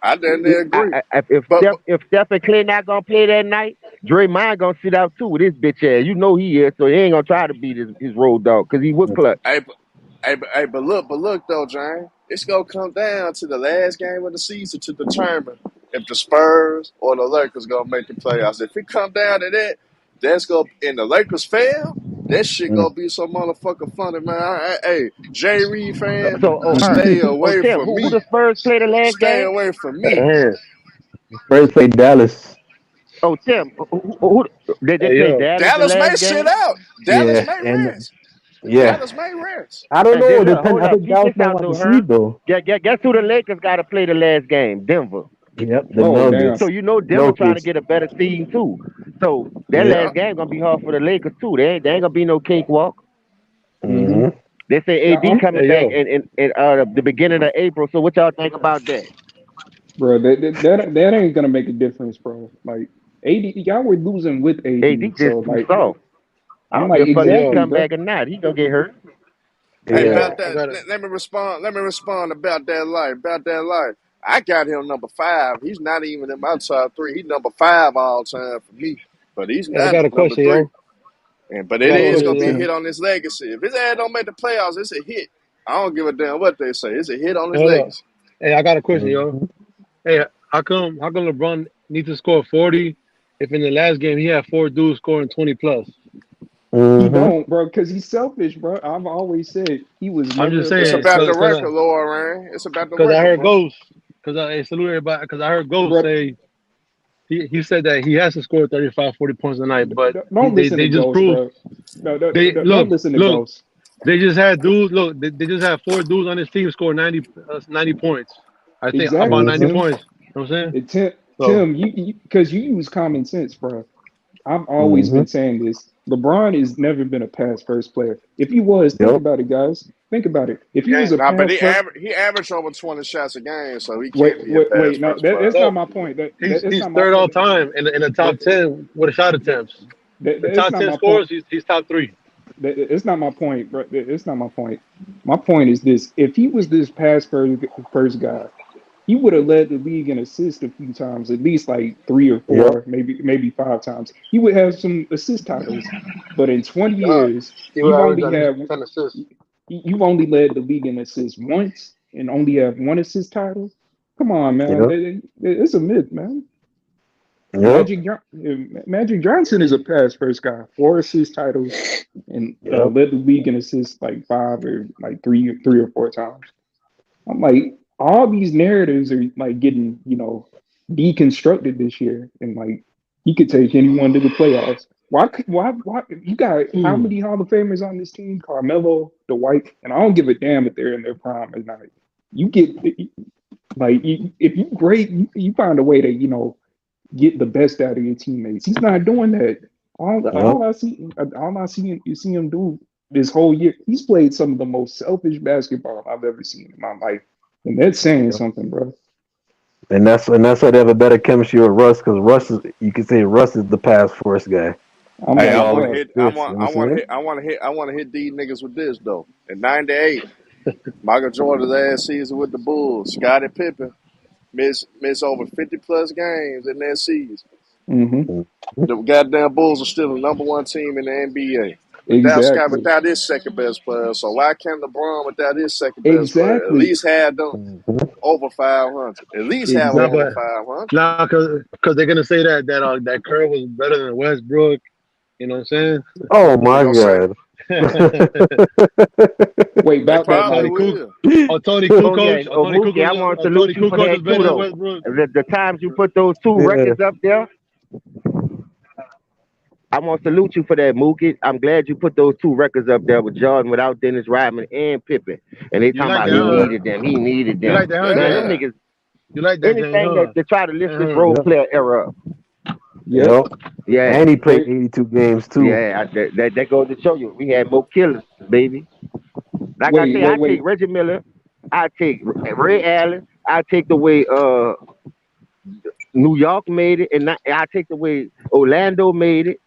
I damn near agree. if But Steph and Clay not gonna play that night, Draymond gonna sit out too with his bitch ass. You know he is, so he ain't gonna try to beat his road dog because he would clutch. but look though, Giant. It's gonna come down to the last game of the season to determine if the Spurs or the Lakers gonna make the playoffs. If it come down to that, that's gonna and the Lakers fail. That shit gonna be so motherfucking funny, man. Hey, Jay Reed fan, So, Herm, stay away Tim, from who me. the Spurs play the last Stay game? away from me. Yeah. Spurs play Dallas. Oh, Tim, who they Hey, play yo. Dallas the Dallas may last sit game? out. Dallas Yeah. may And rest. yeah. Dallas may rest. I don't And know. then look, hold I up, think peep Dallas this might out want though, to seed Herm. though. Guess who the Lakers got to play the last game? Denver. Yep. The Oh, damn. Nuggets. So you know Denver trying to Jokic. get a better seed too. So that Yeah. last game gonna be hard for the Lakers too. They ain't gonna be no cakewalk. Mm-hmm. Mm-hmm. They say Yeah, AD coming back in the beginning of April. So what y'all think about that? bro, that ain't gonna make a difference, bro. Like AD, y'all were losing with AD AD, so just too like soft. I I'm don't like give a fuck if he exactly, come bro. back or not. He gonna get hurt. Hey, Yeah. about that, let me respond. Let me respond about that life. About that life. I got him number 5. He's not even in my top 3. He's number 5 all time for me, but he's Hey, I not got a number question, 3. yo. But I it got a Go is ahead, gonna question, be a yo. hit on his legacy. If his ass don't make the playoffs, it's a hit. I don't give a damn what they say. It's a hit on his Hold up. legacy. Hey, I got a question, yo. Mm-hmm. Hey, how come LeBron needs to score 40 if in the last game he had 4 dudes scoring 20 plus? He Mm-hmm. don't, bro, because he's selfish, bro. I've always said he was I'm never just a It's saying, pass about the first guy, record, Lord Rain. It's about the cause I record, heard bro. Ghost, hey, salute everybody, cause I heard Ghost bro. say he said that he has to score 35, 40 points a night, but Don't listen to they just Ghost, proved bro. No, no, they no, don't look listen to look Ghost. they just had dudes they just had 4 dudes on his team score 90 points. I think about Exactly, 90 Mm-hmm. Tim. points. You know what I'm saying? So Tim, you because you use common sense, bro. I've always Mm-hmm. been saying this. LeBron has never been a pass first player. If he was, think Yep. about it, guys. Think about it. If he was yeah, a Nah, but pass first, he averaged over 20 shots a game, so he wait, can't be a wait, pass wait. No, first player. that's not look, my point. That's he's not my third all point. time in the top That, 10 with a shot attempts. The that's top not 10 my point. scores, he's top 3. It's not my point, bro. It's not my point. My point is this: if he was this pass first guy, he would have led the league in assists a few times, at least like 3 or 4, Yep. maybe 5 times. He would have some assist titles. But in 20 God, years, he would you've average only at least had 10 assists. you've only led the league in assists once and only have one assist title. Come on, man. Yep. It's a myth, man. Yep. Magic Johnson is a pass first guy, 4 assist titles, and Yep. led the league in assists like 5 or like 3 or 4 times. I'm like, all these narratives are like getting, deconstructed this year, and like he could take anyone to the playoffs. Why? You got how Hmm. many Hall of Famers on this team? Carmelo, Dwight, and I don't give a damn if they're in their prime or not. You get like if you great, you find a way to get the best out of your teammates. He's not doing that. Yep. You see him do this whole year. He's played some of the most selfish basketball I've ever seen in my life, and that's saying Yep. something, bro. And that's why they have a better chemistry with Russ, because you can say Russ is the pass first guy. I'm Hey, Get I like, all want to the bro, hit. assists. You know what I'm saying? I want to hit these niggas with this though. In '98, Michael Jordan's last season with the Bulls, Scottie Pippen missed over 50+ games in that season. Mm-hmm. The goddamn Bulls are still the #1 team in the NBA. Without Scott, Exactly. without his second best player. So why can't LeBron without his second best player at Exactly. least have them over 500? At least have them over Exactly. 500. Nah, because they're gonna say that Kerr was better than Westbrook. You know what I'm saying? Oh They my gonna say God. Wait, they about that, probably Tony like, Cook. will. Oh, Tony Oh yeah, Kukoc. oh Mookie, I want to Tony salute you for Kukoc that is too, better than though. Westbrook. The times you put those two Yeah. records up there, I want to salute you for that, Mookie. I'm glad you put those two records up there with Jordan without Dennis Rodman and Pippen. And they You talking like about that, he huh? needed them. He needed You them. like that, huh, Man, them James? Yeah. niggas, You like that, James, anything huh? that to try to lift this role Uh-huh. Yep. player era up. yep. Yep. Yeah. And he played And 82 games too. Yeah, that goes to show you. We had more killers, baby. Like I say, I take wait. Reggie Miller. I take Ray Allen. I take the way New York made it, and I take the way Orlando made it.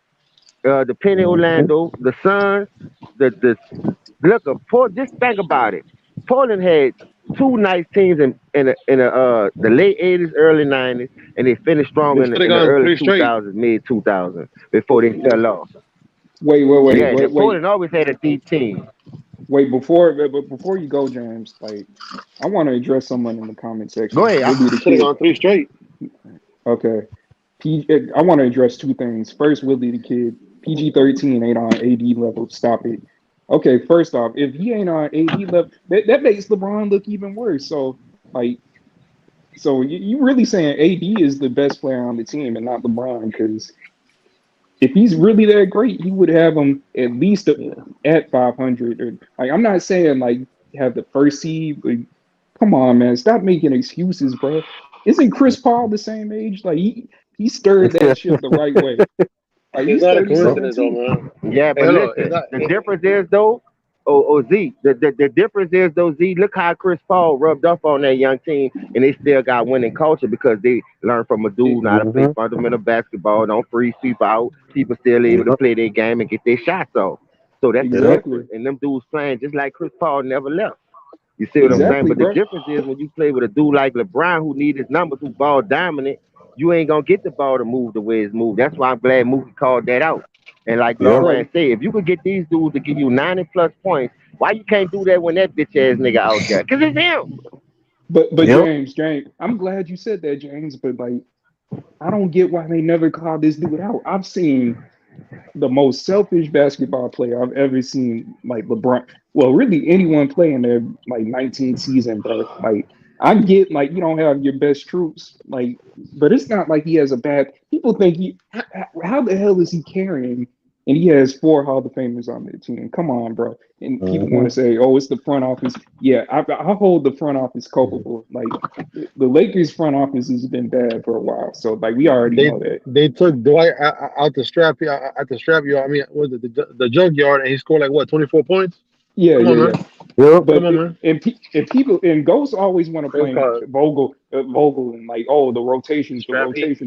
The Penny Orlando, the Suns, the look of Port. Just think about it. Portland had two nice teams in the late '80s, early '90s, and they finished strong They should have in the gone early 3 straight. 2000s, mid 2000s before they fell off. Yeah, the Wait. Portland always had a deep team. Before you go, James, like, I want to address someone in the comment Go section. ahead. Willie the Should have Kid. gone 3 straight. Okay. I want to address two things. First, Willie the Kid. PG-13 ain't on AD level. Stop it. Okay, first off, if he ain't on AD level, that makes LeBron look even worse. So, like, you really saying AD is the best player on the team and not LeBron? Because if he's really that great, he would have him at least at 500. Or, like, I'm not saying like have the first seed. But come on, man, stop making excuses, bro. Isn't Chris Paul the same age? Like he stirred that ship the right way. Like It's he's not a 37 coincidence, though, too. man. Yeah, Hey, but look, it's listen, not. the difference is though, Z, the difference is though, Z, look how Chris Paul rubbed up on that young team and they still got winning culture because they learned from a dude how to play fundamental basketball, don't freeze people out, people still able to play their game and get their shots off. So that's the Exactly. difference. And them dudes playing just like Chris Paul never left. You see what I'm saying? Exactly, But the bro. difference is when you play with a dude like LeBron who need his numbers, who ball dominant, you ain't gonna get the ball to move the way it's moved. That's why I'm glad Mookie called that out. And like Lauren Bro. said, if you could get these dudes to give you 90+ points, why you can't do that when that bitch ass nigga out there? Cause it's him. But James, I'm glad you said that, James. But like, I don't get why they never called this dude out. I've seen the most selfish basketball player I've ever seen, like LeBron. Well, really anyone playing their like 19th season, bro. Like I get like you don't have your best troops, like, but it's not like he has a bad. People think how the hell is he carrying? And he has 4 Hall of Famers on their team. Come on, bro. And people want to say, "Oh, it's the front office." Yeah, I hold the front office culpable. Like the Lakers front office has been bad for a while, so like we already They know that. they took Dwight out the strap yard. I mean, was it the junkyard, and he scored like what 24 points? Yeah, Come yeah, on, yeah. man. But Come on, man. and people and ghosts always want to It's blame called Vogel and like the rotations, strap heat.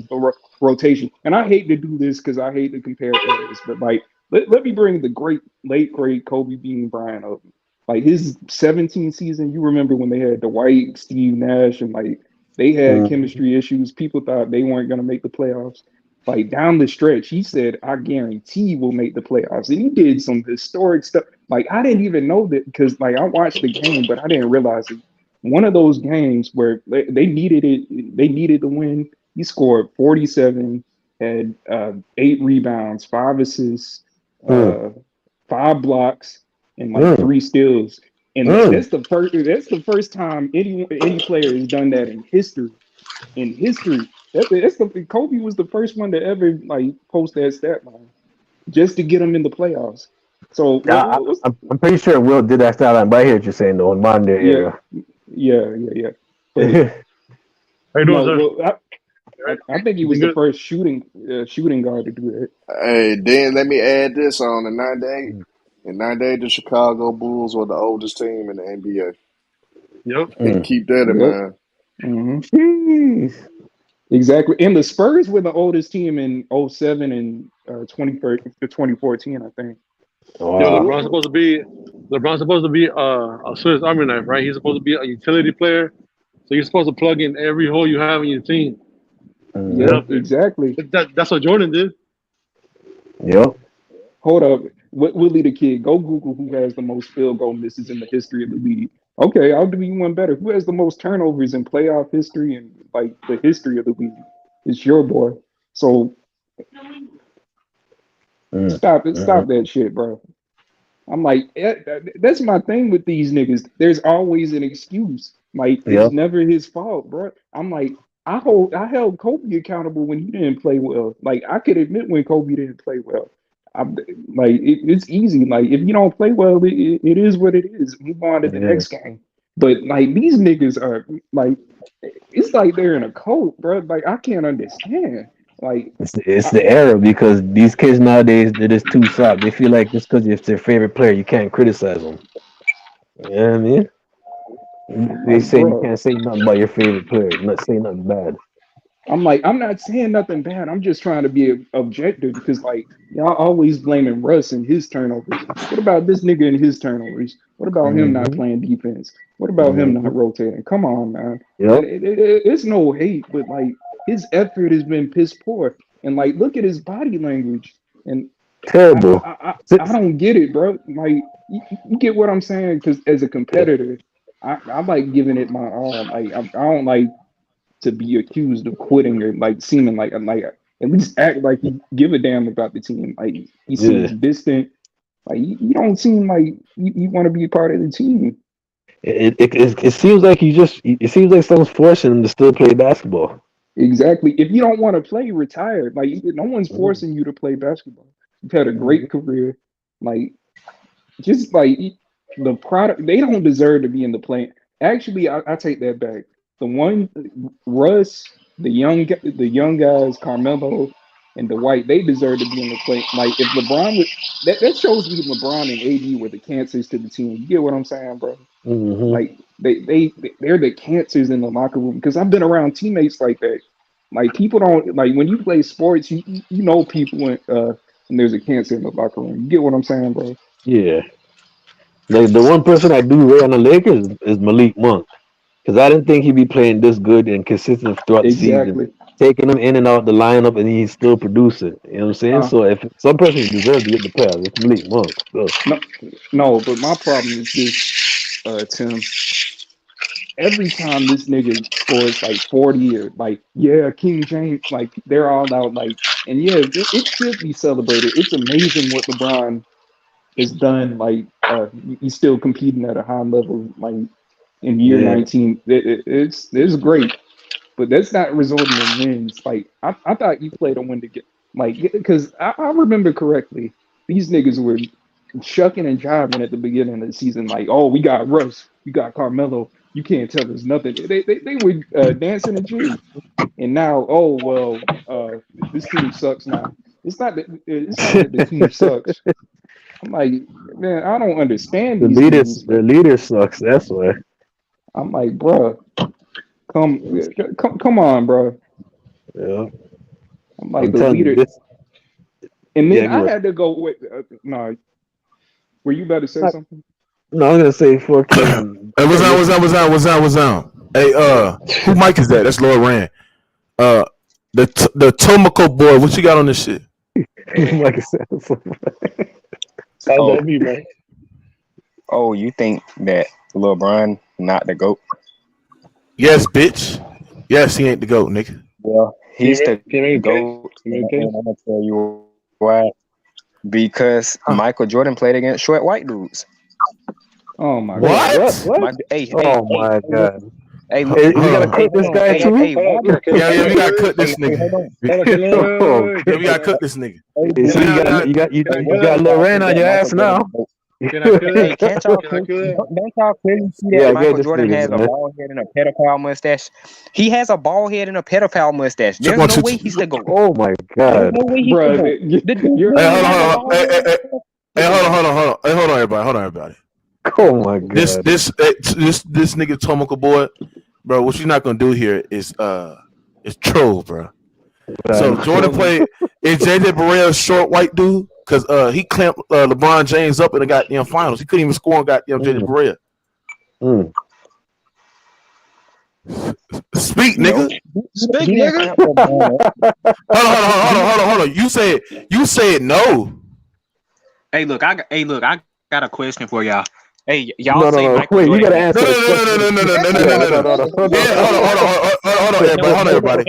rotation. And I hate to do this because I hate to compare eras, but like let me bring the late great Kobe Bean Bryant up. Like his 17 season, you remember when they had Dwight, Steve Nash, and like they had chemistry issues. People thought they weren't gonna make the playoffs. Like down the stretch, he said, "I guarantee we'll make the playoffs," and he did some historic stuff. Like I didn't even know that because like I watched the game, but I didn't realize it. One of those games where they needed it, they needed to win. He scored 47, had 8 rebounds, 5 assists, uh, 5 blocks, and like 3 steals. And that's the first. That's the first time any player has done that in history. In history, that's the Kobe was the first one to ever like post that stat line just to get him in the playoffs. So what's I'm pretty sure Will did that style line, but I hear what you're saying though in modern day yeah, era. yeah. But How you doing, no, sir? well, I think he You was the good? first shooting guard to do that. Hey, then let me add this on in '98. In '98, the Chicago Bulls were the oldest team in the NBA. Yep. Keep that in Yep. mind. Mm-hmm. Jeez. Exactly. And the Spurs were the oldest team in '07 and 2014, I think. Yo, Wow. LeBron's supposed to be a Swiss Army knife, right? He's supposed to be a utility player, so you're supposed to plug in every hole you have in your team. Yep, exactly. That's what Jordan did. Yep. Hold up. Willie the Kid, go Google who has the most field goal misses in the history of the league. Okay, I'll do you one better. Who has the most turnovers in playoff history and like the history of the league? It's your boy. So stop it. Stop that shit, bro. I'm like, that's my thing with these niggas. There's always an excuse. Like it's never his fault, bro. I'm like, I held Kobe accountable when he didn't play well. Like I could admit when Kobe didn't play well. I'm like, it's easy. Like if you don't play well, it is what it is. Move on to the next game. But like these niggas are like, it's like they're in a cult, bro. Like I can't understand. Like it's the era because these kids nowadays they're just too soft. They feel like just because it's their favorite player, you can't criticize them. You know what I mean? They say you can't say nothing about your favorite player, not say nothing bad. I'm like, I'm not saying nothing bad. I'm just trying to be objective because, like, y'all always blaming Russ and his turnovers. What about this nigga and his turnovers? What about him not playing defense? What about him not rotating? Come on, man. It's no hate, but like his effort has been piss poor. And like, look at his body language. And terrible. I don't get it, bro. Like, you get what I'm saying? Because as a competitor, I like giving it my all. Like, I don't like to be accused of quitting or like seeming like at least act like you give a damn about the team. Like he seems distant. Like you don't seem like you want to be a part of the team. It seems like it seems like someone's forcing him to still play basketball. Exactly. If you don't want to play, retire. Like no one's forcing you to play basketball. You've had a great career. Like just like the product, they don't deserve to be in the play. Actually, I take that back. The one Russ, the young guys, Carmelo and Dwight, they deserve to be in the play. Like if LeBron would, that shows me LeBron and AD were the cancers to the team. You get what I'm saying, bro? Like they're the cancers in the locker room because I've been around teammates like that. Like people don't like when you play sports, you know people when there's a cancer in the locker room. You get what I'm saying, bro? Yeah. Like the one person I do rate on the Lakers is Malik Monk. Because I didn't think he'd be playing this good and consistent throughout the season. Taking him in and out the lineup and he's still producing. You know what I'm saying? So if some person deserves to get the pass, it's Malik Monk. So. No, but my problem is this, Tim. Every time this nigga scores like 40 or like, King James, like they're all out like, and it should be celebrated. It's amazing what LeBron has done. Like he's still competing at a high level, like in year 19. It's great, but that's not resulting in wins. Like I thought you played to win to get like because I remember correctly, these niggas were shucking and jiving at the beginning of the season, like, oh, we got Russ, we got Carmelo, you can't tell us nothing. They were dancing and cheering, and now, oh well, this team sucks now. It's not that the team sucks. I'm like, man, I don't understand these niggas. The leader sucks. That's why. I'm like, bro, come on, bro. Yeah. I'm like the leader. And then I had to go with no. Were you about to say something? No, I'm gonna say for Kevin. Hey, what's on? Hey, who mic is that? That's Lord Rand. The Tomoko boy. What you got on this shit? Like I said, sounds like me, man. Oh, you think that LeBron not the GOAT? Yes, bitch. Yes, he ain't the GOAT, nigga. Well, he's the GOAT. And I'm gonna tell you why. Because Michael Jordan played against short white dudes. Oh my God! What? My God! Hey, we gotta cut this guy too. Yeah, we gotta cut this nigga. Yeah, we gotta cut this nigga. You got Lorraine on your ass now. Hey, can't y'all clearly see that Michael Jordan has a bald head and a pedophile mustache? He has a bald head and a pedophile mustache. There's no way he's the GOAT. Oh my God! There's no way he's the GOAT. Hey, hold on. Hey, hold on, everybody. Oh my God! This nigga Tomoko boy, bro. What you're not gonna do here is troll, bro. So Jordan played. Is JJ Barea a short white dude? because he clamped LeBron James up in the goddamn finals. He couldn't even score on goddamn JJ Barea. Speak, nigga. Speak, nigga. Hold on. You said no. Hey, look, I got a question for y'all. Hey, y'all say Michael Wait, Jordan. you gotta answer. No. Hold on, everybody.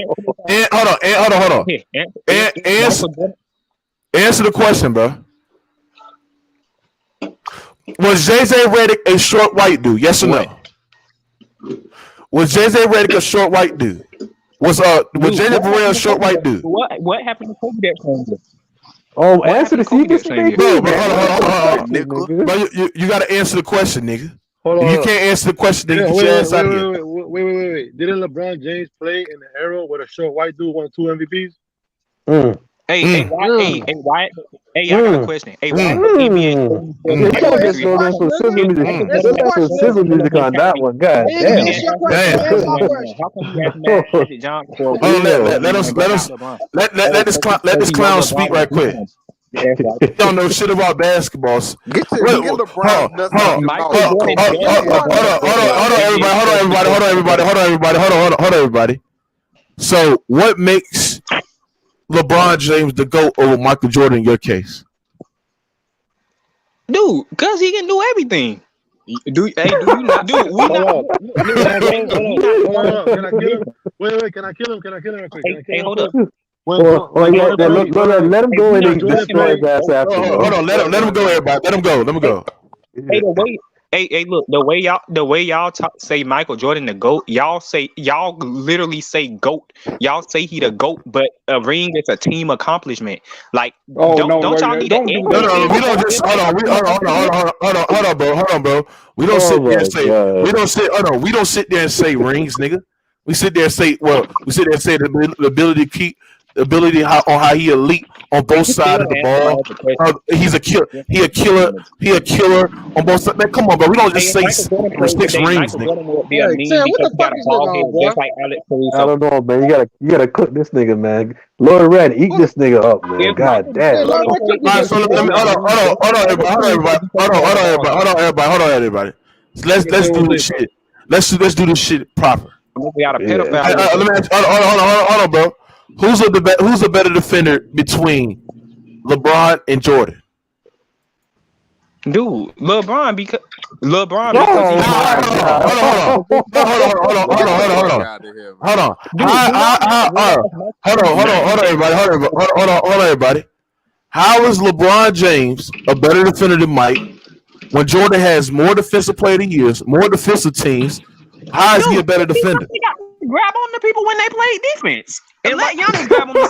Hold on. Answer the question, bro. Was JJ Redick a short white dude? Yes or no? Was JJ Redick a short white dude? Was JJ Barea a short white dude? What happened to Kobe that time? Oh, answer the secret, bro. Bro, you gotta answer the question, nigga. Hold on. If you can't answer the question, then you get your ass out of here. Wait. Didn't LeBron James play in the era where a short white dude won 2 MVPs? Hey, why? Hey, y'all got a question. Hey, why the NBA? Sizzle music on that one. God damn. Let this clown speak right quick. You don't know shit about basketball. Get LeBron. Hold on, everybody. So, what makes LeBron James the GOAT over Michael Jordan in your case? Dude, because he can do everything. Do you not? Dude, we not. Can I kill him? Hey, hold up. Let him go and destroy his ass after. Hold on, let him go, everybody. Let him go. Hey, look, the way y'all say Michael Jordan the GOAT, y'all literally say GOAT. Y'all say he the GOAT, but a ring is a team accomplishment. Like, don't y'all need to? We don't just hold on, bro. We don't sit there and say we don't sit there and say rings, nigga. We sit there and say the ability to keep. The ability on how he elite on both sides of the ball. He's a killer. He a killer on both sides. Man, come on, bro. We don't just say 6 rings, nigga. What the fuck is going on, bro? I don't know, man. You gotta cook this nigga, man. Lord Red, eat this nigga up, man. God damn. Hold on, everybody. Let's do this shit. Let's do this shit proper. We got a pedophile. Hold on, bro. Who's a better defender between LeBron and Jordan? Dude, LeBron because Hold on, everybody. How is LeBron James a better defender than Mike when Jordan has more defensive player of the years, more defensive teams? How is he a better defender? Grab on the people when they play defense. And let Giannis grab on the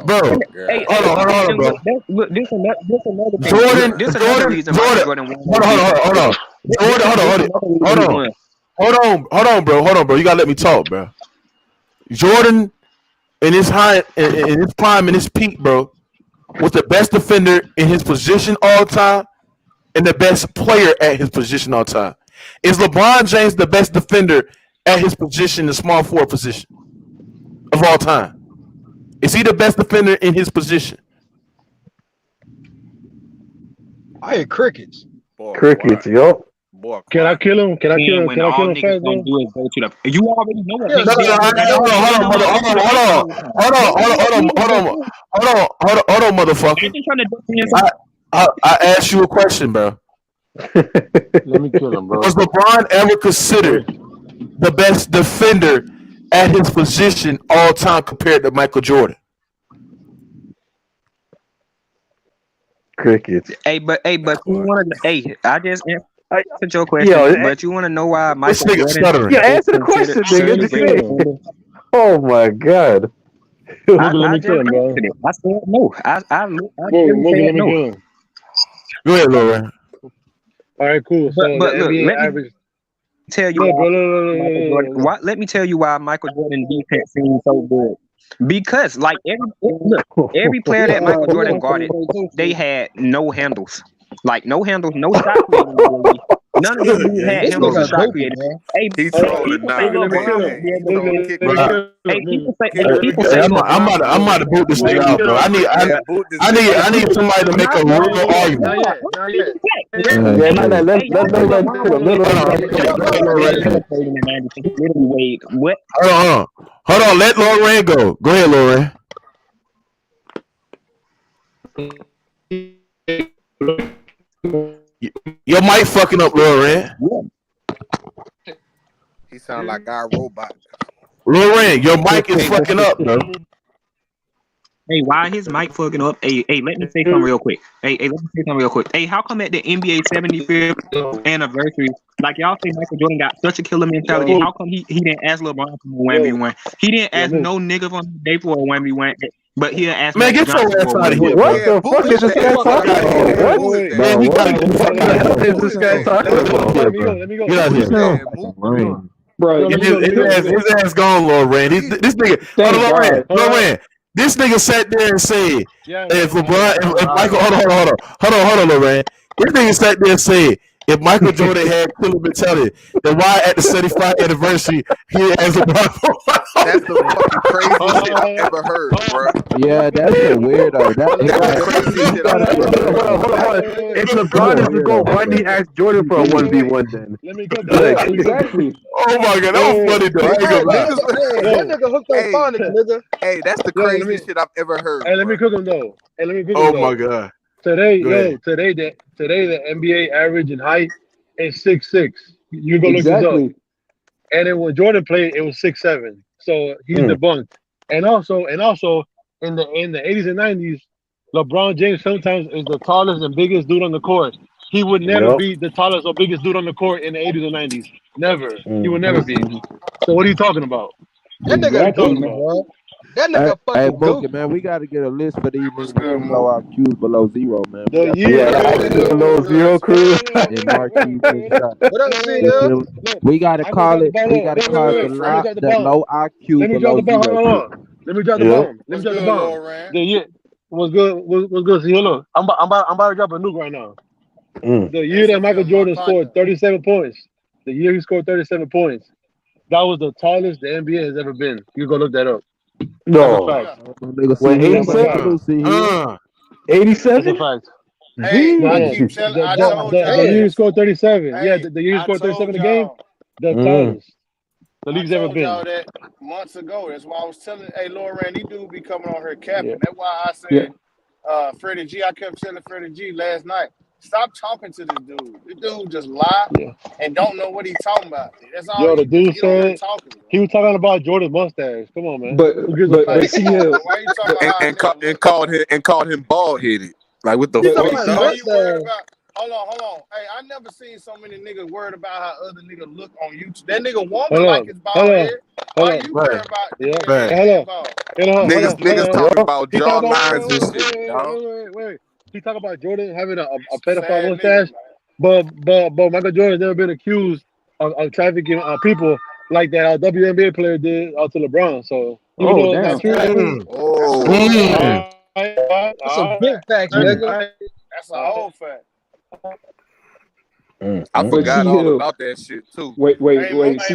bro. Hey, hold on, bro. This another reason Jordan. Hold on, bro. You gotta let me talk, bro. Jordan in his prime, in his peak, bro, was the best defender in his position all time and the best player at his position all time. Is LeBron James the best defender at his position, the small forward position of all time? Is he the best defender in his position? I hear crickets. Crickets, yo. Can I kill him? Can I kill him? When all niggas gonna do is go to the. You already know what. Hold on, motherfucker. I asked you a question, bro. Let me kill him, bro. Was LeBron ever considered the best defender at his position all time compared to Michael Jordan? Crickets. But you want to? I just answered your question, but you want to know why Michael Jordan? Yeah, answer the question, nigga. Oh my god. Let me kill him, bro. I said no. I let me kill him. Go ahead, Lauren. All right, cool. So but look, let me tell you why Michael Jordan defense seems so good. Because every player that Michael Jordan guarded, they had no handles. Like no handles, no shot. None of them dudes had This him as a nigga shot goofy, creator. man. Hey, He trolling people say now. LeBron Hey, won't be he able to. trolling. Kick him Bruh. out. Hey, people say. Kick Hey, him. people Kick say Hey, him. LeBron won't be I'm able about to. to boot this nigga out, bro. Yeah, boot this nigga I out. need somebody to make a real argument. Not yet. Not yet. Yeah, not that. Let Hey, y'all say let LeBron won't let be Hold able on, to. go ahead, He Lil had Ray. more trading than 90. Literally, Wade. What? Hold on. Let Lil Ray go. Go ahead, Lil Ray. Your mic fucking up, Lil Ray. He sound like our robot. Lil Ray, your mic is fucking up, bro. Hey, why his mic fucking up? Hey, let me say something real quick. Hey, let me say something real quick. Hey, how come at the NBA 75th anniversary, like y'all say Michael Jordan got such a killer mentality, how come he didn't ask LeBron for a 1v1? He didn't ask no nigga from the day for a 1v1, but he'll ask Man, Magic get your Johnson ass for a out of 1v1. here, What bro. the fuck is this guy talking about? What? Man, we gotta get the fuck out of here. What is this guy talking about, bro? Get out of here. Bro, His ass gone, Lil Ray. This nigga, thank God. Lil Ray. This nigga sat there and said, if LeBron, if Michael, hold on, Lil Ray. This nigga sat there and said, if Michael Jordan had killer mentality, then why at the 75th anniversary he has LeBron? That's the fucking craziest shit I've ever heard, bro. Yeah, that's a weirdo. That's the craziest shit I've ever heard. Hold on. If LeBron is the GOAT, why did he ask Jordan for a 1v1 then? Yeah, exactly. Oh my god, that was funny though. I ain't gonna lie. That nigga hooked on phonics, nigga. Hey, that's the craziest shit I've ever heard. Hey, let me cook him though. Oh my god. Today, Go ahead. today the NBA average in height is 6'6". You go look this up. Exactly. And then when Jordan played, it was 6'7". So he's debunked. And also in the 80s and 90s, LeBron James sometimes is the tallest and biggest dude on the court. He would never be the tallest or biggest dude on the court in the 80s or 90s. Never. He would never be. So what are you talking about? That nigga Exactly, goofy, man. bro. That Hey, nigga fucking Mookie, goofy. man, we got to get a list for these niggas with low IQs below zero, man. We The got year below zero crew. and Marquise and shot. What up, You CL? feel me? We got to I'm gonna call drop the it. ball. We got to Wait, call it let me drop the the bomb. low IQ Let me drop below the bomb. zero Hold crew. on. Let me drop the bomb. Let me drop the bomb. The year was good. Was good. See, look, I'm about to drop a nuke right now. The year that Michael Jordan scored 37 points. The year he scored 37 points. That was the tallest the NBA has ever been. You go look that up. No. That's a fact. Nigga, Wait, see, 87? see here. 87? That's a fact. Hey, I No. keep telling. I told The year y'all. he scored 37. Hey, Yeah, the year he I scored 37 told in the game. y'all. The tallest the I league's ever told y'all been. that months ago. That's why I was telling. Hey, Lil Randy, dude be coming on here capping. Yeah. That's why I Yeah. said, Freddie G. I kept telling Freddie G last night, stop talking to this dude. This dude just lie Yeah. and don't know what he's talking about. That's all. Yo, the He just dude get on here said talking. Bro. he was talking about Jordan's mustache. Come on, man. But Who gives a fuck? Like, see come on, here. man. Why you talking about how I And called him bald headed. Like what the He But talking fuck? see about Why you worried mustache. about? Hold on. Hey, I never seen so many niggas worried about how other niggas look on YouTube. That nigga woman like his bald head. Why you worried about the nigga head being bald? Niggas talking about He talking jaw about lines and shit, dog. wait. He talking about Jordan having a pedophile Sad mustache, nigga, man. but Michael Jordan's never been accused of trafficking people like that WNBA player did to LeBron. So even oh though it's damn. not true, Oh, That's some big facts, nigga. That's a whole fact. I But forgot see all here. about that shit too. Wait. See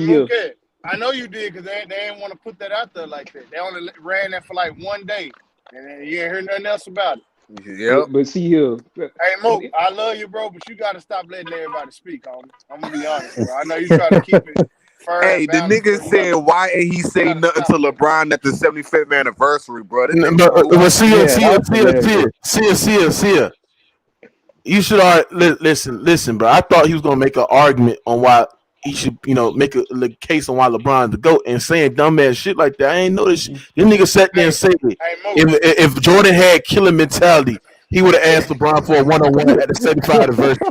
here. Mookie, I know you did because they didn't want to put that out there like that. They only ran that for like one day, and then you ain't heard nothing else about it. Yep. But see here. Hey, Mook, I love you, bro, but you got to stop letting everybody speak, homie. I'm going to be honest, bro. I know you try to keep it fair Hey, and the balanced, nigga bro. said, why ain't he say nothing to LeBron at the 75th anniversary, bro? This nigga But see ya. You should listen, bro. I thought he was gonna make an argument on why he should, make a case on why LeBron's the GOAT, and saying dumbass shit like that. I ain't know this. This nigga sat there and said if Jordan had killer mentality, he would have asked LeBron for a 1-on-1 at the 75th anniversary.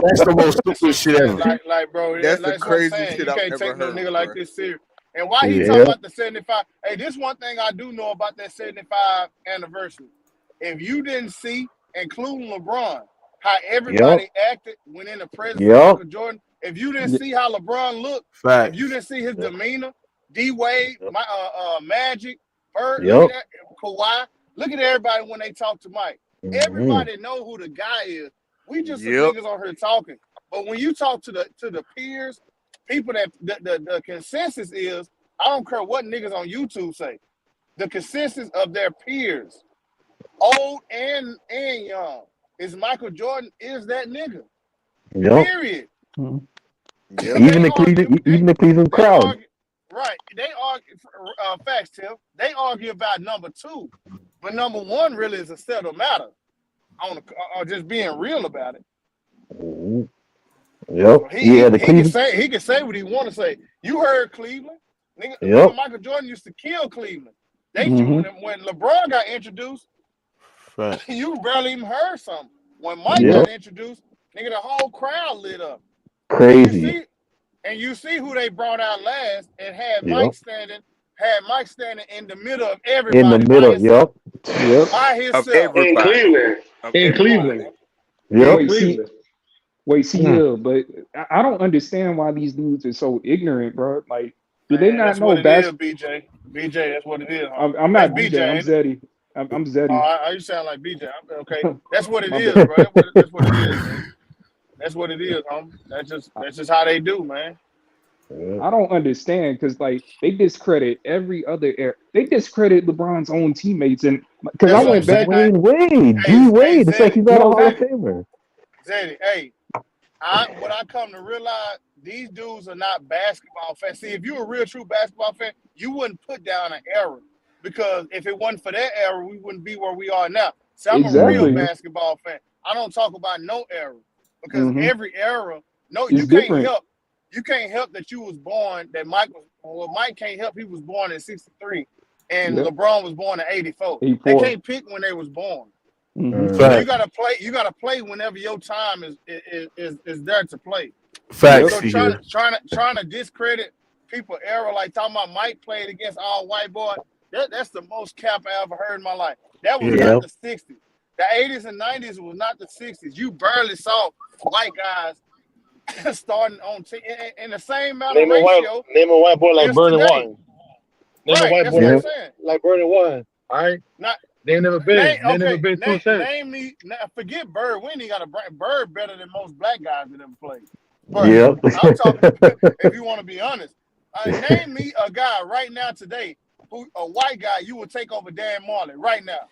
That's the most stupid shit ever. Like, bro, that's the that's what I'm craziest saying. shit You I've can't ever take no heard, nigga bro. like this serious. And why he talking about the 75? Hey, this one thing I do know about that 75 anniversary. If you didn't see, including LeBron, how everybody acted when in the presence of Michael Jordan, if you didn't see how LeBron looked, if you didn't see his demeanor, D Wade, Magic, Bird, look at that, Kawhi, look at everybody when they talk to Mike. Everybody know who the guy is. We just some niggas on here talking. But when you talk to the peers, people that the consensus is, I don't care what niggas on YouTube say. The consensus of their peers, old and young, is Michael Jordan is that nigga. Yep. Period. Yep. Even the Cleveland crowd. Right. They argue, facts, Tim. They argue about number 2. But number 1 really is a settled matter. On just being real about it. Yep. He can say what he want to say. You heard Cleveland. Nigga, Michael Jordan used to kill Cleveland. When LeBron got introduced, you barely even heard something. When Mike got introduced, nigga, the whole crowd lit up. Crazy. And you see who they brought out last and had Mike standing in the middle of everybody. In the middle, yep. By himself. In Cleveland. Yep. Wait, see, but I don't understand why these dudes are so ignorant, bro. Like, do they not know basketball? BJ, that's what it is. Huh? I'm not BJ. I'm Zeddy. I'm Zeddy. Oh, you sound like BJ. Okay, that's what it is, bro. That's what it is, man. That's what it is, homie. That's just how they do, man. I don't understand because like they discredit every other era. They discredit LeBron's own teammates, and because I went back. Wade. It's like he's not a Hall of Famer. Zeddy, what I come to realize, these dudes are not basketball fans. See, if you're a real true basketball fan, you wouldn't put down an era, because if it wasn't for that era, we wouldn't be where we are now. So I'm a real basketball fan. I don't talk about no era, because every era, you can't help that you was born, that Mike can't help he was born in 63 and LeBron was born in 84. They can't pick when they was born. So you gotta play whenever your time is there to play. Facts. So trying to discredit people era, like talking about Mike played against all white boy, that's the most cap I ever heard in my life. That was not the 60s. The 80s and 90s was not the 60s. You barely saw white guys starting on in the same amount of ratio. Name a white boy like Burning One. Name a white boy like Burning One. All right. They never been. They never been 2 cents. Name me. Forget Bird. We ain't got a Bird better than most black guys that ever played. I'm talking. If you want to be honest, name me a guy right now today a white guy you would take over Dan Marley right now.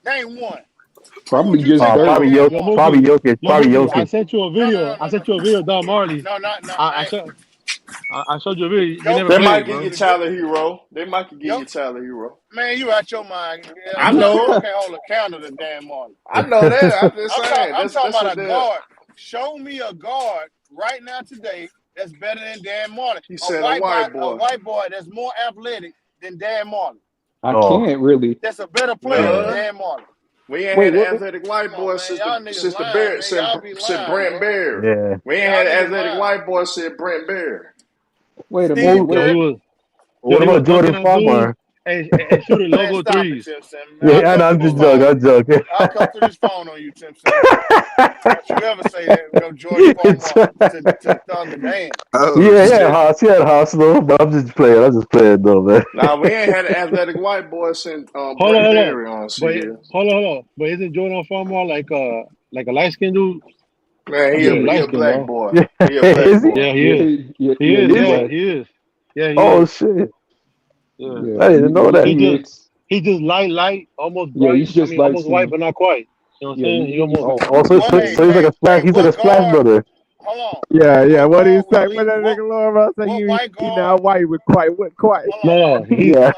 Name one. Probably just Jokic. I sent you a video. I sent you a video of Don Marley. No. I showed you a video. They might give you Tyler Hero. Man, you out your mind. Yeah, I know. You can't hold a candle to Dan Marley. I know that. I'm just saying. I'm talking about a guard. Show me a guard right now today that's better than Dan Marley. He said a white boy. A white boy that's more athletic than Dan Marley. I can't really. That's a better player than Dan Marley. We ain't had an athletic white boy since Brent Bear. Yeah. We ain't had an athletic white boy since Brent Bear. Wait a minute. What about Jordan Farmer? And shooting logo threes. Yeah, I'm just joking. I'll come through this phone on you, Tim. Don't you ever say that? Go Jordan Farmer to Thunder Dan. He had Hostler, but I'm just playing though, man. Nah, we ain't had an athletic white boy since Brent Bear on CD. Hold on. But isn't Jordan Farmer like a light skinned dude? Man, he a black boy. He a black boy. Yeah, he is. He is. Yeah, oh shit. Yeah. I didn't know that. He just light, almost bright. He's just almost white, but not quite. You know what I'm saying? He almost. So he's like a splash. He's like a splash brother. Hold on. Yeah. What do you say? What that nigga Laura say? He now white with quite. No, he's light.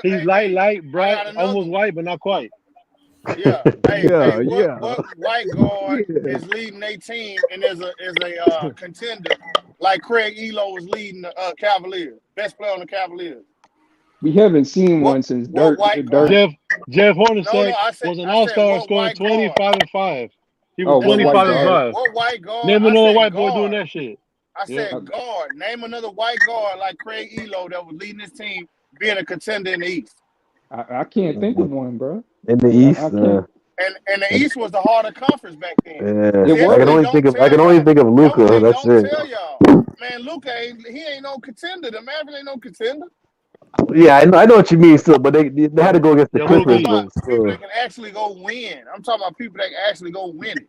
He's light, bright, almost white, but not quite. Yeah. What white guard is leading their team and is a contender like Craig Elo was leading the Cavaliers, best player on the Cavaliers? We haven't seen one since Dirk. Jeff Hornacek was an all-star, scoring 25 and 5. He was 25 and 5. What white guard? Name another white boy doing that shit. I said guard. Name another white guard like Craig Elo that was leading his team, being a contender in the East. I can't think of one, bro. In the East, and the East was the harder conference back then. Yeah, I can only think of Luka. That's it. Tell y'all, man, Luka ain't no contender. The Mavericks ain't no contender. Yeah, I know what you mean, still, but they had to go against the Clippers. People that can actually go win. I'm talking about people that can actually go win it.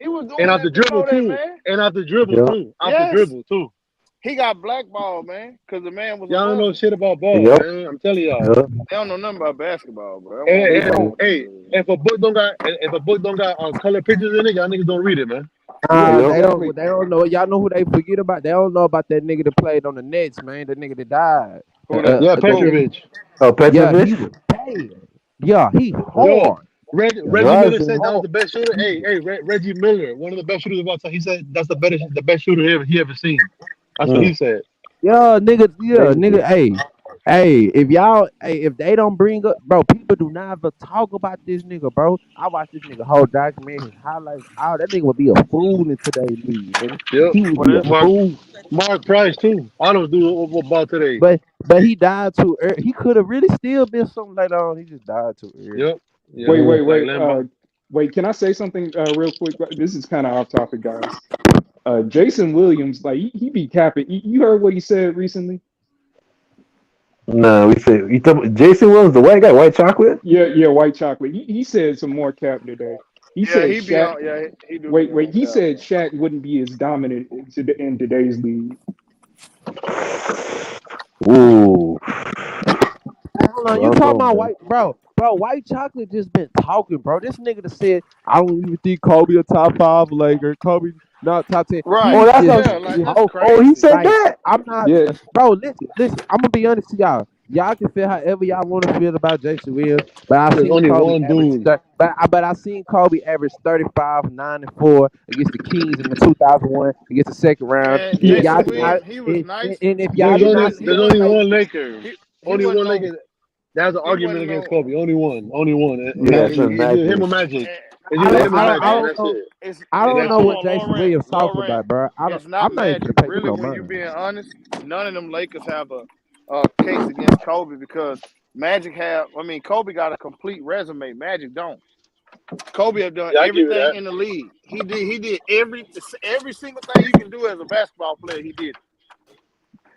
He was doing And out that the dribble before that, too. man. And out the dribble too. Out the Yes. dribble too. He got blackballed, man, because the man was Y'all a don't know Muslim. shit about ball, man. I'm telling y'all. They don't know nothing about basketball, bro. Hey, if a book don't got color pictures in it, y'all niggas don't read it, man. They don't know. Y'all know who they forget about? They don't know about that nigga that played on the Nets, man. The nigga that died. Yeah, Petrovic. Yeah, he was bad. Yeah, he Yo, hard. Reggie Miller said that was the best shooter. Hey, Reggie Miller, one of the best shooters of all time. He said that's the best shooter he ever seen. That's what he said. Yeah, nigga. Hey, Hey, if they don't bring up, bro, people do not ever talk about this nigga, bro. I watched this nigga whole documentary, his highlights. All that nigga would be a fool in today's league, nigga. Yep. He would be a fool. Mark Price too. I don't do about today. But he died too early. He could have really still been something later on. He just died too early. Yep. Yeah. Wait. Can I say something real quick? This is kind of off topic, guys. Jason Williams, like he be capping. You heard what he said recently? No, we said you talking Jason Williams, the white guy, white chocolate. Yeah, white chocolate. He said some more cap today. He said he be Shaq. on. Yeah, he do. Wait. He said Shaq wouldn't be as dominant in today's league. Ooh. Hold on, you talking about white, bro? Bro, white chocolate just been talking, bro. This nigga that said I don't even think Kobe a top 5 Laker. Kobe not top 10. Right. Oh, that's He said like, that. I'm not, bro. Listen. I'm gonna be honest to y'all. Y'all can feel however y'all want to feel about Jason Williams, but I There's seen only Kobe one average. dude. But I seen Kobe average 35, 9 and 4 against the Kings in the 2001 against the second round. And Jason Williams, he was nice. And if y'all did not see, there's only one Laker. Only one wasn't Laker. That's an argument against Kobe. Only one. Yeah, It's either him or Magic. I don't know what Jason Williams talking about, bro. It's not I'm not even Magic. gonna pay Really, no when mind. you being honest, none of them Lakers have a case against Kobe because Magic have. I mean, Kobe got a complete resume. Magic don't. Kobe have done everything in the league. He did every single thing you can do as a basketball player. He did.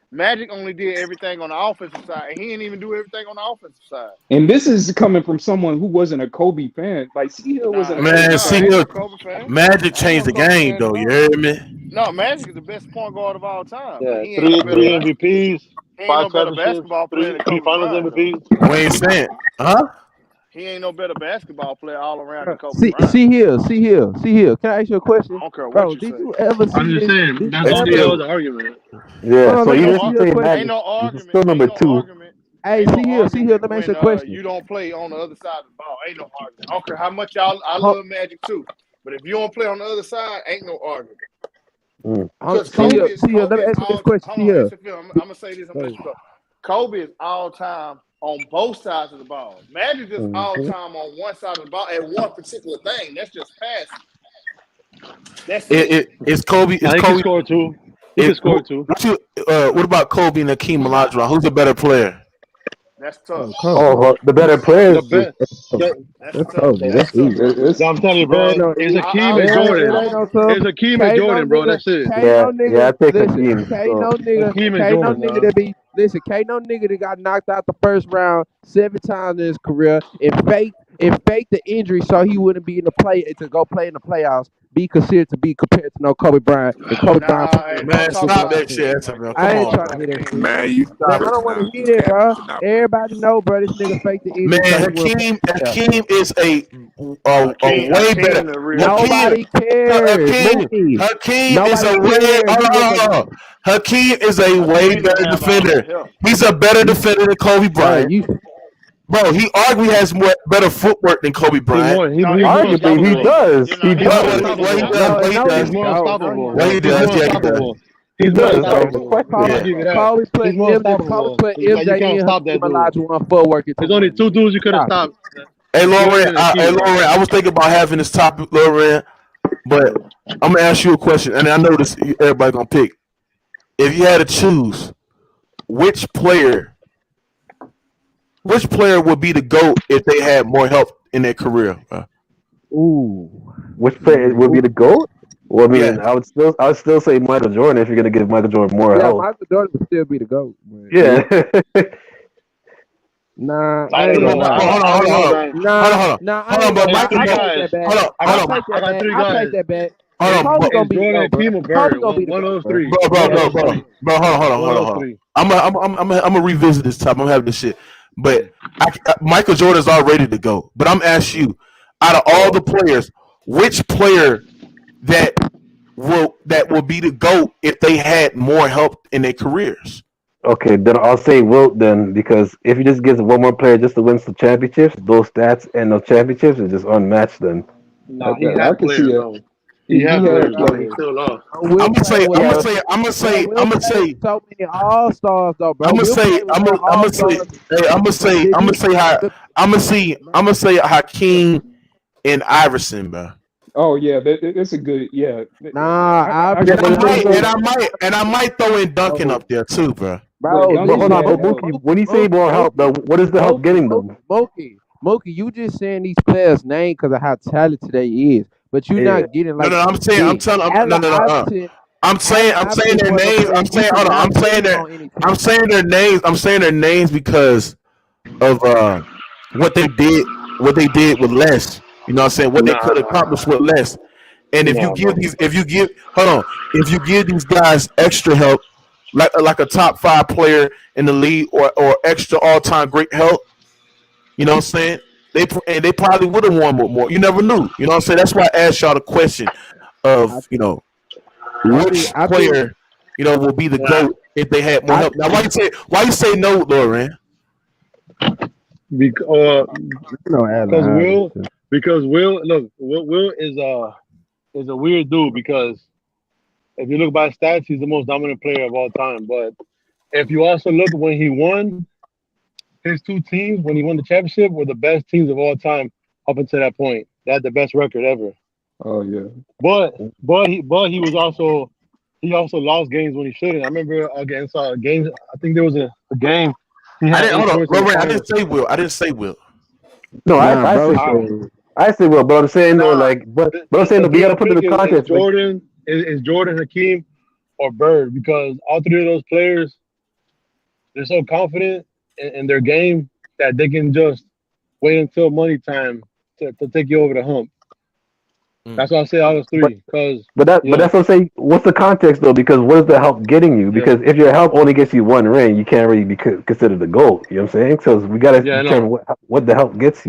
Magic only did everything on the offensive side. He didn't even do everything on the offensive side. And this is coming from someone who wasn't a Kobe fan. Like C-Hill wasn't a Kobe fan. Magic changed the game, though. You heard me? No, Magic is the best point guard of all time. Yeah, he ain't three MVPs, he ain't 5 no better championships, basketball player than three Kobe Finals Bryant, MVPs. We ain't saying, huh? He ain't no better basketball player all around than Kobe Bryant. See here. Can I ask you a question? I don't care what Bro, you did say. you ever see I'm just this? saying, that's only other argument. Yeah, so you ain't no argument. still number 2. Hey, see here. Let me ask you a question. You don't play on the other side of the ball. Ain't no argument. I don't care how much I love Magic too. But if you don't play on the other side, ain't no argument. Because Kobe is let me ask you this question. I'm gonna say this. Kobe is all time on both sides of the ball. Magic is all time on one side of the ball at one particular thing. That's just passing. That's it. It's Kobe. It's he Kobe. can score too. He can score too. What about Kobe and Hakeem Olajuwon? Who's a better player? That's tough. The better players. That's Kobe. That's easy. I'm telling you, bro. It's Hakeem and Jordan. It's Hakeem and Jordan, bro. That's it. Yeah, I take Hakeem. Can't no nigga that be listen. Can't no nigga that got knocked out the first round 7 times in his career and faked the injury so he wouldn't be in the play to go play in the playoffs. Be considered to be compared to no Kobe Bryant. And Kobe Bryant. Man, stop that shit. I ain't trying to hear that shit. Man, you stop I don't want to hear that, bro. Everybody know, bro. This nigga faked the injury. Man, Hakeem is a way better. Nobody cares. Hakeem is a way. Hakeem is a way better defender. He's a better defender than Kobe Bryant. Bro, he arguably has better footwork than Kobe Bryant. He does. He does. He's more unstoppable. Kobe put MJ in Olajuwon footwork. There's only 2 dudes you could have stopped. Hey, Lauren, I was thinking about having this topic, Lauren, but I'm gonna ask you a question, and I know this everybody gonna pick. If you had to choose, which player would be the GOAT if they had more help in their career? Ooh, which player would be the GOAT? Well, I mean, I would still say Michael Jordan if you're gonna give Michael Jordan more help. Michael Jordan would still be the GOAT. Man. Yeah. Nah, I ain't gonna lie. Hold on, but Michael, I take that back. Kobe gonna be Kobe gonna be one of those 3. Bro, hold on. I'm gonna revisit this topic. I'm having this shit, but Michael Jordan's already to go. But I'm asking you, out of all the players, which player that will be the GOAT if they had more help in their careers? Okay, then I'll say Wilt then, because if he just gives one more player just to win some championships, those stats and those championships are just unmatched then. Nah, he had players though. He had has players, but he like still lost. I'm gonna say so many all stars though, bro. I'm gonna say Hakeem and Iverson, bro. Oh yeah, that's a good Nah, I I might throw in Duncan up there too, bro. Bro, but hold on, but Mookie, when you say more help, though, what is the help getting them? Mookie, you just saying these players' name because of how talented they is, but you're not getting like. I'm saying their names. I'm saying their names because of what they did with less. You know what I'm saying? What they could accomplish with less. And if you give these guys extra help, like a top 5 player in the league or extra all-time great help, you know what I'm saying? They probably would have won more. You never knew. You know what I'm saying? That's why I asked y'all the question of, which player, will be the GOAT if they had more help. Now, why you say no, Lauren? Because Will is a weird dude, because if you look by stats, he's the most dominant player of all time. But if you also look when he won, his 2 teams, when he won the championship, were the best teams of all time up until that point. They had the best record ever. Oh yeah. But he also lost games when he shouldn't. I remember against games. I think there was a game. I didn't say Will. No, I say Will, but I'm saying though, but I'm saying we gotta put it in the context. Is Jordan, Hakeem, or Bird? Because all 3 of those players, they're so confident in their game that they can just wait until money time to take you over the hump. That's why I say all those 3. But that's what I'm saying. What's the context though? Because what is the help getting you? Because if your help only gets you 1 ring, you can't really be considered the GOAT. You know what I'm saying? So we gotta determine what the help gets you.